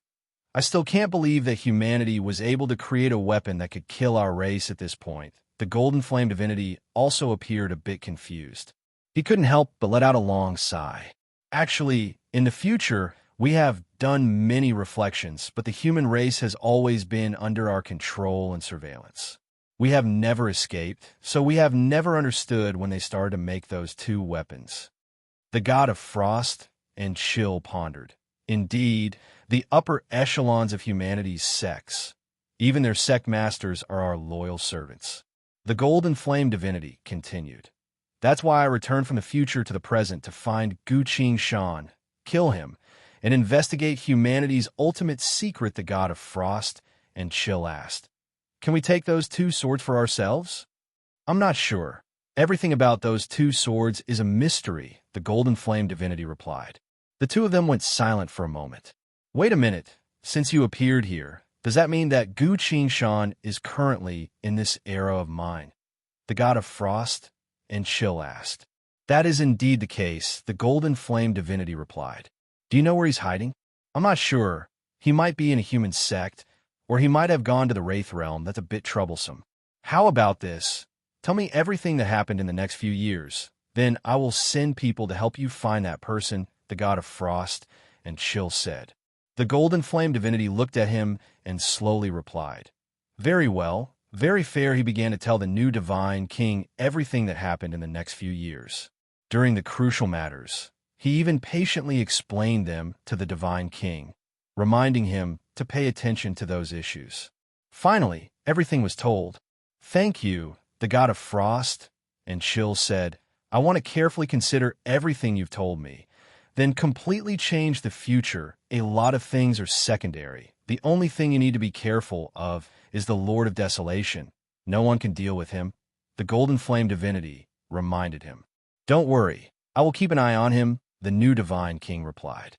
Speaker 1: I still can't believe that humanity was able to create a weapon that could kill our race at this point. The golden flame divinity also appeared a bit confused. He couldn't help but let out a long sigh. Actually, in the future, we have done many reflections, but the human race has always been under our control and surveillance. We have never escaped, so we have never understood when they started to make those 2 weapons. The god of frost and chill pondered. Indeed, the upper echelons of humanity's sects, even their sect masters, are our loyal servants. The golden flame divinity continued. That's why I returned from the future to the present to find Gu Shan, kill him, and investigate humanity's ultimate secret. The god of frost and chill asked. Can we take those 2 swords for ourselves? I'm not sure. Everything about those 2 swords is a mystery, the golden flame divinity replied. The 2 of them went silent for a moment. Wait a minute. Since you appeared here, does that mean that Gu Shan is currently in this era of mine? The god of frost and chill asked. That is indeed the case, the golden flame divinity replied. Do you know where he's hiding? I'm not sure. He might be in a human sect, or he might have gone to the Wraith realm. That's a bit troublesome. How about this? Tell me everything that happened in the next few years. Then I will send people to help you find that person, the god of frost and chill said. The golden flame divinity looked at him and slowly replied. Very well, very fair. He began to tell the new divine king everything that happened in the next few years. During the crucial matters, he even patiently explained them to the divine king, reminding him to pay attention to those issues. Finally, everything was told. Thank you, the god of frost and chill said. I want to carefully consider everything you've told me, then completely change the future. A lot of things are secondary. The only thing you need to be careful of is the Lord of Desolation. No one can deal with him. The golden flame divinity reminded him. Don't worry, I will keep an eye on him, the new divine king replied.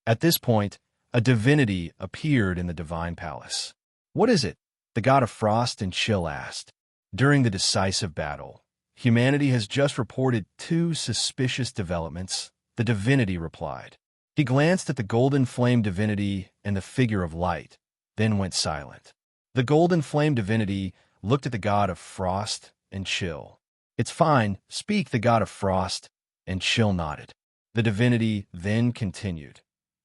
Speaker 1: At this point, a divinity appeared in the divine palace. What is it? The god of frost and chill asked. During the decisive battle, humanity has just reported 2 suspicious developments, the divinity replied. He glanced at the golden flame divinity and the figure of light, then went silent. The golden flame divinity looked at the god of frost and chill. It's fine, speak, the god of frost and chill nodded. The divinity then continued.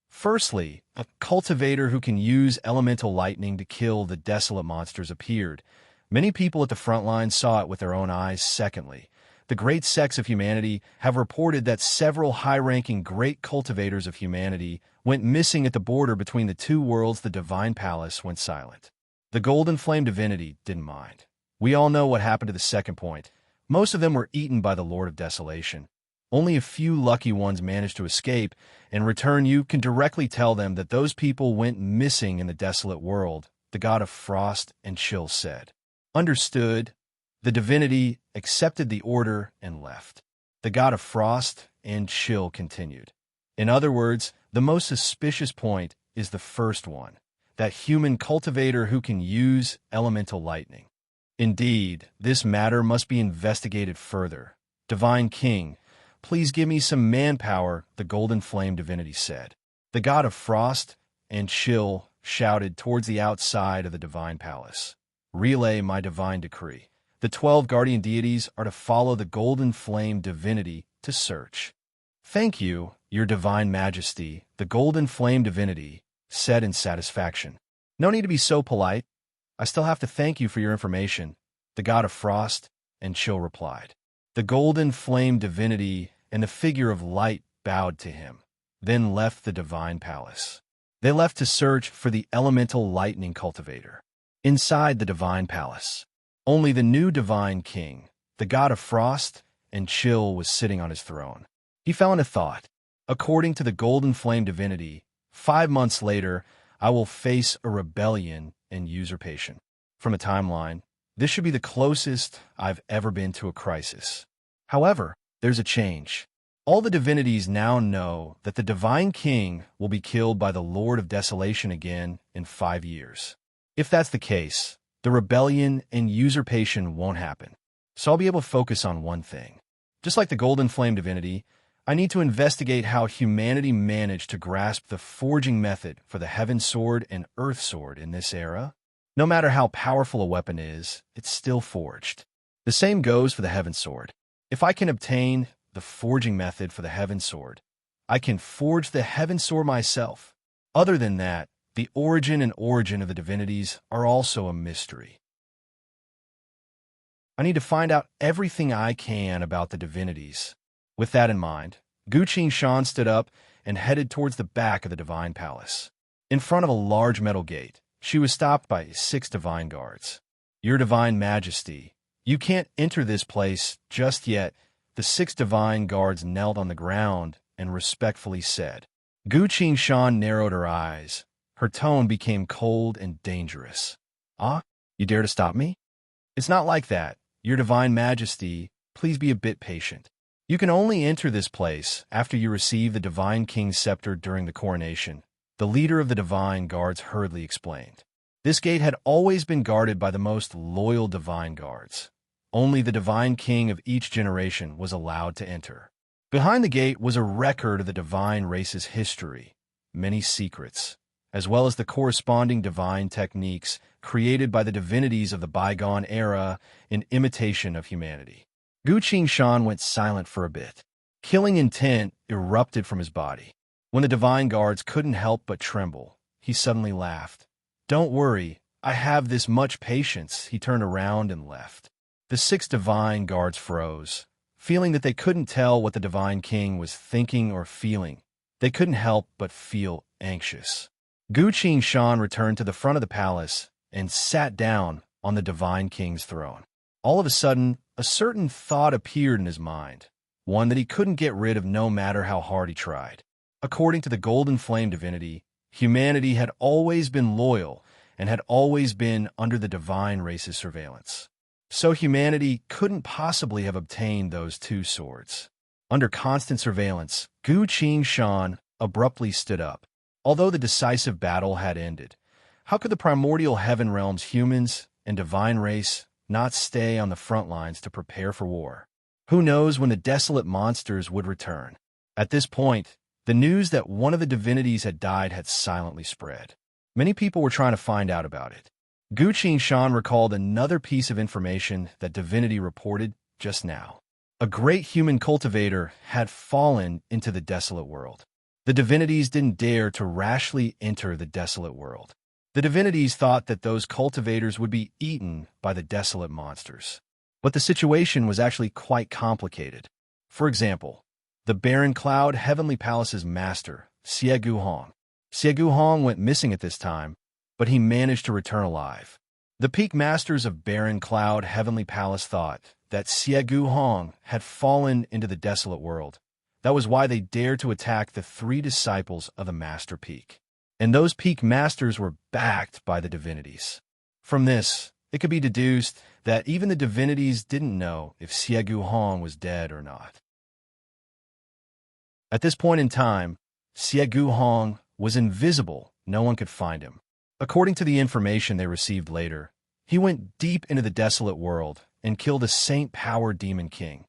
Speaker 1: Firstly, a cultivator who can use elemental lightning to kill the desolate monsters appeared. Many people at the front lines saw it with their own eyes. Secondly, the great sects of humanity have reported that several high-ranking great cultivators of humanity went missing at the border between the 2 worlds. The divine palace went silent. The golden flame divinity didn't mind. We all know what happened to the second point. Most of them were eaten by the Lord of Desolation. Only a few lucky ones managed to escape. In return, you can directly tell them that those people went missing in the desolate world, the god of frost and chill said. Understood. The divinity accepted the order and left. the god of frost and chill continued. In other words, the most suspicious point is the first one, that human cultivator who can use elemental lightning. Indeed, this matter must be investigated further. Divine King, please give me some manpower, the golden flame divinity said. The god of frost and chill shouted towards the outside of the divine palace. Relay my divine decree. The 12 guardian deities are to follow the golden flame divinity to search. Thank you, your divine majesty, the golden flame divinity said in satisfaction. No need to be so polite. I still have to thank you for your information, the god of frost and chill replied. The golden flame divinity and the figure of light bowed to him, then left the divine palace. They left to search for the elemental lightning cultivator. Inside the divine palace, only the new divine king, the god of frost and chill, was sitting on his throne. He fell into thought. According to the golden flame divinity, 5 months later, I will face a rebellion and usurpation. From a timeline, this should be the closest I've ever been to a crisis. However, there's a change. All the divinities now know that the divine king will be killed by the Lord of Desolation again in 5 years. If that's the case, the rebellion and usurpation won't happen. So I'll be able to focus on one thing. Just like the golden flame divinity, I need to investigate how humanity managed to grasp the forging method for the heaven sword and earth sword in this era. No matter how powerful a weapon is, it's still forged. The same goes for the heaven sword. If I can obtain the forging method for the heaven sword, I can forge the heaven sword myself. Other than that, the origin of the divinities are also a mystery. I need to find out everything I can about the divinities. With that in mind, Guqing Shan stood up and headed towards the back of the divine palace. In front of a large metal gate, she was stopped by 6 divine guards. Your divine majesty, you can't enter this place just yet. The 6 divine guards knelt on the ground and respectfully said. Guqing Shan narrowed her eyes. Her tone became cold and dangerous. Ah, you dare to stop me? It's not like that. Your divine majesty, please be a bit patient. You can only enter this place after you receive the divine king's scepter during the coronation, the leader of the divine guards hurriedly explained. This gate had always been guarded by the most loyal divine guards. Only the divine king of each generation was allowed to enter. Behind the gate was a record of the divine race's history, many secrets, as well as the corresponding divine techniques created by the divinities of the bygone era in imitation of humanity. Guqing Shan went silent for a bit. Killing intent erupted from his body. When the divine guards couldn't help but tremble, he suddenly laughed. Don't worry, I have this much patience. He turned around and left. The 6 divine guards froze, feeling that they couldn't tell what the divine king was thinking or feeling. They couldn't help but feel anxious. Guqing Shan returned to the front of the palace and sat down on the divine king's throne. All of a sudden, a certain thought appeared in his mind, one that he couldn't get rid of no matter how hard he tried. According to the golden flame divinity, humanity had always been loyal and had always been under the divine race's surveillance. So humanity couldn't possibly have obtained those 2 swords. Under constant surveillance, Guqing Shan abruptly stood up. Although the decisive battle had ended, how could the primordial heaven realm's humans and divine race not stay on the front lines to prepare for war? Who knows when the desolate monsters would return? At this point, the news that one of the divinities had died had silently spread. Many people were trying to find out about it. Guqing Shan recalled another piece of information that divinity reported just now. A great human cultivator had fallen into the desolate world. The divinities didn't dare to rashly enter the desolate world. The divinities thought that those cultivators would be eaten by the desolate monsters. But the situation was actually quite complicated. For example, the Barren Cloud Heavenly Palace's master, Xie Guhong. Xie Guhong went missing at this time, but he managed to return alive. The peak masters of Barren Cloud Heavenly Palace thought that Xie Guhong had fallen into the desolate world. That was why they dared to attack the 3 disciples of the Master Peak. And those peak masters were backed by the divinities. From this, it could be deduced that even the divinities didn't know if Xie Guhong was dead or not. At this point in time, Xie Guhong was invisible. No one could find him. According to the information they received later, he went deep into the desolate world and killed a saint-powered demon king,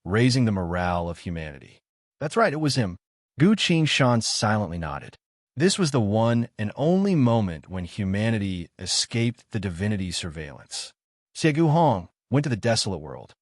Speaker 1: raising the morale of humanity. That's right, it was him. Gu Qingshan silently nodded. This was the one and only moment when humanity escaped the divinity's surveillance. Xie Guhong went to the desolate world.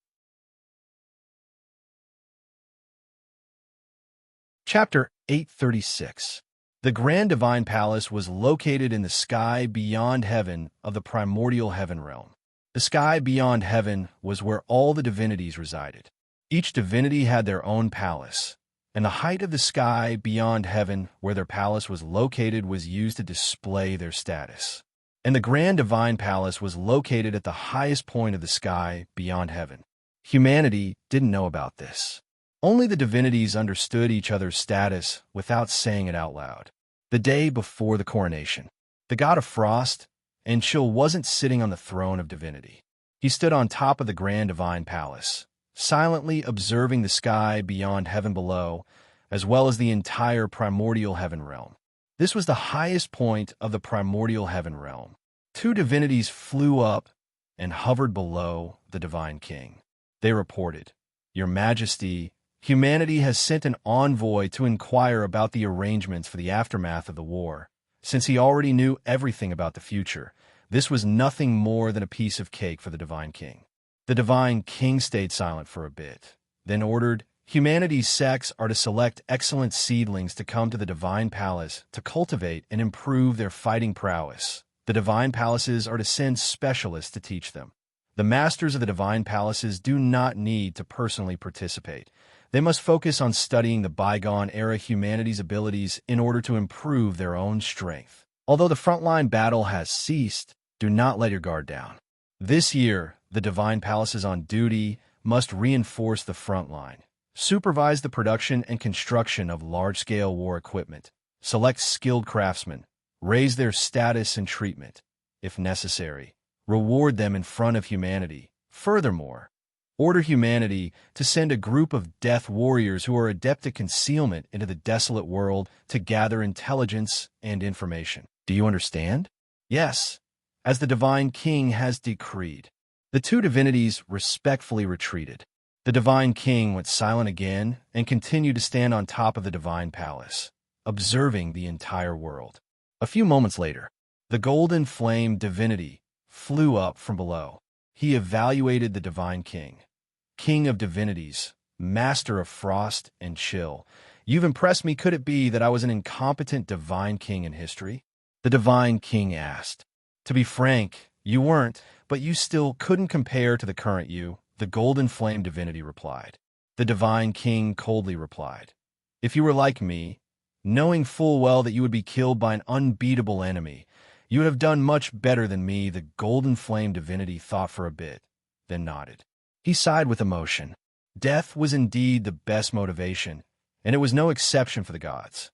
Speaker 1: Chapter 836. The Grand Divine Palace was located in the sky beyond heaven of the primordial heaven realm. The sky beyond heaven was where all the divinities resided. Each divinity had their own palace, and the height of the sky beyond heaven where their palace was located was used to display their status. And the Grand Divine Palace was located at the highest point of the sky beyond heaven. Humanity didn't know about this. Only the divinities understood each other's status without saying it out loud. The day before the coronation, the god of frost and chill wasn't sitting on the throne of divinity. He stood on top of the Grand Divine Palace, silently observing the sky beyond heaven below, as well as the entire primordial heaven realm. This was the highest point of the primordial heaven realm. Two divinities flew up and hovered below the divine king. They reported, "Your Majesty, humanity has sent an envoy to inquire about the arrangements for the aftermath of the war. Since he already knew everything about the future, this was nothing more than a piece of cake for the divine king." The divine king stayed silent for a bit, then ordered, "Humanity's sects are to select excellent seedlings to come to the divine palace to cultivate and improve their fighting prowess. The divine palaces are to send specialists to teach them. The masters of the divine palaces do not need to personally participate. They must focus on studying the bygone-era humanity's abilities in order to improve their own strength. Although the frontline battle has ceased, do not let your guard down. This year, the divine palaces on duty must reinforce the front line, supervise the production and construction of large-scale war equipment, select skilled craftsmen, raise their status and treatment, if necessary, reward them in front of humanity. Furthermore, order humanity to send a group of death warriors who are adept at concealment into the desolate world to gather intelligence and information. Do you understand?" "Yes, as the divine king has decreed." The two divinities respectfully retreated. The divine king went silent again and continued to stand on top of the divine palace, observing the entire world. A few moments later, the golden flame divinity flew up from below. He evaluated the divine king. "King of divinities, master of frost and chill, you've impressed me. Could it be that I was an incompetent divine king in history?" The divine king asked. "To be frank, you weren't, but you still couldn't compare to the current you," the golden flame divinity replied. The divine king coldly replied, "If you were like me, knowing full well that you would be killed by an unbeatable enemy, you would have done much better than me." The golden flame divinity thought for a bit, then nodded. He sighed with emotion. Death was indeed the best motivation, and it was no exception for the gods.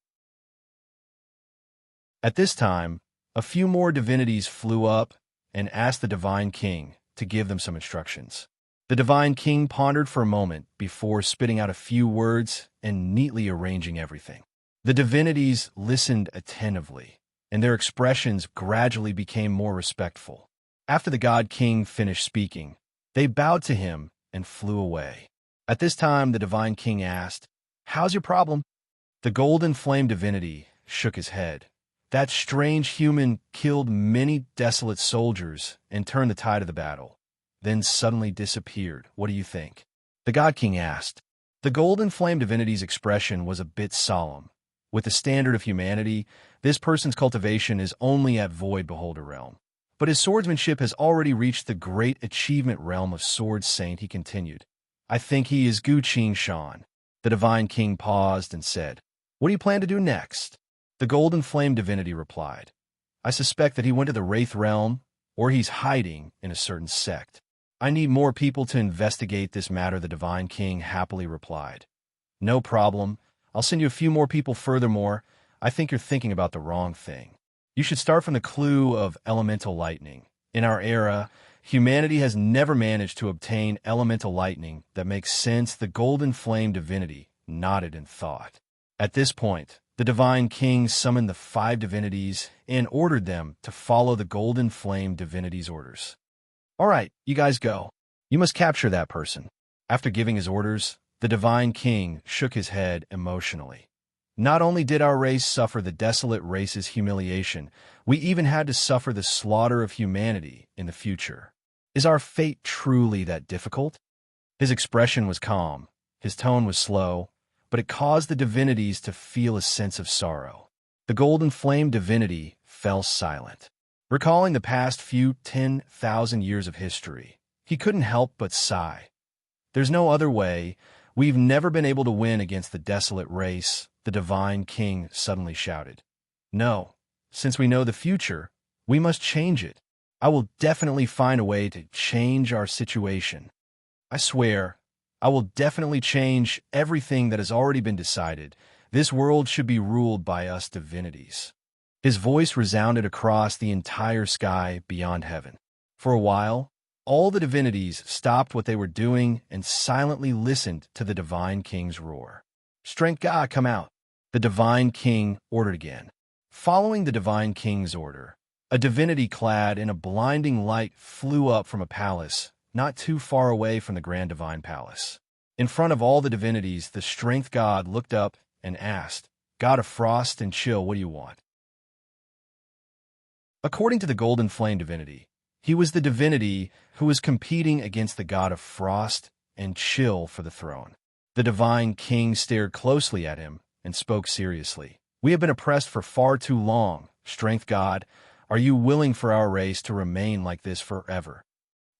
Speaker 1: At this time, a few more divinities flew up and asked the divine king to give them some instructions. The divine king pondered for a moment before spitting out a few words and neatly arranging everything. The divinities listened attentively, and their expressions gradually became more respectful. After the god king finished speaking, they bowed to him and flew away. At this time, the divine king asked, "How's your problem?" The golden flame divinity shook his head. "That strange human killed many desolate soldiers and turned the tide of the battle, then suddenly disappeared. What do you think?" The god king asked. The golden flame divinity's expression was a bit solemn. With the standard of humanity, this person's cultivation is only at void beholder realm. But his swordsmanship has already reached the great achievement realm of sword saint, he continued. "I think he is Gu Qingshan." The divine king paused and said, "What do you plan to do next?" The golden flame divinity replied, "I suspect that he went to the Wraith realm, or he's hiding in a certain sect." "I need more people to investigate this matter," the divine king happily replied. "No problem. I'll send you a few more people. Furthermore, I think you're thinking about the wrong thing. You should start from the clue of elemental lightning. In our era, humanity has never managed to obtain elemental lightning that makes sense." The golden flame divinity nodded in thought. At this point, the divine king summoned the 5 divinities and ordered them to follow the golden flame divinity's orders. "All right, you guys go. You must capture that person." After giving his orders, the divine king shook his head emotionally. "Not only did our race suffer the desolate race's humiliation, we even had to suffer the slaughter of humanity in the future. Is our fate truly that difficult?" His expression was calm, his tone was slow, but it caused the divinities to feel a sense of sorrow. The golden flame divinity fell silent. Recalling the past few 10,000 years of history, he couldn't help but sigh. "There's no other way. We've never been able to win against the desolate race," the divine king suddenly shouted. "No, since we know the future, we must change it. I will definitely find a way to change our situation. I swear, I will definitely change everything that has already been decided. This world should be ruled by us divinities." His voice resounded across the entire sky beyond heaven. For a while, all the divinities stopped what they were doing and silently listened to the divine king's roar. "Strength God, come out!" The divine king ordered again. Following the divine king's order, a divinity clad in a blinding light flew up from a palace not too far away from the grand divine palace. In front of all the divinities, the strength god looked up and asked, "God of frost and chill, what do you want?" According to the golden flame divinity, he was the divinity who was competing against the god of frost and chill for the throne. The divine king stared closely at him and spoke seriously. "We have been oppressed for far too long, strength god. Are you willing for our race to remain like this forever?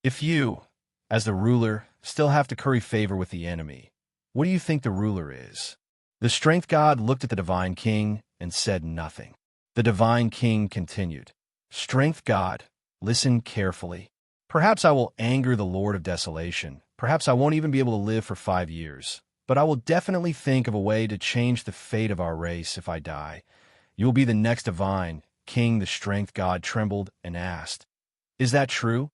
Speaker 1: If you, as the ruler, still have to curry favor with the enemy, what do you think the ruler is?" The strength god looked at the divine king and said nothing. The divine king continued, "Strength god, listen carefully. Perhaps I will anger the Lord of Desolation. Perhaps I won't even be able to live for 5 years. But I will definitely think of a way to change the fate of our race if I die. You will be the next divine king." The strength god trembled and asked, "Is that true?"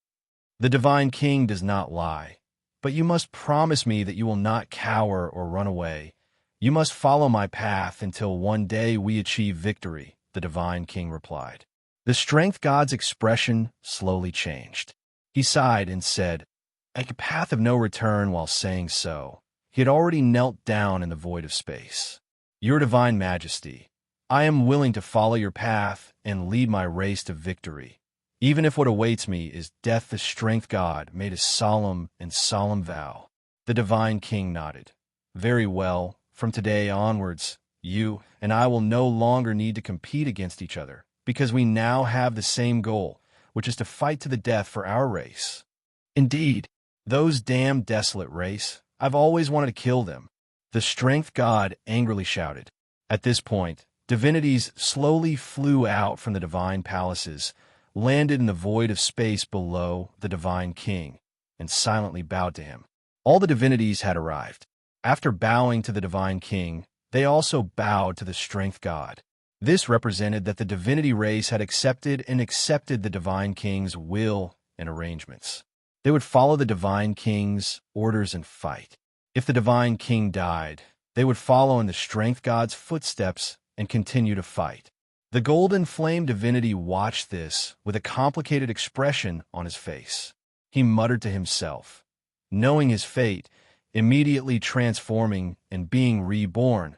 Speaker 1: "The divine king does not lie. But you must promise me that you will not cower or run away. You must follow my path until one day we achieve victory," the divine king replied. The strength god's expression slowly changed. He sighed and said, "A path of no return." While saying so, he had already knelt down in the void of space. "Your divine majesty, I am willing to follow your path and lead my race to victory, even if what awaits me is death." The strength god made a solemn vow. The divine king nodded. "Very well. From today onwards, you and I will no longer need to compete against each other, because we now have the same goal, which is to fight to the death for our race." "Indeed, those damn desolate race. I've always wanted to kill them," the strength god angrily shouted. At this point, divinities slowly flew out from the divine palaces, landed in the void of space below the divine king, and silently bowed to him. All the divinities had arrived. After bowing to the divine king, they also bowed to the strength god. This represented that the divinity race had accepted the divine king's will and arrangements. They would follow the divine king's orders and fight. If the divine king died, they would follow in the strength god's footsteps and continue to fight. The golden flame divinity watched this with a complicated expression on his face. He muttered to himself, knowing his fate, immediately transforming and being reborn.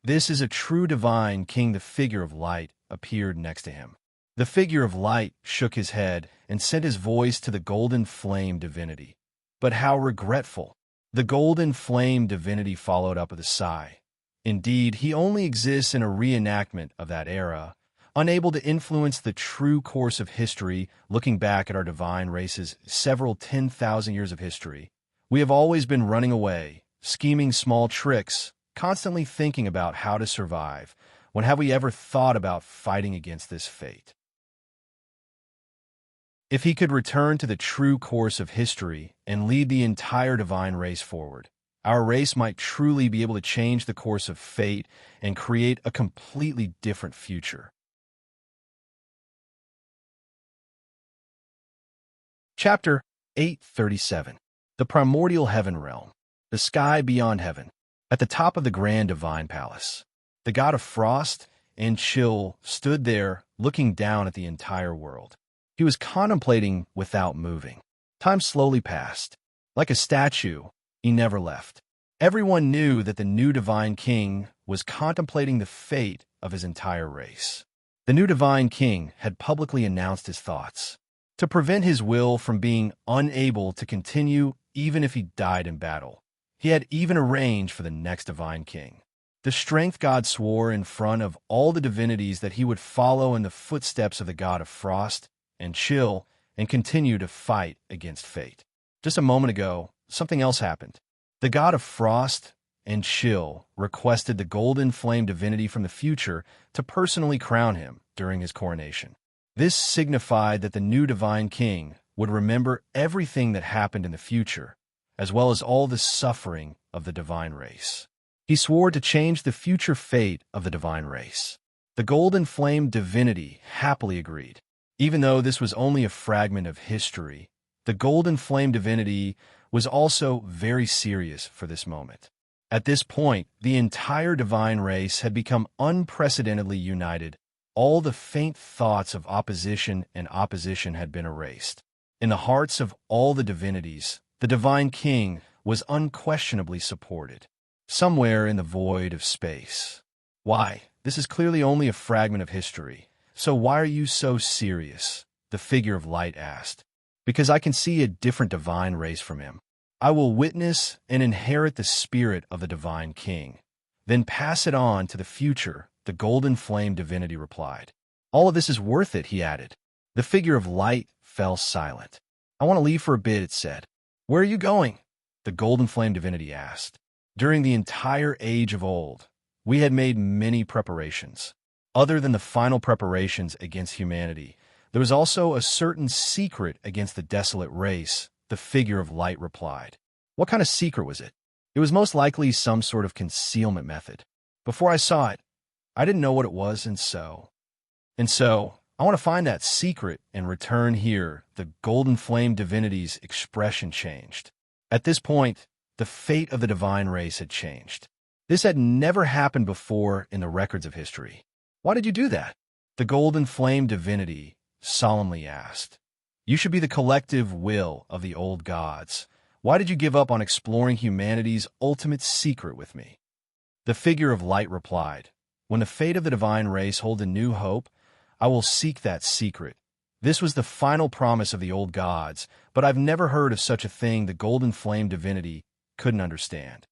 Speaker 1: "This is a true divine king." The figure of light appeared next to him. The figure of light shook his head and sent his voice to the golden flame divinity. "But how regretful." The golden flame divinity followed up with a sigh. "Indeed, he only exists in a reenactment of that era, unable to influence the true course of history." Looking back at our divine race's several 10,000 years of history, we have always been running away, scheming small tricks, constantly thinking about how to survive. When have we ever thought about fighting against this fate? If he could return to the true course of history and lead the entire divine race forward, our race might truly be able to change the course of fate and create a completely different future. Chapter 837. The Primordial Heaven Realm. The Sky Beyond Heaven. At the top of the Grand Divine Palace, The god of frost and chill stood there, looking down at the entire world. He was contemplating without moving. Time slowly passed. Like a statue, he never left. Everyone knew that the new divine king was contemplating the fate of his entire race. The new divine king had publicly announced his thoughts. To prevent his will from being unable to continue even if he died in battle, he had even arranged for the next divine king. The strength god swore in front of all the divinities that he would follow in the footsteps of the god of frost and chill and continue to fight against fate. Just a moment ago, something else happened. The god of frost and chill requested the golden flame divinity from the future to personally crown him during his coronation. This signified that the new divine king would remember everything that happened in the future, as well as all the suffering of the divine race. He swore to change the future fate of the divine race. The golden flame divinity happily agreed. Even though this was only a fragment of history, the golden flame divinity was also very serious for this moment. At this point, the entire divine race had become unprecedentedly united. All the faint thoughts of opposition and opposition had been erased. In the hearts of all the divinities, the divine king was unquestionably supported. Somewhere in the void of space. Why? This is clearly only a fragment of history. So why are you so serious? The figure of light asked. Because I can see a different divine race from him. I will witness and inherit the spirit of the divine king, then pass it on to the future, the golden flame divinity replied. All of this is worth it, he added. The figure of light fell silent. I want to leave for a bit, it said. Where are you going? The golden flame divinity asked. During the entire age of old, we had made many preparations. Other than the final preparations against humanity, there was also a certain secret against the desolate race, the figure of light replied. What kind of secret was it? It was most likely some sort of concealment method. Before I saw it, I didn't know what it was, and so, I want to find that secret and return here. The golden flame divinity's expression changed. At this point, the fate of the divine race had changed. This had never happened before in the records of history. Why did you do that? The golden flame divinity solemnly asked. You should be the collective will of the old gods. Why did you give up on exploring humanity's ultimate secret with me? The figure of light replied, when the fate of the divine race holds a new hope, I will seek that secret. This was the final promise of the old gods, but I've never heard of such a thing the golden flame divinity couldn't understand.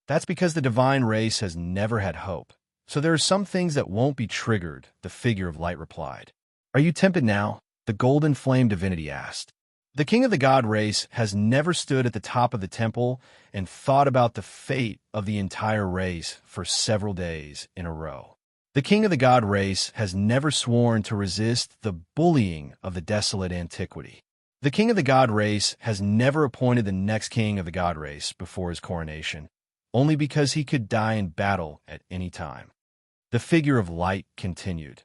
Speaker 1: That's because the divine race has never had hope. So there are some things that won't be triggered, the figure of light replied. Are you tempted now? The golden flame divinity asked. The king of the god race has never stood at the top of the temple and thought about the fate of the entire race for several days in a row. The king of the god race has never sworn to resist the bullying of the desolate antiquity. The king of the god race has never appointed the next king of the god race before his coronation, only because he could die in battle at any time. The figure of light continued.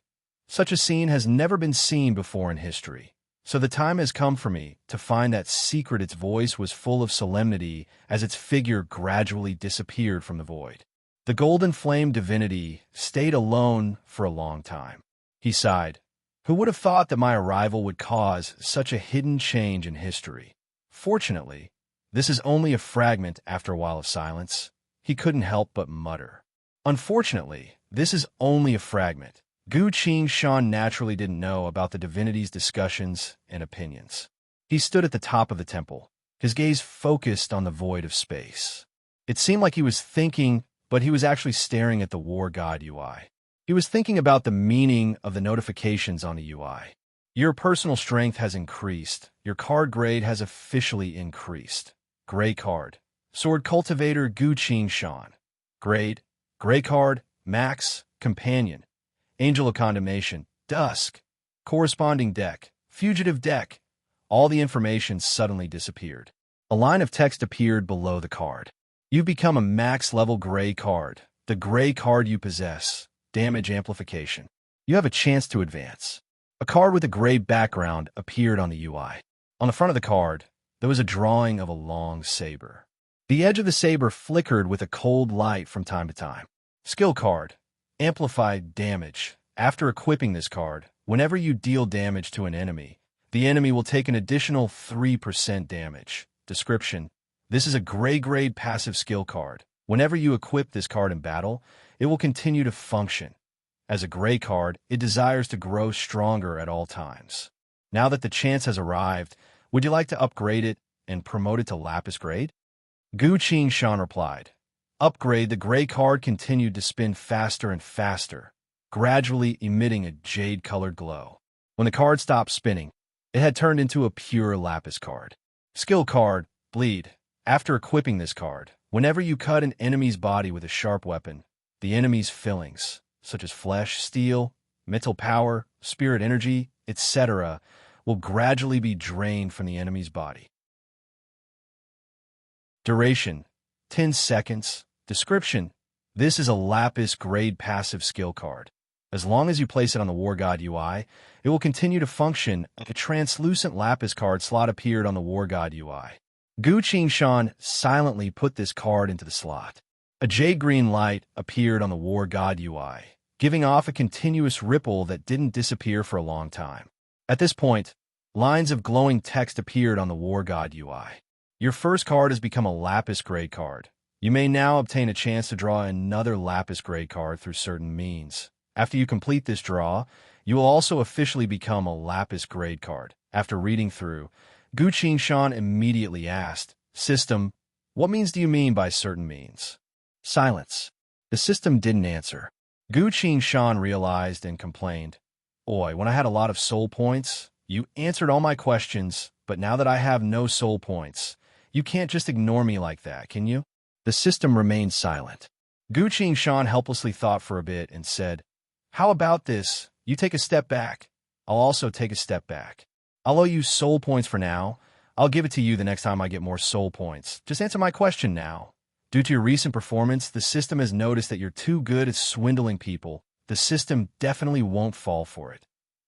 Speaker 1: Such a scene has never been seen before in history. So the time has come for me to find that secret. Its voice was full of solemnity as its figure gradually disappeared from the void. The golden flame divinity stayed alone for a long time. He sighed. Who would have thought that my arrival would cause such a hidden change in history? Fortunately, this is only a fragment. After a while of silence, he couldn't help but mutter. Unfortunately, this is only a fragment. Gu Qing-shan naturally didn't know about the divinity's discussions and opinions. He stood at the top of the temple, his gaze focused on the void of space. It seemed like he was thinking, but he was actually staring at the war god UI. He was thinking about the meaning of the notifications on the UI. Your personal strength has increased. Your card grade has officially increased. Gray card. Sword Cultivator Gu Qing-shan. Grade. Gray card. Max. Companion. Angel of Condemnation, Dusk, Corresponding Deck, Fugitive Deck. All the information suddenly disappeared. A line of text appeared below the card. You've become a max-level gray card. The gray card you possess. Damage Amplification. You have a chance to advance. A card with a gray background appeared on the UI. On the front of the card, there was a drawing of a long saber. The edge of the saber flickered with a cold light from time to time. Skill card. Amplified damage. After equipping this card, whenever you deal damage to an enemy, the enemy will take an additional 3% damage. Description. This is a gray grade passive skill card. Whenever you equip this card in battle, it will continue to function. As a gray card, it desires to grow stronger at all times. Now that the chance has arrived, would you like to upgrade it and promote it to Lapis grade? Gu Qing replied. Upgrade. The gray card continued to spin faster and faster, gradually emitting a jade-colored glow. When the card stopped spinning, it had turned into a pure Lapis card. Skill card, Bleed. After equipping this card, whenever you cut an enemy's body with a sharp weapon, the enemy's fillings, such as flesh, steel, mental power, spirit energy, etc., will gradually be drained from the enemy's body. Duration, 10 seconds. Description. This is a Lapis grade passive skill card. As long as you place it on the War God UI, it will continue to function. A translucent Lapis card slot appeared on the War God UI. Gu Qing silently put this card into the slot. A jade-green light appeared on the War God UI, giving off a continuous ripple that didn't disappear for a long time. At this point, lines of glowing text appeared on the War God UI. Your first card has become a Lapis grade card. You may now obtain a chance to draw another Lapis grade card through certain means. After you complete this draw, you will also officially become a Lapis grade card. After reading through, Gu Qing immediately asked, System, what means do you mean by certain means? Silence. The system didn't answer. Gu Qing realized and complained, Oi, when I had a lot of soul points, you answered all my questions, but now that I have no soul points, you can't just ignore me like that, can you? The system remained silent. Gu Qing helplessly thought for a bit and said, How about this? You take a step back. I'll also take a step back. I'll owe you soul points for now. I'll give it to you the next time I get more soul points. Just answer my question now. Due to your recent performance, the system has noticed that you're too good at swindling people. The system definitely won't fall for it.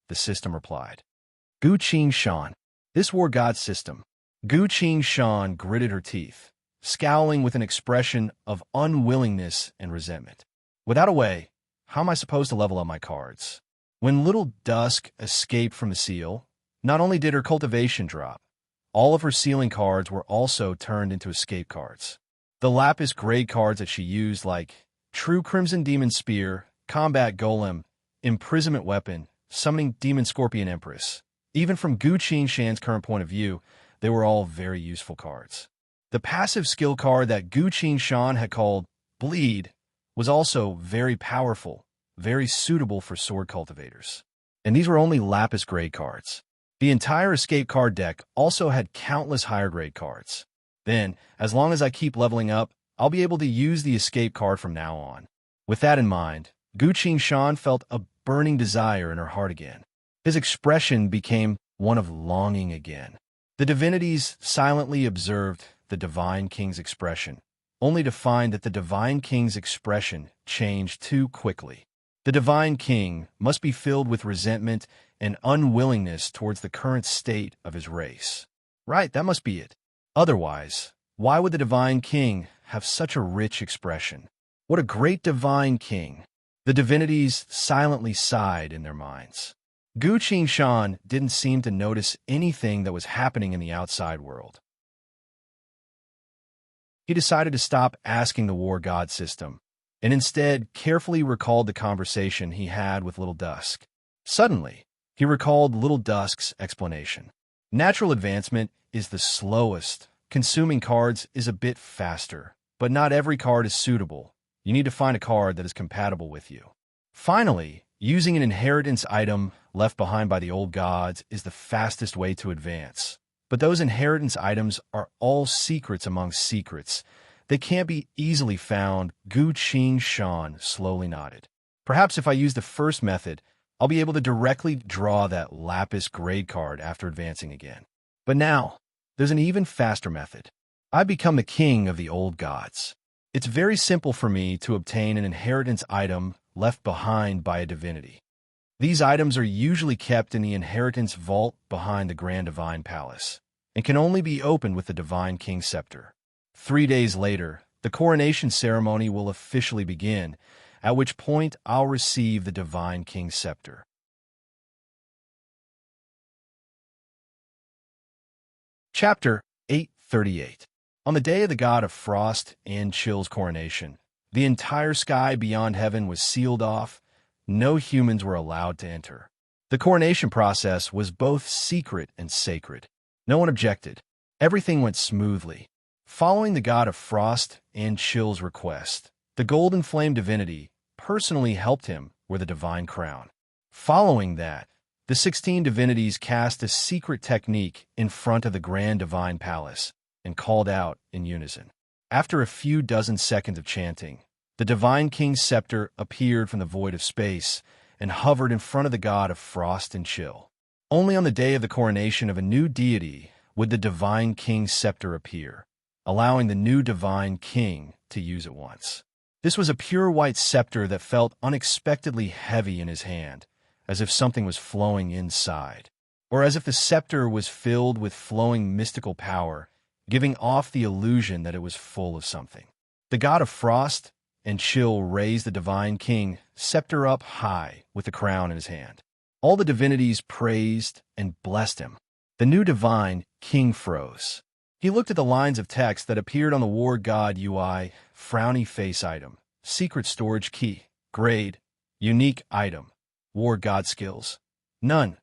Speaker 1: The system replied. Gu Qing. This War God system. Gu Qing gritted her teeth, scowling with an expression of unwillingness and resentment. Without a way, how am I supposed to level up my cards? When Little Dusk escaped from the seal, not only did her cultivation drop, all of her sealing cards were also turned into escape cards. The Lapis grade cards that she used, like True Crimson Demon Spear, Combat Golem, Imprisonment Weapon, Summoning Demon Scorpion Empress. Even from Gu Qing's current point of view, they were all very useful cards. The passive skill card that Gu Qing had called Bleed was also very powerful, very suitable for sword cultivators. And these were only Lapis grade cards. The entire escape card deck also had countless higher grade cards. Then, as long as I keep leveling up, I'll be able to use the escape card from now on. With that in mind, Gu Qing felt a burning desire in her heart again. His expression became one of longing again. The divinities silently observed the Divine King's expression, only to find that the Divine King's expression changed too quickly. The Divine King must be filled with resentment and unwillingness towards the current state of his race. Right, that must be it. Otherwise, why would the Divine King have such a rich expression? What a great Divine King! The divinities silently sighed in their minds. Gu Qing didn't seem to notice anything that was happening in the outside world. He decided to stop asking the War God system, and instead carefully recalled the conversation he had with Little Dusk. Suddenly, he recalled Little Dusk's explanation. Natural advancement is the slowest. Consuming cards is a bit faster, but not every card is suitable. You need to find a card that is compatible with you. Finally, using an inheritance item left behind by the old gods is the fastest way to advance. But those inheritance items are all secrets among secrets. They can't be easily found. Gu Qing slowly nodded. Perhaps if I use the first method, I'll be able to directly draw that Lapis grade card after advancing again. But now, there's an even faster method. I become the king of the old gods. It's very simple for me to obtain an inheritance item left behind by a divinity. These items are usually kept in the inheritance vault behind the Grand Divine Palace, and can only be opened with the Divine King's scepter. 3 days later, the coronation ceremony will officially begin, at which point I'll receive the Divine King's scepter. Chapter 838. On the day of the god of frost and chill's coronation, the entire sky beyond heaven was sealed off. No humans were allowed to enter. The coronation process was both secret and sacred. No one objected. Everything went smoothly. Following the god of frost and chill's request, the golden flame divinity personally helped him with a divine crown. Following that, the 16 divinities cast a secret technique in front of the grand divine palace and called out in unison. After a few dozen seconds of chanting, the divine king's scepter appeared from the void of space and hovered in front of the god of frost and chill. Only on the day of the coronation of a new deity would the divine king's scepter appear, allowing the new divine king to use it once. This was a pure white scepter that felt unexpectedly heavy in his hand, as if something was flowing inside, or as if the scepter was filled with flowing mystical power, giving off the illusion that it was full of something. The god of frost and chill raised the divine king scepter up high with the crown in his hand. All the divinities praised and blessed him. The new divine king froze. He looked at the lines of text that appeared on the war god UI, frowny face item, secret storage key, grade, unique item, war god skills, none.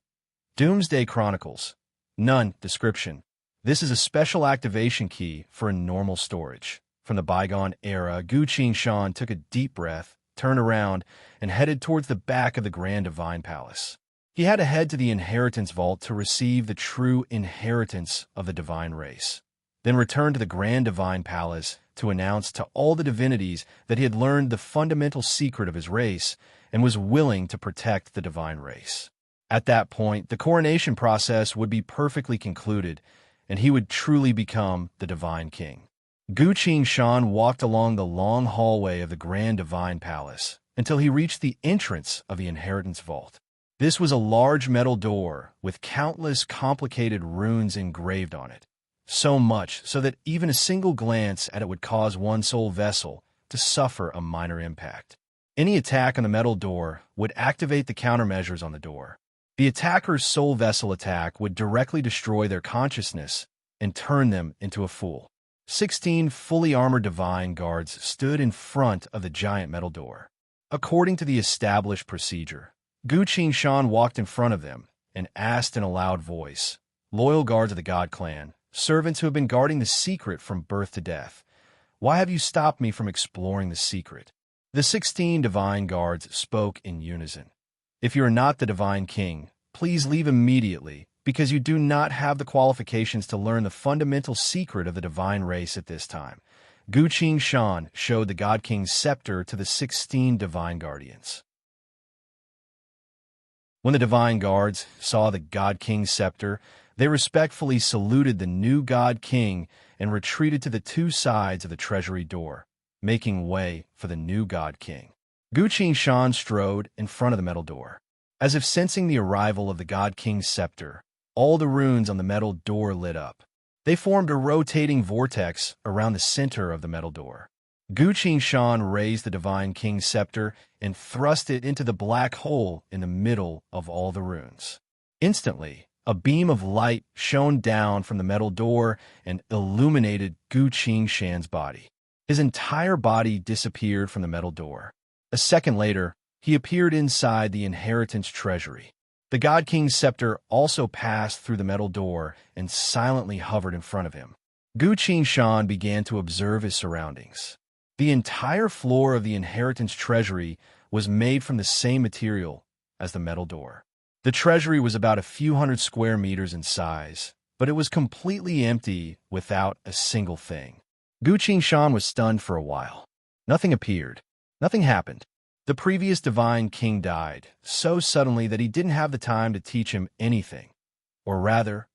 Speaker 1: Doomsday Chronicles, none. Description: this is a special activation key for a normal storage. From the bygone era, Gu Qingshan took a deep breath, turned around, and headed towards the back of the Grand Divine Palace. He had to head to the Inheritance Vault to receive the true inheritance of the divine race, then return to the Grand Divine Palace to announce to all the divinities that he had learned the fundamental secret of his race and was willing to protect the divine race. At that point, the coronation process would be perfectly concluded, and he would truly become the divine king. Gu Qingshan walked along the long hallway of the Grand Divine Palace until he reached the entrance of the Inheritance Vault. This was a large metal door with countless complicated runes engraved on it, so much so that even a single glance at it would cause one soul vessel to suffer a minor impact. Any attack on the metal door would activate the countermeasures on the door. The attacker's soul vessel attack would directly destroy their consciousness and turn them into a fool. 16 fully armored divine guards stood in front of the giant metal door. According to the established procedure, Gu Qingshan walked in front of them and asked in a loud voice, "Loyal guards of the God Clan, servants who have been guarding the secret from birth to death, why have you stopped me from exploring the secret?" The 16 divine guards spoke in unison. "If you are not the divine king, please leave immediately, because you do not have the qualifications to learn the fundamental secret of the divine race at this time." Gu Qingshan showed the God King's scepter to the 16 divine guardians. When the divine guards saw the God King's scepter, they respectfully saluted the new God King and retreated to the two sides of the treasury door, making way for the new God King. Gu Qingshan strode in front of the metal door. As if sensing the arrival of the God King's scepter, all the runes on the metal door lit up. They formed a rotating vortex around the center of the metal door. Gu Qingshan raised the divine king's scepter and thrust it into the black hole in the middle of all the runes. Instantly, a beam of light shone down from the metal door and illuminated Gu Qingshan's body. His entire body disappeared from the metal door. A second later, he appeared inside the inheritance treasury. The God King's scepter also passed through the metal door and silently hovered in front of him. Gu Qingshan began to observe his surroundings. The entire floor of the inheritance treasury was made from the same material as the metal door. The treasury was about a few hundred square meters in size, but it was completely empty without a single thing. Gu Qingshan was stunned for a while. Nothing appeared. Nothing happened. The previous divine king died so suddenly that he didn't have the time to teach him anything. Or rather,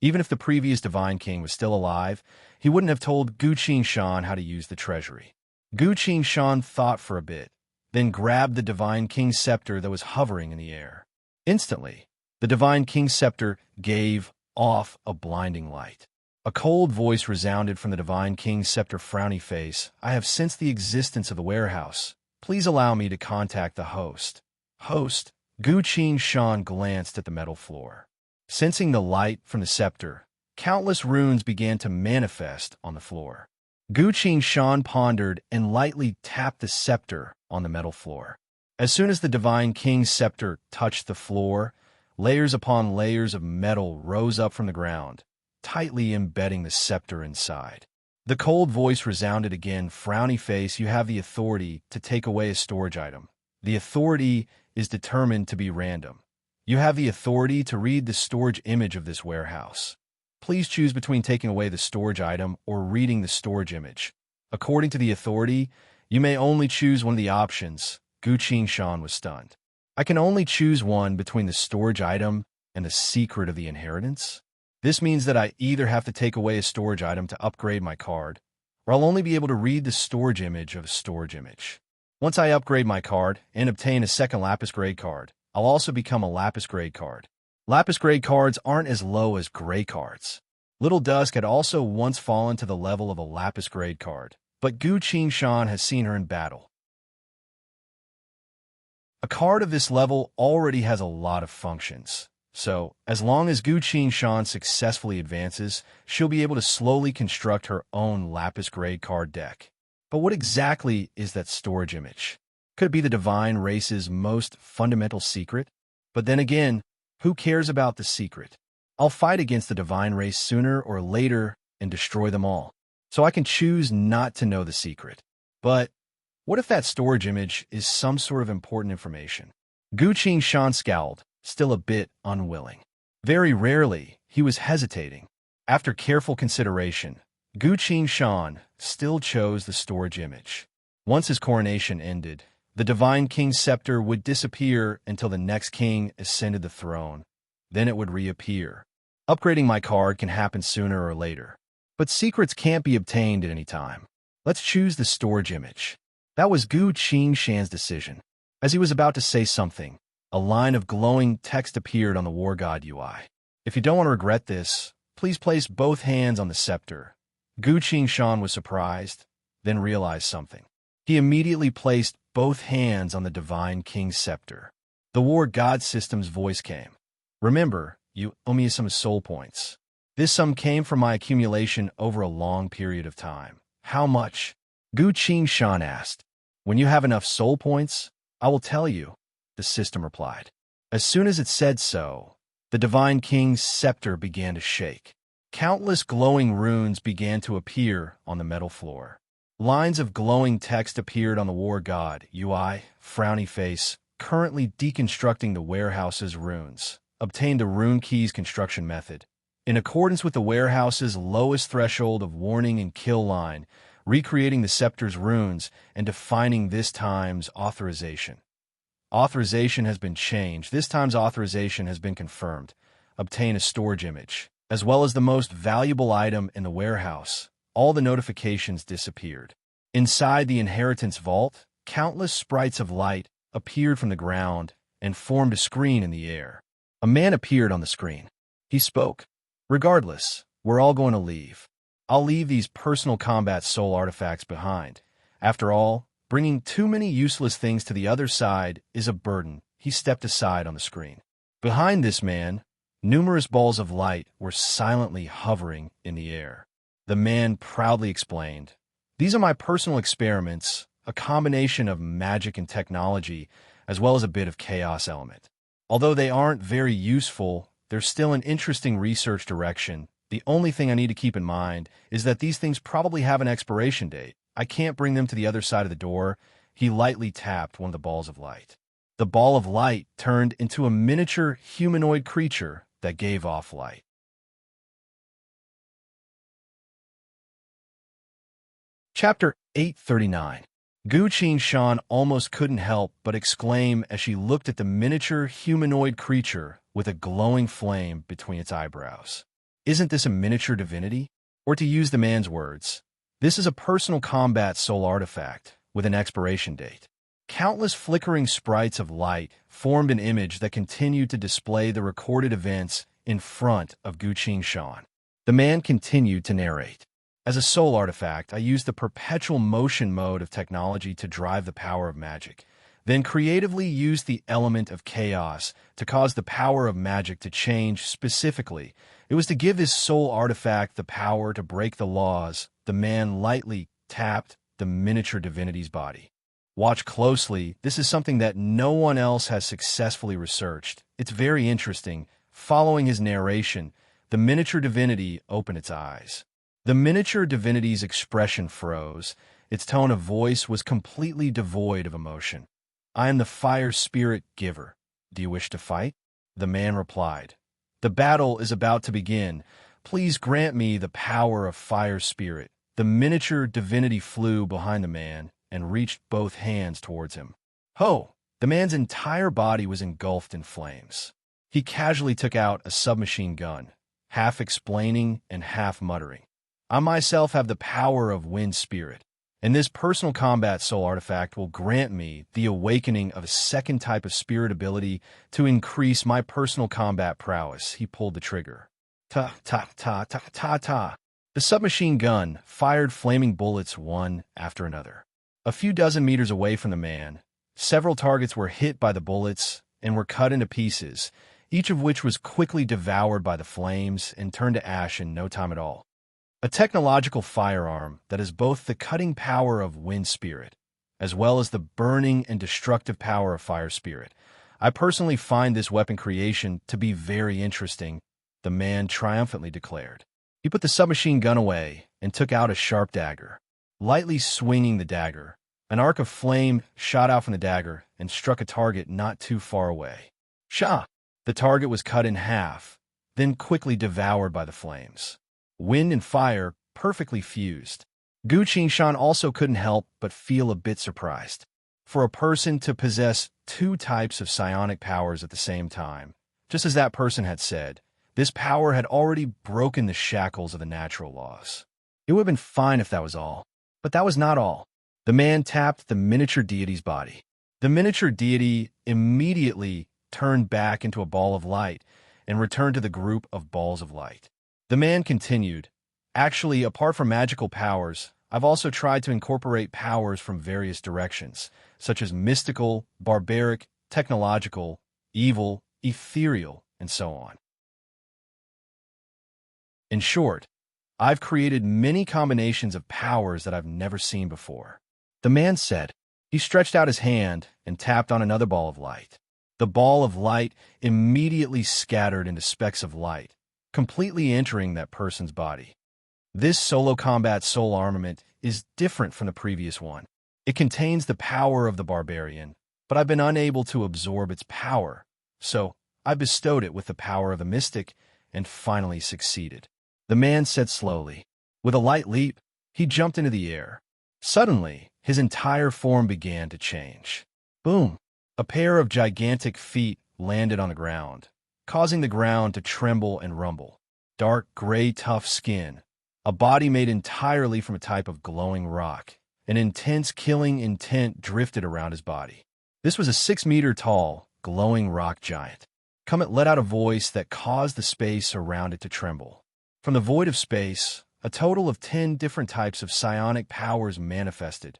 Speaker 1: even if the previous divine king was still alive, he wouldn't have told Gu Qingshan how to use the treasury. Gu Qingshan thought for a bit, then grabbed the divine king's scepter that was hovering in the air. Instantly, the divine king's scepter gave off a blinding light. A cold voice resounded from the Divine King's scepter frowny face. I have sensed the existence of the warehouse. Please allow me to contact the host. Host? Gu Shan glanced at the metal floor. Sensing the light from the scepter, countless runes began to manifest on the floor. Gu Shan pondered and lightly tapped the scepter on the metal floor. As soon as the Divine King's scepter touched the floor, layers upon layers of metal rose up from the ground, tightly embedding the scepter inside. The cold voice resounded again. Frowny face, you have the authority to take away a storage item. The authority is determined to be random. You have the authority to read the storage image of this warehouse. Please choose between taking away the storage item or reading the storage image. According to the authority, you may only choose one of the options. Gu Shan was stunned. I can only choose one between the storage item and the secret of the inheritance? This means that I either have to take away a storage item to upgrade my card, or I'll only be able to read the storage image of a storage image. Once I upgrade my card and obtain a second Lapis Grade card, I'll also become a Lapis Grade card. Lapis Grade cards aren't as low as Gray cards. Little Dusk had also once fallen to the level of a Lapis Grade card, but Gu Shan has seen her in battle. A card of this level already has a lot of functions, so as long as Gu Shan successfully advances, she'll be able to slowly construct her own Lapis Grade card deck. But what exactly is that storage image? Could it be the divine race's most fundamental secret? But then again, who cares about the secret? I'll fight against the divine race sooner or later and destroy them all, so I can choose not to know the secret. But what if that storage image is some sort of important information? Gu Shan scowled, still a bit unwilling. Very rarely, he was hesitating. After careful consideration, Gu Shan still chose the storage image. Once his coronation ended, the Divine King's scepter would disappear until the next king ascended the throne. Then it would reappear. Upgrading my card can happen sooner or later, but secrets can't be obtained at any time. Let's choose the storage image. That was Gu Shan's decision. As he was about to say something, a line of glowing text appeared on the War God UI. If you don't want to regret this, please place both hands on the scepter. Gu Shan was surprised, then realized something. He immediately placed both hands on the Divine King's scepter. The War God system's voice came. Remember, you owe me some soul points. This sum came from my accumulation over a long period of time. How much? Gu Shan asked. When you have enough soul points, I will tell you, the system replied. As soon as it said so, the Divine King's scepter began to shake. Countless glowing runes began to appear on the metal floor. Lines of glowing text appeared on the War God UI, frowny face, currently deconstructing the warehouse's runes. Obtained a rune keys construction method. In accordance with the warehouse's lowest threshold of warning and kill line, recreating the scepter's runes and defining this time's authorization. Authorization has been changed. This time's authorization has been confirmed. Obtain a storage image, as well as the most valuable item in the warehouse. All the notifications disappeared. Inside the inheritance vault, countless sprites of light appeared from the ground and formed a screen in the air. A man appeared on the screen. He spoke. Regardless, we're all going to leave. I'll leave these personal combat soul artifacts behind. After all, bringing too many useless things to the other side is a burden. He stepped aside on the screen. Behind this man, numerous balls of light were silently hovering in the air. The man proudly explained, "These are my personal experiments, a combination of magic and technology, as well as a bit of chaos element. Although they aren't very useful, they're still an interesting research direction. The only thing I need to keep in mind is that these things probably have an expiration date. I can't bring them to the other side of the door." He lightly tapped one of the balls of light. The ball of light turned into a miniature humanoid creature that gave off light. Chapter 839. Gu Shan almost couldn't help but exclaim as she looked at the miniature humanoid creature with a glowing flame between its eyebrows. Isn't this a miniature divinity? Or to use the man's words, this is a personal combat soul artifact with an expiration date. Countless flickering sprites of light formed an image that continued to display the recorded events in front of Gu Shan. The man continued to narrate. As a soul artifact, I used the perpetual motion mode of technology to drive the power of magic, then creatively used the element of chaos to cause the power of magic to change. Specifically, it was to give this soul artifact the power to break the laws. The man lightly tapped the miniature divinity's body. Watch closely. This is something that no one else has successfully researched. It's very interesting. Following his narration, the miniature divinity opened its eyes. The miniature divinity's expression froze. Its tone of voice was completely devoid of emotion. I am the fire spirit giver. Do you wish to fight? The man replied. The battle is about to begin. Please grant me the power of fire spirit. The miniature divinity flew behind the man and reached both hands towards him. Ho! The man's entire body was engulfed in flames. He casually took out a submachine gun, half explaining and half muttering. I myself have the power of wind spirit, and this personal combat soul artifact will grant me the awakening of a second type of spirit ability to increase my personal combat prowess. He pulled the trigger. Ta, ta, ta, ta, ta, ta. The submachine gun fired flaming bullets one after another. A few dozen meters away from the man, several targets were hit by the bullets and were cut into pieces, each of which was quickly devoured by the flames and turned to ash in no time at all. A technological firearm that has both the cutting power of wind spirit, as well as the burning and destructive power of fire spirit. I personally find this weapon creation to be very interesting, the man triumphantly declared. He put the submachine gun away and took out a sharp dagger. Lightly swinging the dagger, an arc of flame shot out from the dagger and struck a target not too far away. Shah! The target was cut in half, then quickly devoured by the flames. Wind and fire perfectly fused. Gu Qingshan also couldn't help but feel a bit surprised. For a person to possess two types of psionic powers at the same time, just as that person had said, this power had already broken the shackles of the natural laws. It would have been fine if that was all. But that was not all. The man tapped the miniature deity's body. The miniature deity immediately turned back into a ball of light and returned to the group of balls of light. The man continued, Actually, apart from magical powers, I've also tried to incorporate powers from various directions, such as mystical, barbaric, technological, evil, ethereal, and so on. In short, I've created many combinations of powers that I've never seen before. The man said. He stretched out his hand and tapped on another ball of light. The ball of light immediately scattered into specks of light, completely entering that person's body. This solo combat soul armament is different from the previous one. It contains the power of the barbarian, but I've been unable to absorb its power, so I bestowed it with the power of the mystic and finally succeeded. The man said slowly. With a light leap, he jumped into the air. Suddenly, his entire form began to change. Boom! A pair of gigantic feet landed on the ground, causing the ground to tremble and rumble. Dark gray tough skin, a body made entirely from a type of glowing rock. An intense killing intent drifted around his body. This was a 6-meter-tall, glowing rock giant. Comet let out a voice that caused the space around it to tremble. From the void of space, a total of 10 different types of psionic powers manifested.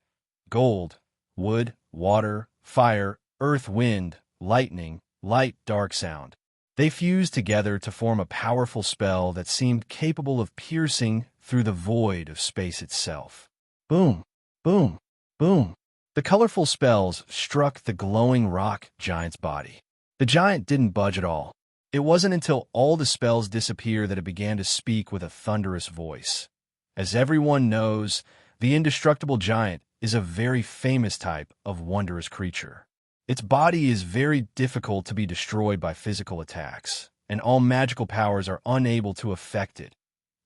Speaker 1: Gold, wood, water, fire, earth, wind, lightning, light, dark, sound. They fused together to form a powerful spell that seemed capable of piercing through the void of space itself. Boom, boom, boom. The colorful spells struck the glowing rock giant's body. The giant didn't budge at all. It wasn't until all the spells disappeared that it began to speak with a thunderous voice. As everyone knows, the indestructible giant is a very famous type of wondrous creature. Its body is very difficult to be destroyed by physical attacks, and all magical powers are unable to affect it.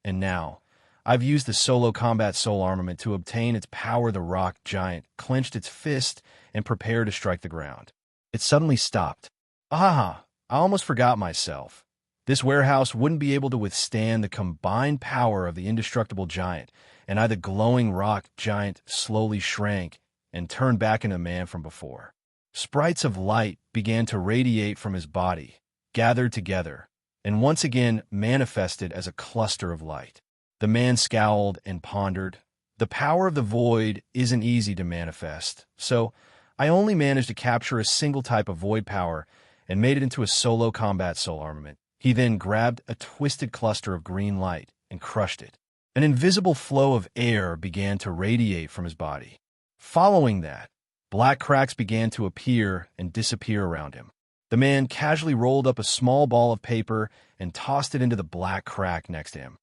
Speaker 1: And now, I've used the solo combat soul armament to obtain its power. The rock giant clenched its fist and prepared to strike the ground. It suddenly stopped. Ah! I almost forgot myself. This warehouse wouldn't be able to withstand the combined power of the indestructible giant, and the glowing rock giant slowly shrank and turned back into a man from before. Sprites of light began to radiate from his body, gathered together, and once again manifested as a cluster of light. The man scowled and pondered. The power of the void isn't easy to manifest, so I only managed to capture a single type of void power and made it into a solo combat soul armament. He then grabbed a twisted cluster of green light and crushed it. An invisible flow of air began to radiate from his body. Following that, black cracks began to appear and disappear around him. The man casually rolled up a small ball of paper and tossed it into the black crack next to him.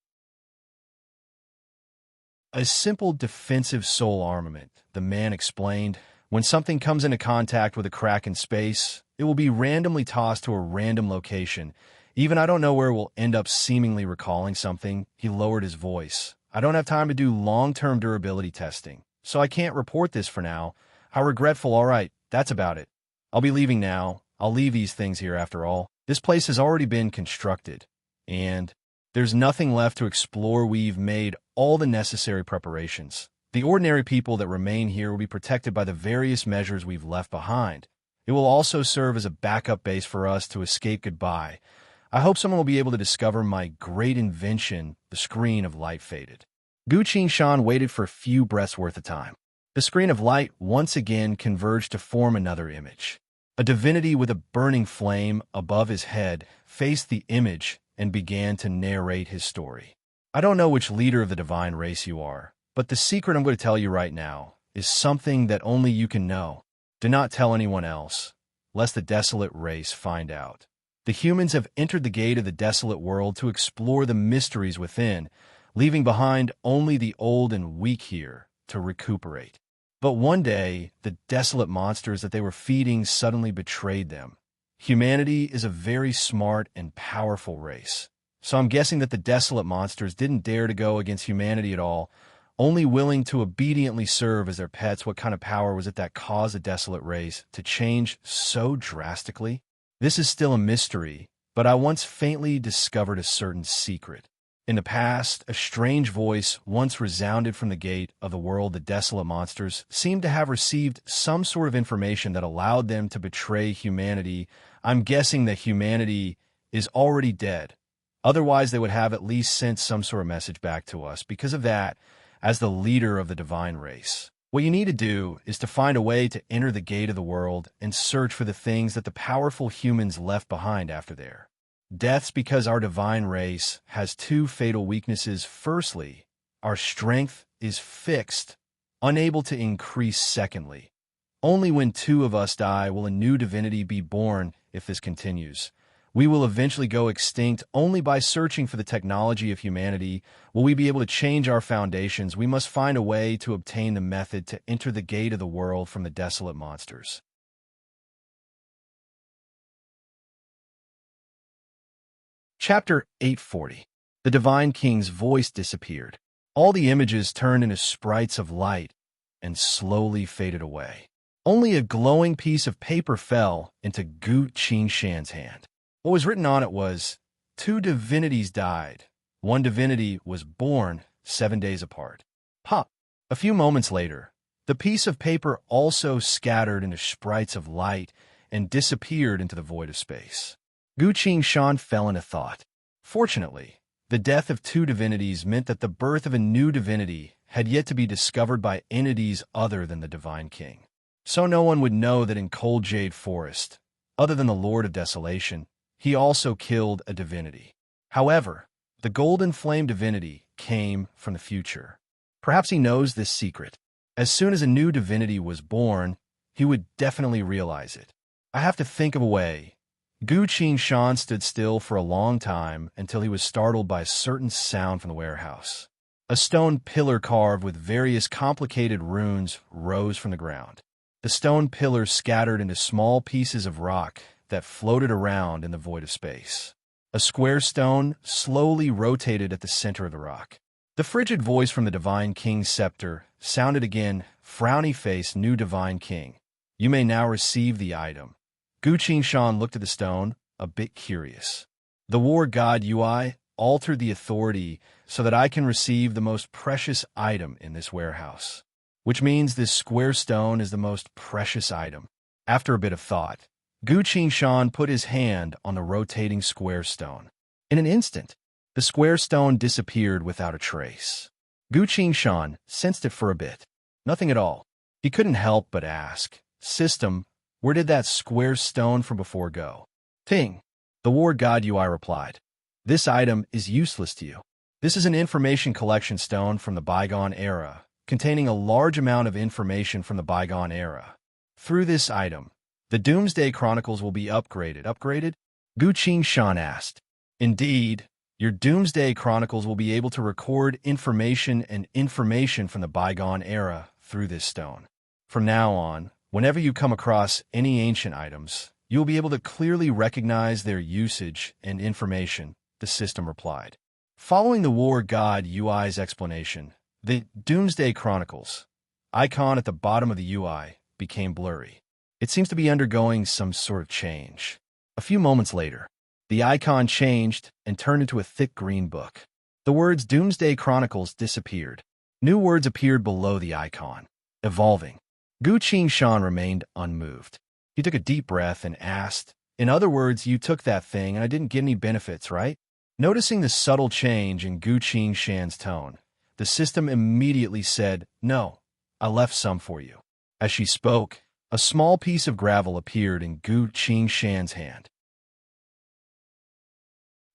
Speaker 1: A simple defensive soul armament, the man explained. When something comes into contact with a crack in space, it will be randomly tossed to a random location. Even I don't know where we'll end up seemingly recalling something. He lowered his voice. I don't have time to do long-term durability testing, so I can't report this for now. How regretful. All right, that's about it. I'll be leaving now. I'll leave these things here after all. This place has already been constructed, and there's nothing left to explore. We've made all the necessary preparations. The ordinary people that remain here will be protected by the various measures we've left behind. It will also serve as a backup base for us to escape goodbye. I hope someone will be able to discover my great invention. The screen of light faded. Gu Qingshan waited for a few breaths worth of time. The screen of light once again converged to form another image. A divinity with a burning flame above his head faced the image and began to narrate his story. I don't know which leader of the divine race you are, but the secret I'm going to tell you right now is something that only you can know. Do not tell anyone else, lest the desolate race find out. The humans have entered the gate of the desolate world to explore the mysteries within, leaving behind only the old and weak here to recuperate. But one day, the desolate monsters that they were feeding suddenly betrayed them. Humanity is a very smart and powerful race, so I'm guessing that the desolate monsters didn't dare to go against humanity at all, only willing to obediently serve as their pets. What kind of power was it that caused the desolate race to change so drastically? This is still a mystery, but I once faintly discovered a certain secret. In the past, a strange voice once resounded from the gate of the world. The desolate monsters seemed to have received some sort of information that allowed them to betray humanity. I'm guessing that humanity is already dead. Otherwise, they would have at least sent some sort of message back to us. Because of that, as the leader of the divine race, what you need to do is to find a way to enter the gate of the world and search for the things that the powerful humans left behind after there. Deaths, because our divine race has two fatal weaknesses. Firstly, our strength is fixed, unable to increase. Secondly, only when two of us die will a new divinity be born. If this continues, we will eventually go extinct. Only by searching for the technology of humanity will we be able to change our foundations. We must find a way to obtain the method to enter the gate of the world from the desolate monsters. Chapter 840. The Divine King's voice disappeared. All the images turned into sprites of light and slowly faded away. Only a glowing piece of paper fell into Gu Qingshan's hand. What was written on it was, "Two divinities died. One divinity was born 7 days apart." Pop! A few moments later, the piece of paper also scattered into sprites of light and disappeared into the void of space. Gu Qingshan fell into thought. Fortunately, the death of two divinities meant that the birth of a new divinity had yet to be discovered by entities other than the Divine King. So no one would know that in Cold Jade Forest, other than the Lord of Desolation, he also killed a divinity. However, the Golden Flame divinity came from the future. Perhaps he knows this secret. As soon as a new divinity was born, he would definitely realize it. I have to think of a way. Gu Qingshan stood still for a long time until he was startled by a certain sound from the warehouse. A stone pillar carved with various complicated runes rose from the ground. The stone pillars scattered into small pieces of rock that floated around in the void of space. A square stone slowly rotated at the center of the rock. The frigid voice from the Divine King's scepter sounded again. "Frowny face, new Divine King. You may now receive the item." Gu Qingshan looked at the stone, a bit curious. "The war god Ui altered the authority so that I can receive the most precious item in this warehouse, which means this square stone is the most precious item." After a bit of thought, Gu Qingshan put his hand on the rotating square stone. In an instant, the square stone disappeared without a trace. Gu Qingshan sensed it for a bit. Nothing at all. He couldn't help but ask, "System, where did that square stone from before go?" "Ting," the war god UI replied. "This item is useless to you. This is an information collection stone from the bygone era, containing a large amount of information from the bygone era. Through this item, the Doomsday Chronicles will be upgraded." "Upgraded?" Gu Qingshan asked. "Indeed, your Doomsday Chronicles will be able to record information from the bygone era through this stone. From now on, whenever you come across any ancient items, you will be able to clearly recognize their usage and information," the system replied. Following the war god UI's explanation, the Doomsday Chronicles icon at the bottom of the UI became blurry. It seems to be undergoing some sort of change. A few moments later, the icon changed and turned into a thick green book. The words Doomsday Chronicles disappeared. New words appeared below the icon. Evolving. Gu Qingshan remained unmoved. He took a deep breath and asked, "In other words, you took that thing and I didn't get any benefits, right?" Noticing the subtle change in Gu Qingshan's tone, the system immediately said, "No, I left some for you." As she spoke, a small piece of gravel appeared in Gu Qingshan's hand.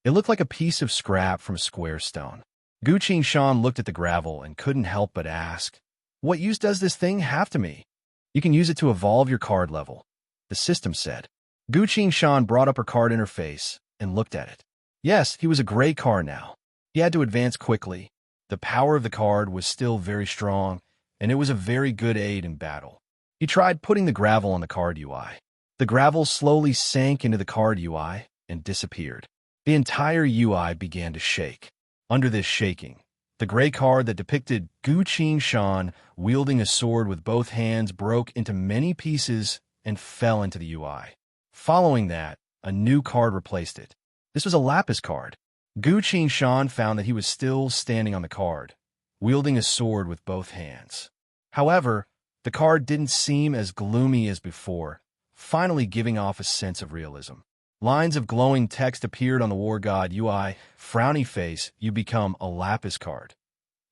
Speaker 1: It looked like a piece of scrap from a square stone. Gu Qingshan looked at the gravel and couldn't help but ask, "What use does this thing have to me?" "You can use it to evolve your card level," the system said. Gu Qingshan brought up her card interface and looked at it. Yes, he was a gray card now. He had to advance quickly. The power of the card was still very strong, and it was a very good aid in battle. He tried putting the gravel on the card UI. The gravel slowly sank into the card UI and disappeared. The entire UI began to shake. Under this shaking, the gray card that depicted Gu Qingshan wielding a sword with both hands broke into many pieces and fell into the UI. Following that, a new card replaced it. This was a lapis card. Gu Qingshan found that he was still standing on the card, wielding a sword with both hands. However, the card didn't seem as gloomy as before, finally giving off a sense of realism. Lines of glowing text appeared on the war god UI. Frowny face, you become a lapis card.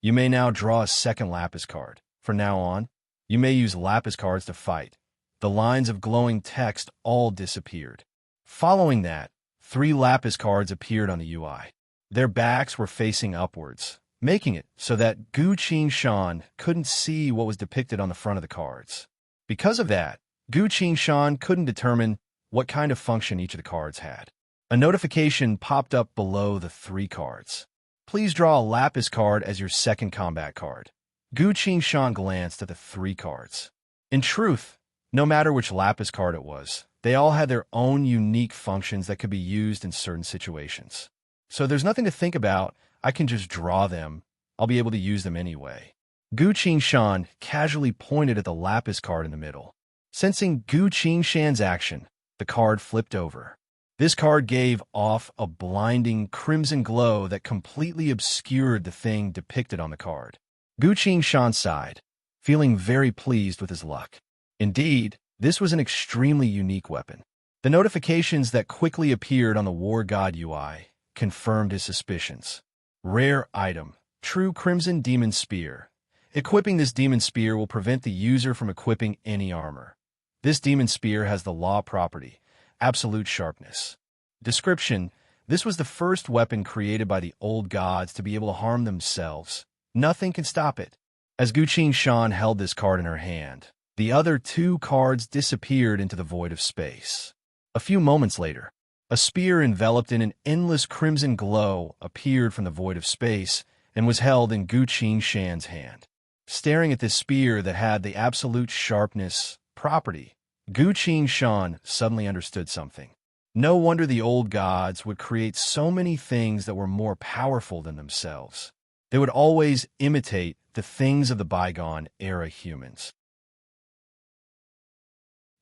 Speaker 1: You may now draw a second lapis card. From now on, you may use lapis cards to fight. The lines of glowing text all disappeared. Following that, 3 lapis cards appeared on the UI. Their backs were facing upwards, making it so that Gu Qingshan couldn't see what was depicted on the front of the cards. Because of that, Gu Qingshan couldn't determine what kind of function each of the cards had. A notification popped up below the 3 cards. Please draw a lapis card as your second combat card. Gu Qingshan glanced at the 3 cards. In truth, no matter which lapis card it was, they all had their own unique functions that could be used in certain situations. So there's nothing to think about. I can just draw them. I'll be able to use them anyway. Gu Qingshan casually pointed at the lapis card in the middle. Sensing Gu Qingshan's action, the card flipped over. This card gave off a blinding crimson glow that completely obscured the thing depicted on the card. Gu Qingshan sighed, feeling very pleased with his luck. Indeed, this was an extremely unique weapon. The notifications that quickly appeared on the war god UI confirmed his suspicions. Rare item, True Crimson Demon Spear. Equipping this demon spear will prevent the user from equipping any armor. This demon spear has the law property, absolute sharpness. Description: this was the first weapon created by the old gods to be able to harm themselves. Nothing can stop it. As Gu Qingshan held this card in her hand, the other 2 cards disappeared into the void of space. A few moments later, a spear enveloped in an endless crimson glow appeared from the void of space and was held in Gu Qingshan's hand. Staring at this spear that had the absolute sharpness property, Gu Qingshan suddenly understood something. No wonder the old gods would create so many things that were more powerful than themselves. They would always imitate the things of the bygone era humans.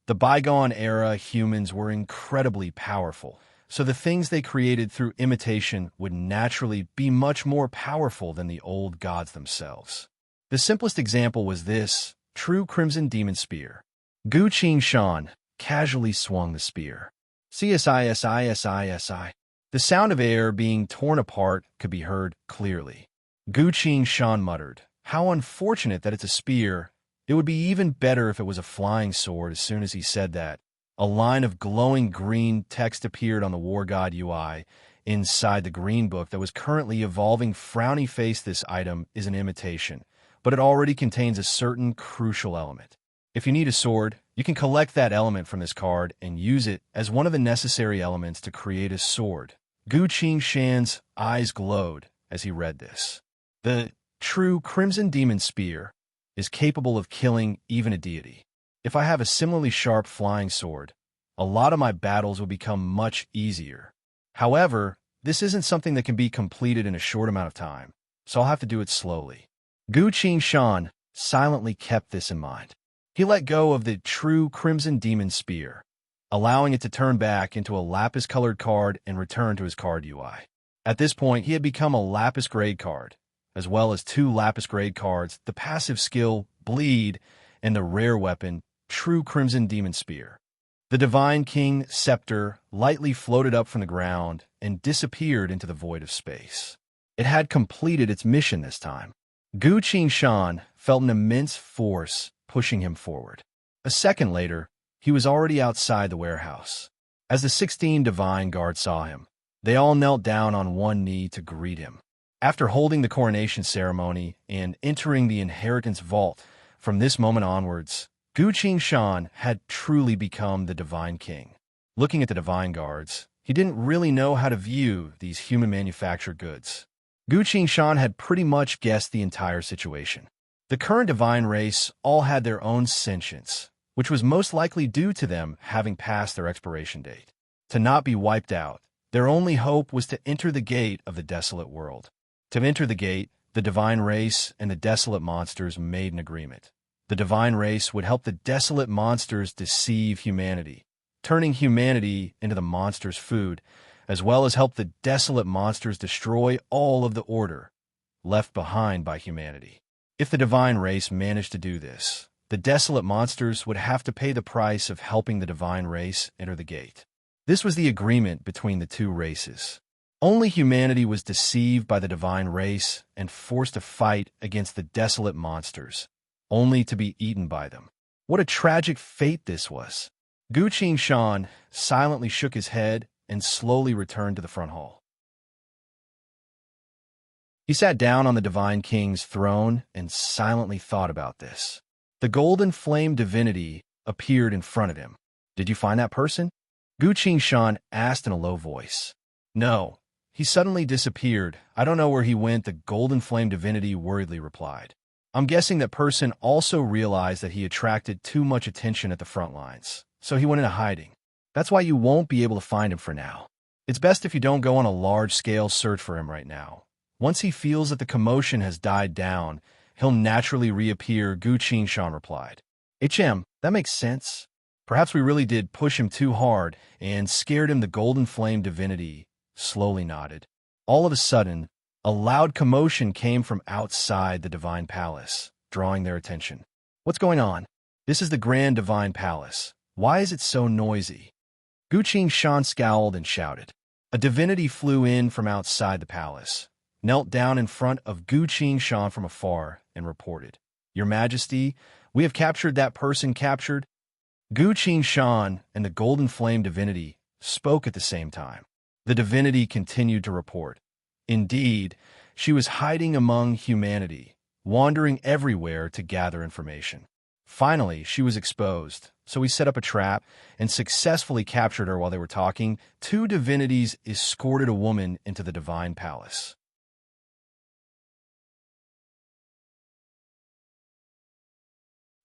Speaker 1: The bygone era humans were incredibly powerful, so the things they created through imitation would naturally be much more powerful than the old gods themselves. The simplest example was this True Crimson Demon Spear. Gu Qingshan casually swung the spear. CSISISISI. The sound of air being torn apart could be heard clearly. Gu Shan muttered, "How unfortunate that it's a spear. It would be even better if it was a flying sword." As soon as he said that, a line of glowing green text appeared on the War God UI inside the green book that was currently evolving. Frowny face, this item is an imitation, but it already contains a certain crucial element. If you need a sword, you can collect that element from this card and use it as one of the necessary elements to create a sword. Gu Shan's eyes glowed as he read this. The true Crimson Demon Spear is capable of killing even a deity. If I have a similarly sharp flying sword, a lot of my battles will become much easier. However, this isn't something that can be completed in a short amount of time, so I'll have to do it slowly. Gu Shan silently kept this in mind. He let go of the true Crimson Demon Spear, allowing it to turn back into a lapis-colored card and return to his card UI. At this point, he had become a lapis grade card, as well as 2 lapis grade cards, the passive skill, Bleed, and the rare weapon, True Crimson Demon Spear. The Divine King scepter lightly floated up from the ground and disappeared into the void of space. It had completed its mission this time. Gu Shan felt an immense force pushing him forward. A second later, he was already outside the warehouse. As the 16 Divine Guards saw him, they all knelt down on one knee to greet him. After holding the coronation ceremony and entering the inheritance vault, from this moment onwards, Gu Shan had truly become the Divine King. Looking at the Divine Guards, he didn't really know how to view these human-manufactured goods. Gu Shan had pretty much guessed the entire situation. The current divine race all had their own sentience, which was most likely due to them having passed their expiration date. To not be wiped out, their only hope was to enter the gate of the desolate world. To enter the gate, the divine race and the desolate monsters made an agreement. The divine race would help the desolate monsters deceive humanity, turning humanity into the monsters' food, as well as help the desolate monsters destroy all of the order left behind by humanity. If the divine race managed to do this, the desolate monsters would have to pay the price of helping the divine race enter the gate. This was the agreement between the 2 races. Only humanity was deceived by the divine race and forced to fight against the desolate monsters, only to be eaten by them. What a tragic fate this was. Gu Shan silently shook his head and slowly returned to the front hall. He sat down on the Divine King's throne and silently thought about this. The golden flame divinity appeared in front of him. "Did you find that person?" Gu Shan asked in a low voice. "No. He suddenly disappeared. I don't know where he went," the golden flame divinity worriedly replied. "I'm guessing that person also realized that he attracted too much attention at the front lines, so he went into hiding. That's why you won't be able to find him for now. It's best if you don't go on a large-scale search for him right now. Once he feels that the commotion has died down, he'll naturally reappear," Gu Shan replied. That makes sense. Perhaps we really did push him too hard and scared him," the golden flame divinity slowly nodded. All of a sudden, a loud commotion came from outside the divine palace, drawing their attention. "What's going on?" "This is the Grand Divine Palace. Why is it so noisy?" Gu Shan scowled and shouted. A divinity flew in from outside the palace, knelt down in front of Gu Shan from afar, and reported, "Your Majesty, we have captured that person captured." Gu Shan and the golden flame divinity spoke at the same time. The divinity continued to report. Indeed, she was hiding among humanity, wandering everywhere to gather information. Finally, she was exposed, so we set up a trap and successfully captured her while they were talking. 2 divinities escorted a woman into the divine palace.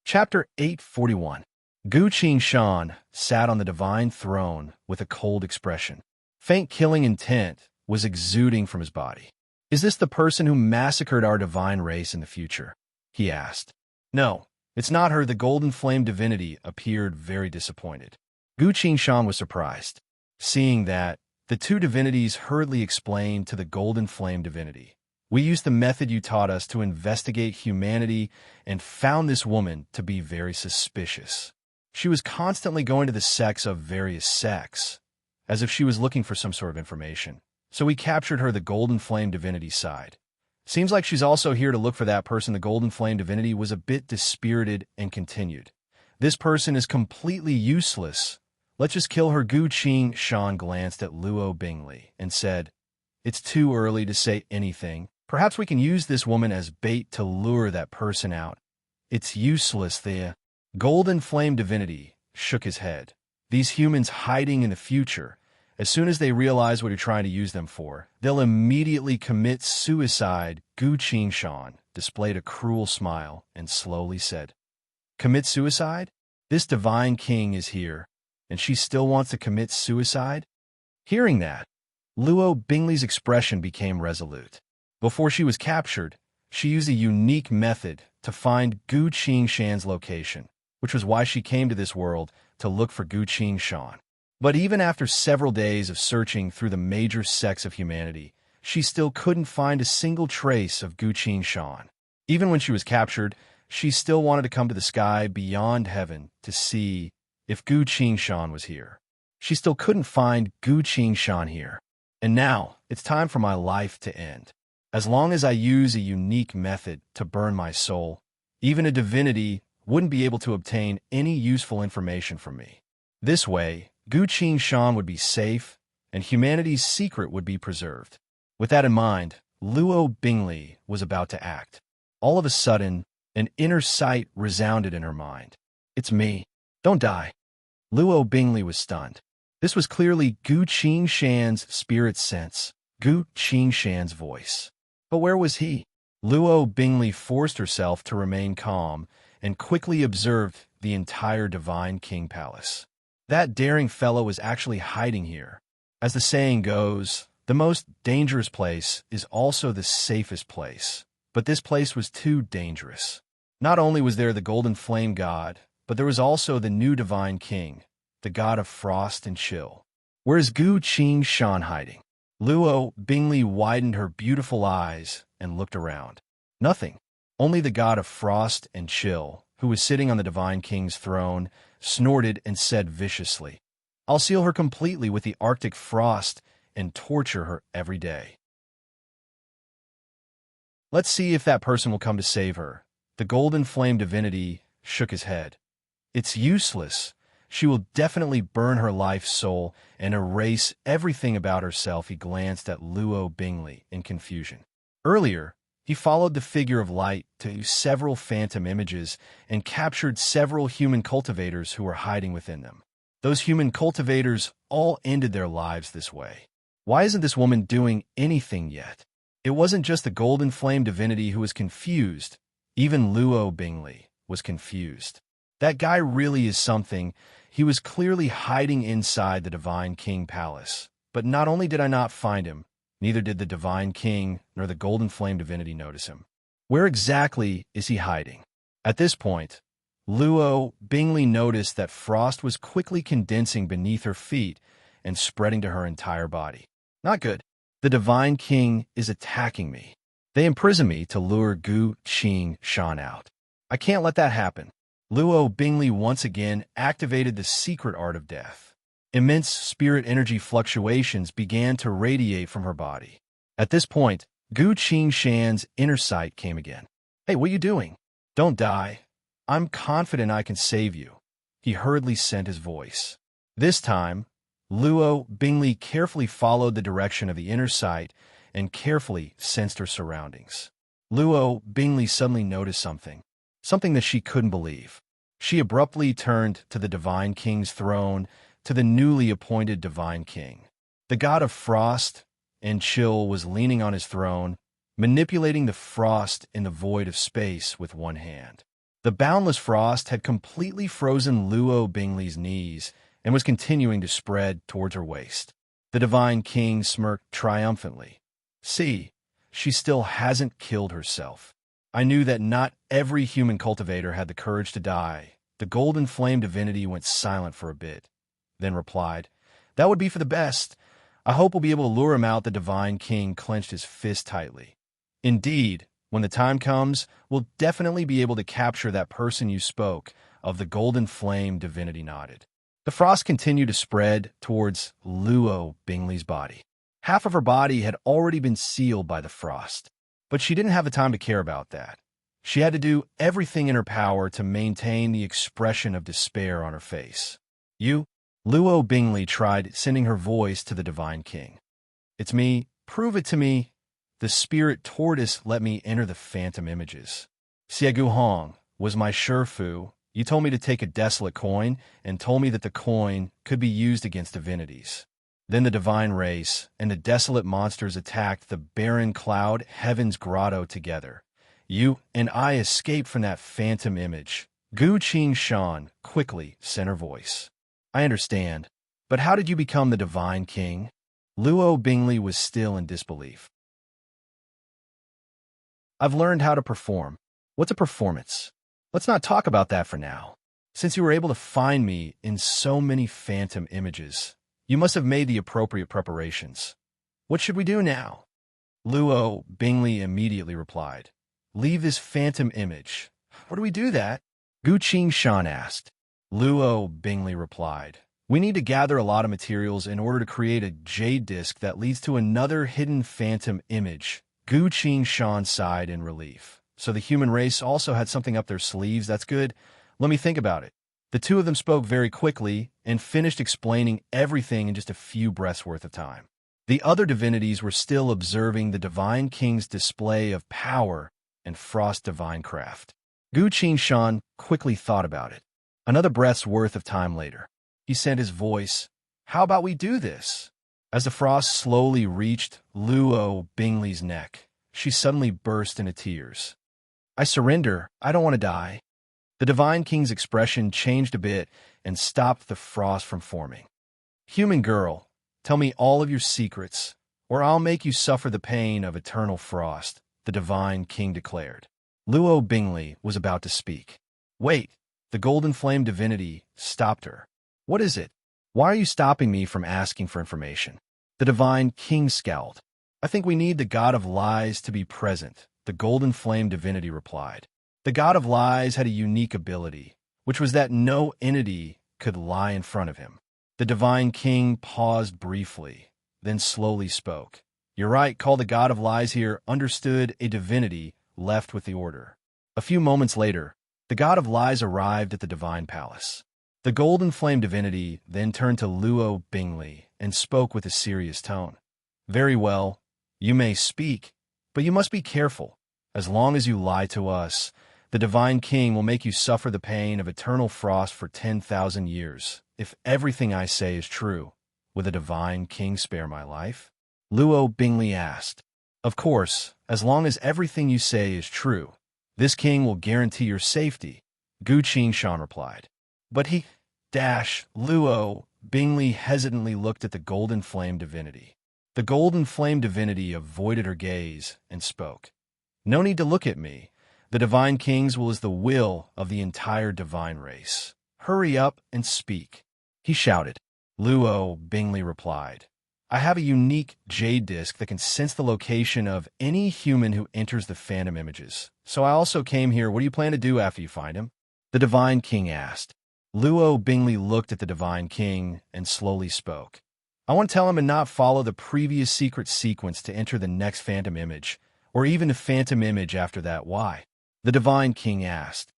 Speaker 1: Chapter 841. Gu Shan sat on the divine throne with a cold expression. Faint killing intent was exuding from his body. "Is this the person who massacred our divine race in the future?" he asked. "No, it's not her." The golden flame divinity appeared very disappointed. Gu Shan was surprised. Seeing that, the 2 divinities hurriedly explained to the golden flame divinity, "We used the method you taught us to investigate humanity and found this woman to be very suspicious. She was constantly going to the sects of various sects, as if she was looking for some sort of information. So we captured her, the golden flame divinity side. Seems like she's also here to look for that person. The golden flame divinity was a bit dispirited and continued. This person is completely useless. Let's just kill her. Gu Qing Shan glanced at Luo Bingley and said, "It's too early to say anything. Perhaps we can use this woman as bait to lure that person out." "It's useless." The golden flame divinity shook his head. "These humans hiding in the future, as soon as they realize what you're trying to use them for, they'll immediately commit suicide." Gu Qing Shan displayed a cruel smile and slowly said, "Commit suicide? This divine king is here, and she still wants to commit suicide?" Hearing that, Luo Bingley's expression became resolute. Before she was captured, she used a unique method to find Gu Qing Shan's location, which was why she came to this world, to look for Gu Qing Shan. But even after several days of searching through the major sects of humanity, she still couldn't find a single trace of Gu Qing Shan. Even when she was captured, she still wanted to come to the sky beyond heaven to see if Gu Qing Shan was here. She still couldn't find Gu Qing Shan here. And now, it's time for my life to end. As long as I use a unique method to burn my soul, even a divinity wouldn't be able to obtain any useful information from me. This way, Gu Qing Shan would be safe, and humanity's secret would be preserved. With that in mind, Luo Bingley was about to act. All of a sudden, an inner sight resounded in her mind. "It's me. Don't die." Luo Bingley was stunned. This was clearly Gu Qing Shan's spirit sense, Gu Qing Shan's voice. But where was he? Luo Bingley forced herself to remain calm and quickly observed the entire Divine King Palace. That daring fellow was actually hiding here. As the saying goes, the most dangerous place is also the safest place. But this place was too dangerous. Not only was there the Golden Flame God, but there was also the new Divine King, the God of Frost and Chill. Where's Gu Qing Shan hiding? Luo Bingley widened her beautiful eyes and looked around. Nothing. Only the God of Frost and Chill, who was sitting on the Divine King's throne, snorted and said viciously, "I'll seal her completely with the Arctic frost and torture her every day. Let's see if that person will come to save her." The golden flame divinity shook his head. "It's useless. She will definitely burn her life soul and erase everything about herself." He glanced at Luo Bingley in confusion. Earlier, he followed the figure of light to several phantom images and captured several human cultivators who were hiding within them. Those human cultivators all ended their lives this way. Why isn't this woman doing anything yet? It wasn't just the golden flame divinity who was confused. Even Luo Bingley was confused. That guy really is something. He was clearly hiding inside the Divine King Palace. But not only did I not find him, neither did the Divine King nor the Golden Flame Divinity notice him. Where exactly is he hiding? At this point, Luo Bingley noticed that frost was quickly condensing beneath her feet and spreading to her entire body. Not good. The Divine King is attacking me. They imprison me to lure Gu Qing Shan out. I can't let that happen. Luo Bingley once again activated the secret art of death. Immense spirit energy fluctuations began to radiate from her body. At this point, Gu Qing Shan's inner sight came again. "Hey, what are you doing? Don't die. I'm confident I can save you." He hurriedly sent his voice. This time, Luo Bingley carefully followed the direction of the inner sight and carefully sensed her surroundings. Luo Bingley suddenly noticed something that she couldn't believe. She abruptly turned to the Divine King's throne, to the newly appointed Divine King. The God of Frost and Chill was leaning on his throne, manipulating the frost in the void of space with one hand. The boundless frost had completely frozen Luo Bingley's knees and was continuing to spread towards her waist. The Divine King smirked triumphantly. "See, she still hasn't killed herself." I knew that not every human cultivator had the courage to die. The Golden Flame Divinity went silent for a bit, then replied, "That would be for the best. I hope we'll be able to lure him out." The Divine King clenched his fist tightly. "Indeed, when the time comes, we'll definitely be able to capture that person you spoke of." The Golden Flame Divinity nodded. The frost continued to spread towards Luo Bingley's body. Half of her body had already been sealed by the frost, but she didn't have the time to care about that. She had to do everything in her power to maintain the expression of despair on her face. Luo Bingley tried sending her voice to the Divine King. It's me. Prove it to me. The spirit tortoise let me enter the phantom images. Xiegu Hong was my Shifu. You told me to take a desolate coin and told me that the coin could be used against divinities. Then the divine race and the desolate monsters attacked the barren cloud heaven's grotto together. You and I escaped from that phantom image. Gu Qing Shan quickly sent her voice. I understand, but how did you become the Divine King? Luo Bingley was still in disbelief. I've learned how to perform. What's a performance? Let's not talk about that for now. Since you were able to find me in so many phantom images, you must have made the appropriate preparations. What should we do now? Luo Bingley immediately replied. Leave this phantom image. Where do we do that? Gu Qing Shan asked. Luo Bingley replied. We need to gather a lot of materials in order to create a jade disc that leads to another hidden phantom image. Gu Qing Shan sighed in relief. So the human race also had something up their sleeves. That's good. Let me think about it. The two of them spoke very quickly and finished explaining everything in just a few breaths worth of time. The other divinities were still observing the Divine King's display of power and frost divine craft. Gu Qing Shan quickly thought about it. Another breath's worth of time later, he sent his voice, How about we do this? As the frost slowly reached Luo Bingley's neck, she suddenly burst into tears. I surrender. I don't want to die. The Divine King's expression changed a bit and stopped the frost from forming. Human girl, tell me all of your secrets, or I'll make you suffer the pain of eternal frost, the Divine King declared. Luo Bingley was about to speak. Wait, the golden flame divinity stopped her. What is it? Why are you stopping me from asking for information? The Divine King scowled. I think we need the God of Lies to be present, the golden flame divinity replied. The God of Lies had a unique ability, which was that no entity could lie in front of him. The Divine King paused briefly, then slowly spoke. You're right, call the God of Lies here. Understood, a divinity left with the order. A few moments later, the God of Lies arrived at the Divine Palace. The golden flame divinity then turned to Luo Bingley and spoke with a serious tone. Very well, you may speak, but you must be careful. As long as you lie to us, the Divine King will make you suffer the pain of eternal frost for 10,000 years. If everything I say is true, will the Divine King spare my life? Luo Bingley asked. Of course, as long as everything you say is true, this king will guarantee your safety, Gu Qing Shan replied. But Luo Bingley hesitantly looked at the golden flame divinity. The golden flame divinity avoided her gaze and spoke. No need to look at me. The Divine King's will is the will of the entire divine race. Hurry up and speak, he shouted. Luo Bingley replied. I have a unique jade disc that can sense the location of any human who enters the phantom images. So I also came here. What do you plan to do after you find him? The Divine King asked. Luo Bingley looked at the Divine King and slowly spoke. I want to tell him to not follow the previous secret sequence to enter the next phantom image, or even the phantom image after that. Why? The Divine King asked.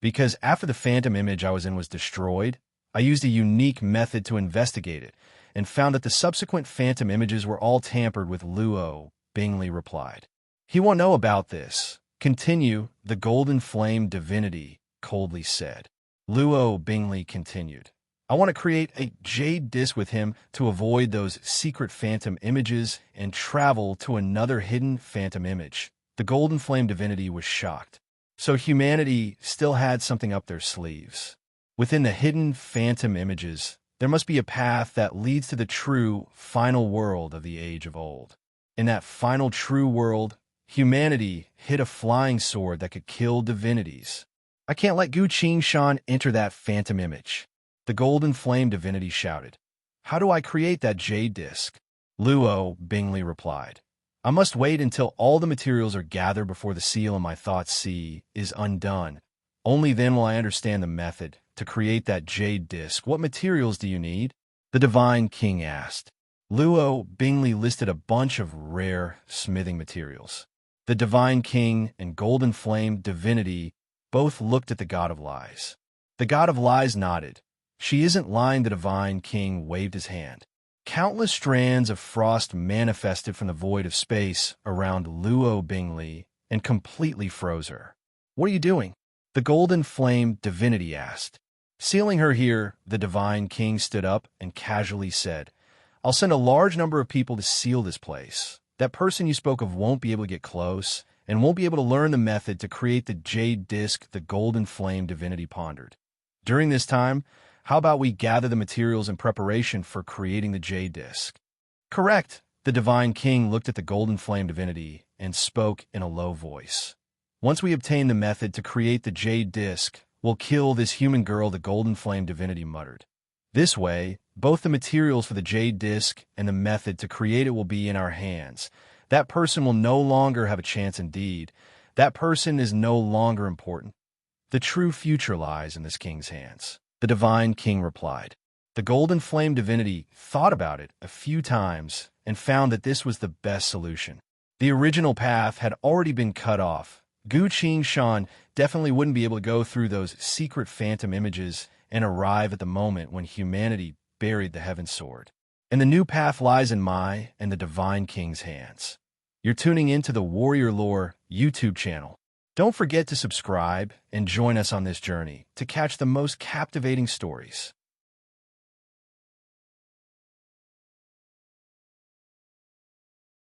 Speaker 1: Because after the phantom image I was in was destroyed, I used a unique method to investigate it and found that the subsequent phantom images were all tampered with. Luo Bingley replied. He won't know about this. Continue, the golden flame divinity coldly said. Luo Bingley continued. I want to create a jade disc with him to avoid those secret phantom images and travel to another hidden phantom image. The golden flame divinity was shocked. So humanity still had something up their sleeves. Within the hidden phantom images, there must be a path that leads to the true final world of the age of old. In that final true world, humanity hid a flying sword that could kill divinities. I can't let Gu Qing Shan enter that phantom image. The golden flame divinity shouted. How do I create that jade disc? Luo Bingley replied. I must wait until all the materials are gathered before the seal in my thoughts is undone. Only then will I understand the method to create that jade disc. What materials do you need? The Divine King asked. Luo Bingley listed a bunch of rare smithing materials. The Divine King and Golden Flame Divinity both looked at the God of Lies. The God of Lies nodded. She isn't lying. The Divine King waved his hand. Countless strands of frost manifested from the void of space around Luo Bingley and completely froze her. What are you doing? The Golden Flame Divinity asked. Sealing her here, the Divine King stood up and casually said, I'll send a large number of people to seal this place. That person you spoke of won't be able to get close and won't be able to learn the method to create the jade disc the Golden Flame Divinity pondered. During this time, how about we gather the materials in preparation for creating the jade disc? Correct. The Divine King looked at the Golden Flame Divinity and spoke in a low voice. Once we obtain the method to create the jade disc, we'll kill this human girl, the Golden Flame Divinity muttered. This way, both the materials for the jade disc and the method to create it will be in our hands. That person will no longer have a chance indeed. That person is no longer important. The true future lies in this king's hands. The Divine King replied. The Golden Flame Divinity thought about it a few times and found that this was the best solution. The original path had already been cut off. Gu Qing definitely wouldn't be able to go through those secret phantom images and arrive at the moment when humanity buried the Heaven Sword. And the new path lies in my and the Divine King's hands. You're tuning into the Warrior Lore YouTube channel. Don't forget to subscribe and join us on this journey to catch the most captivating stories.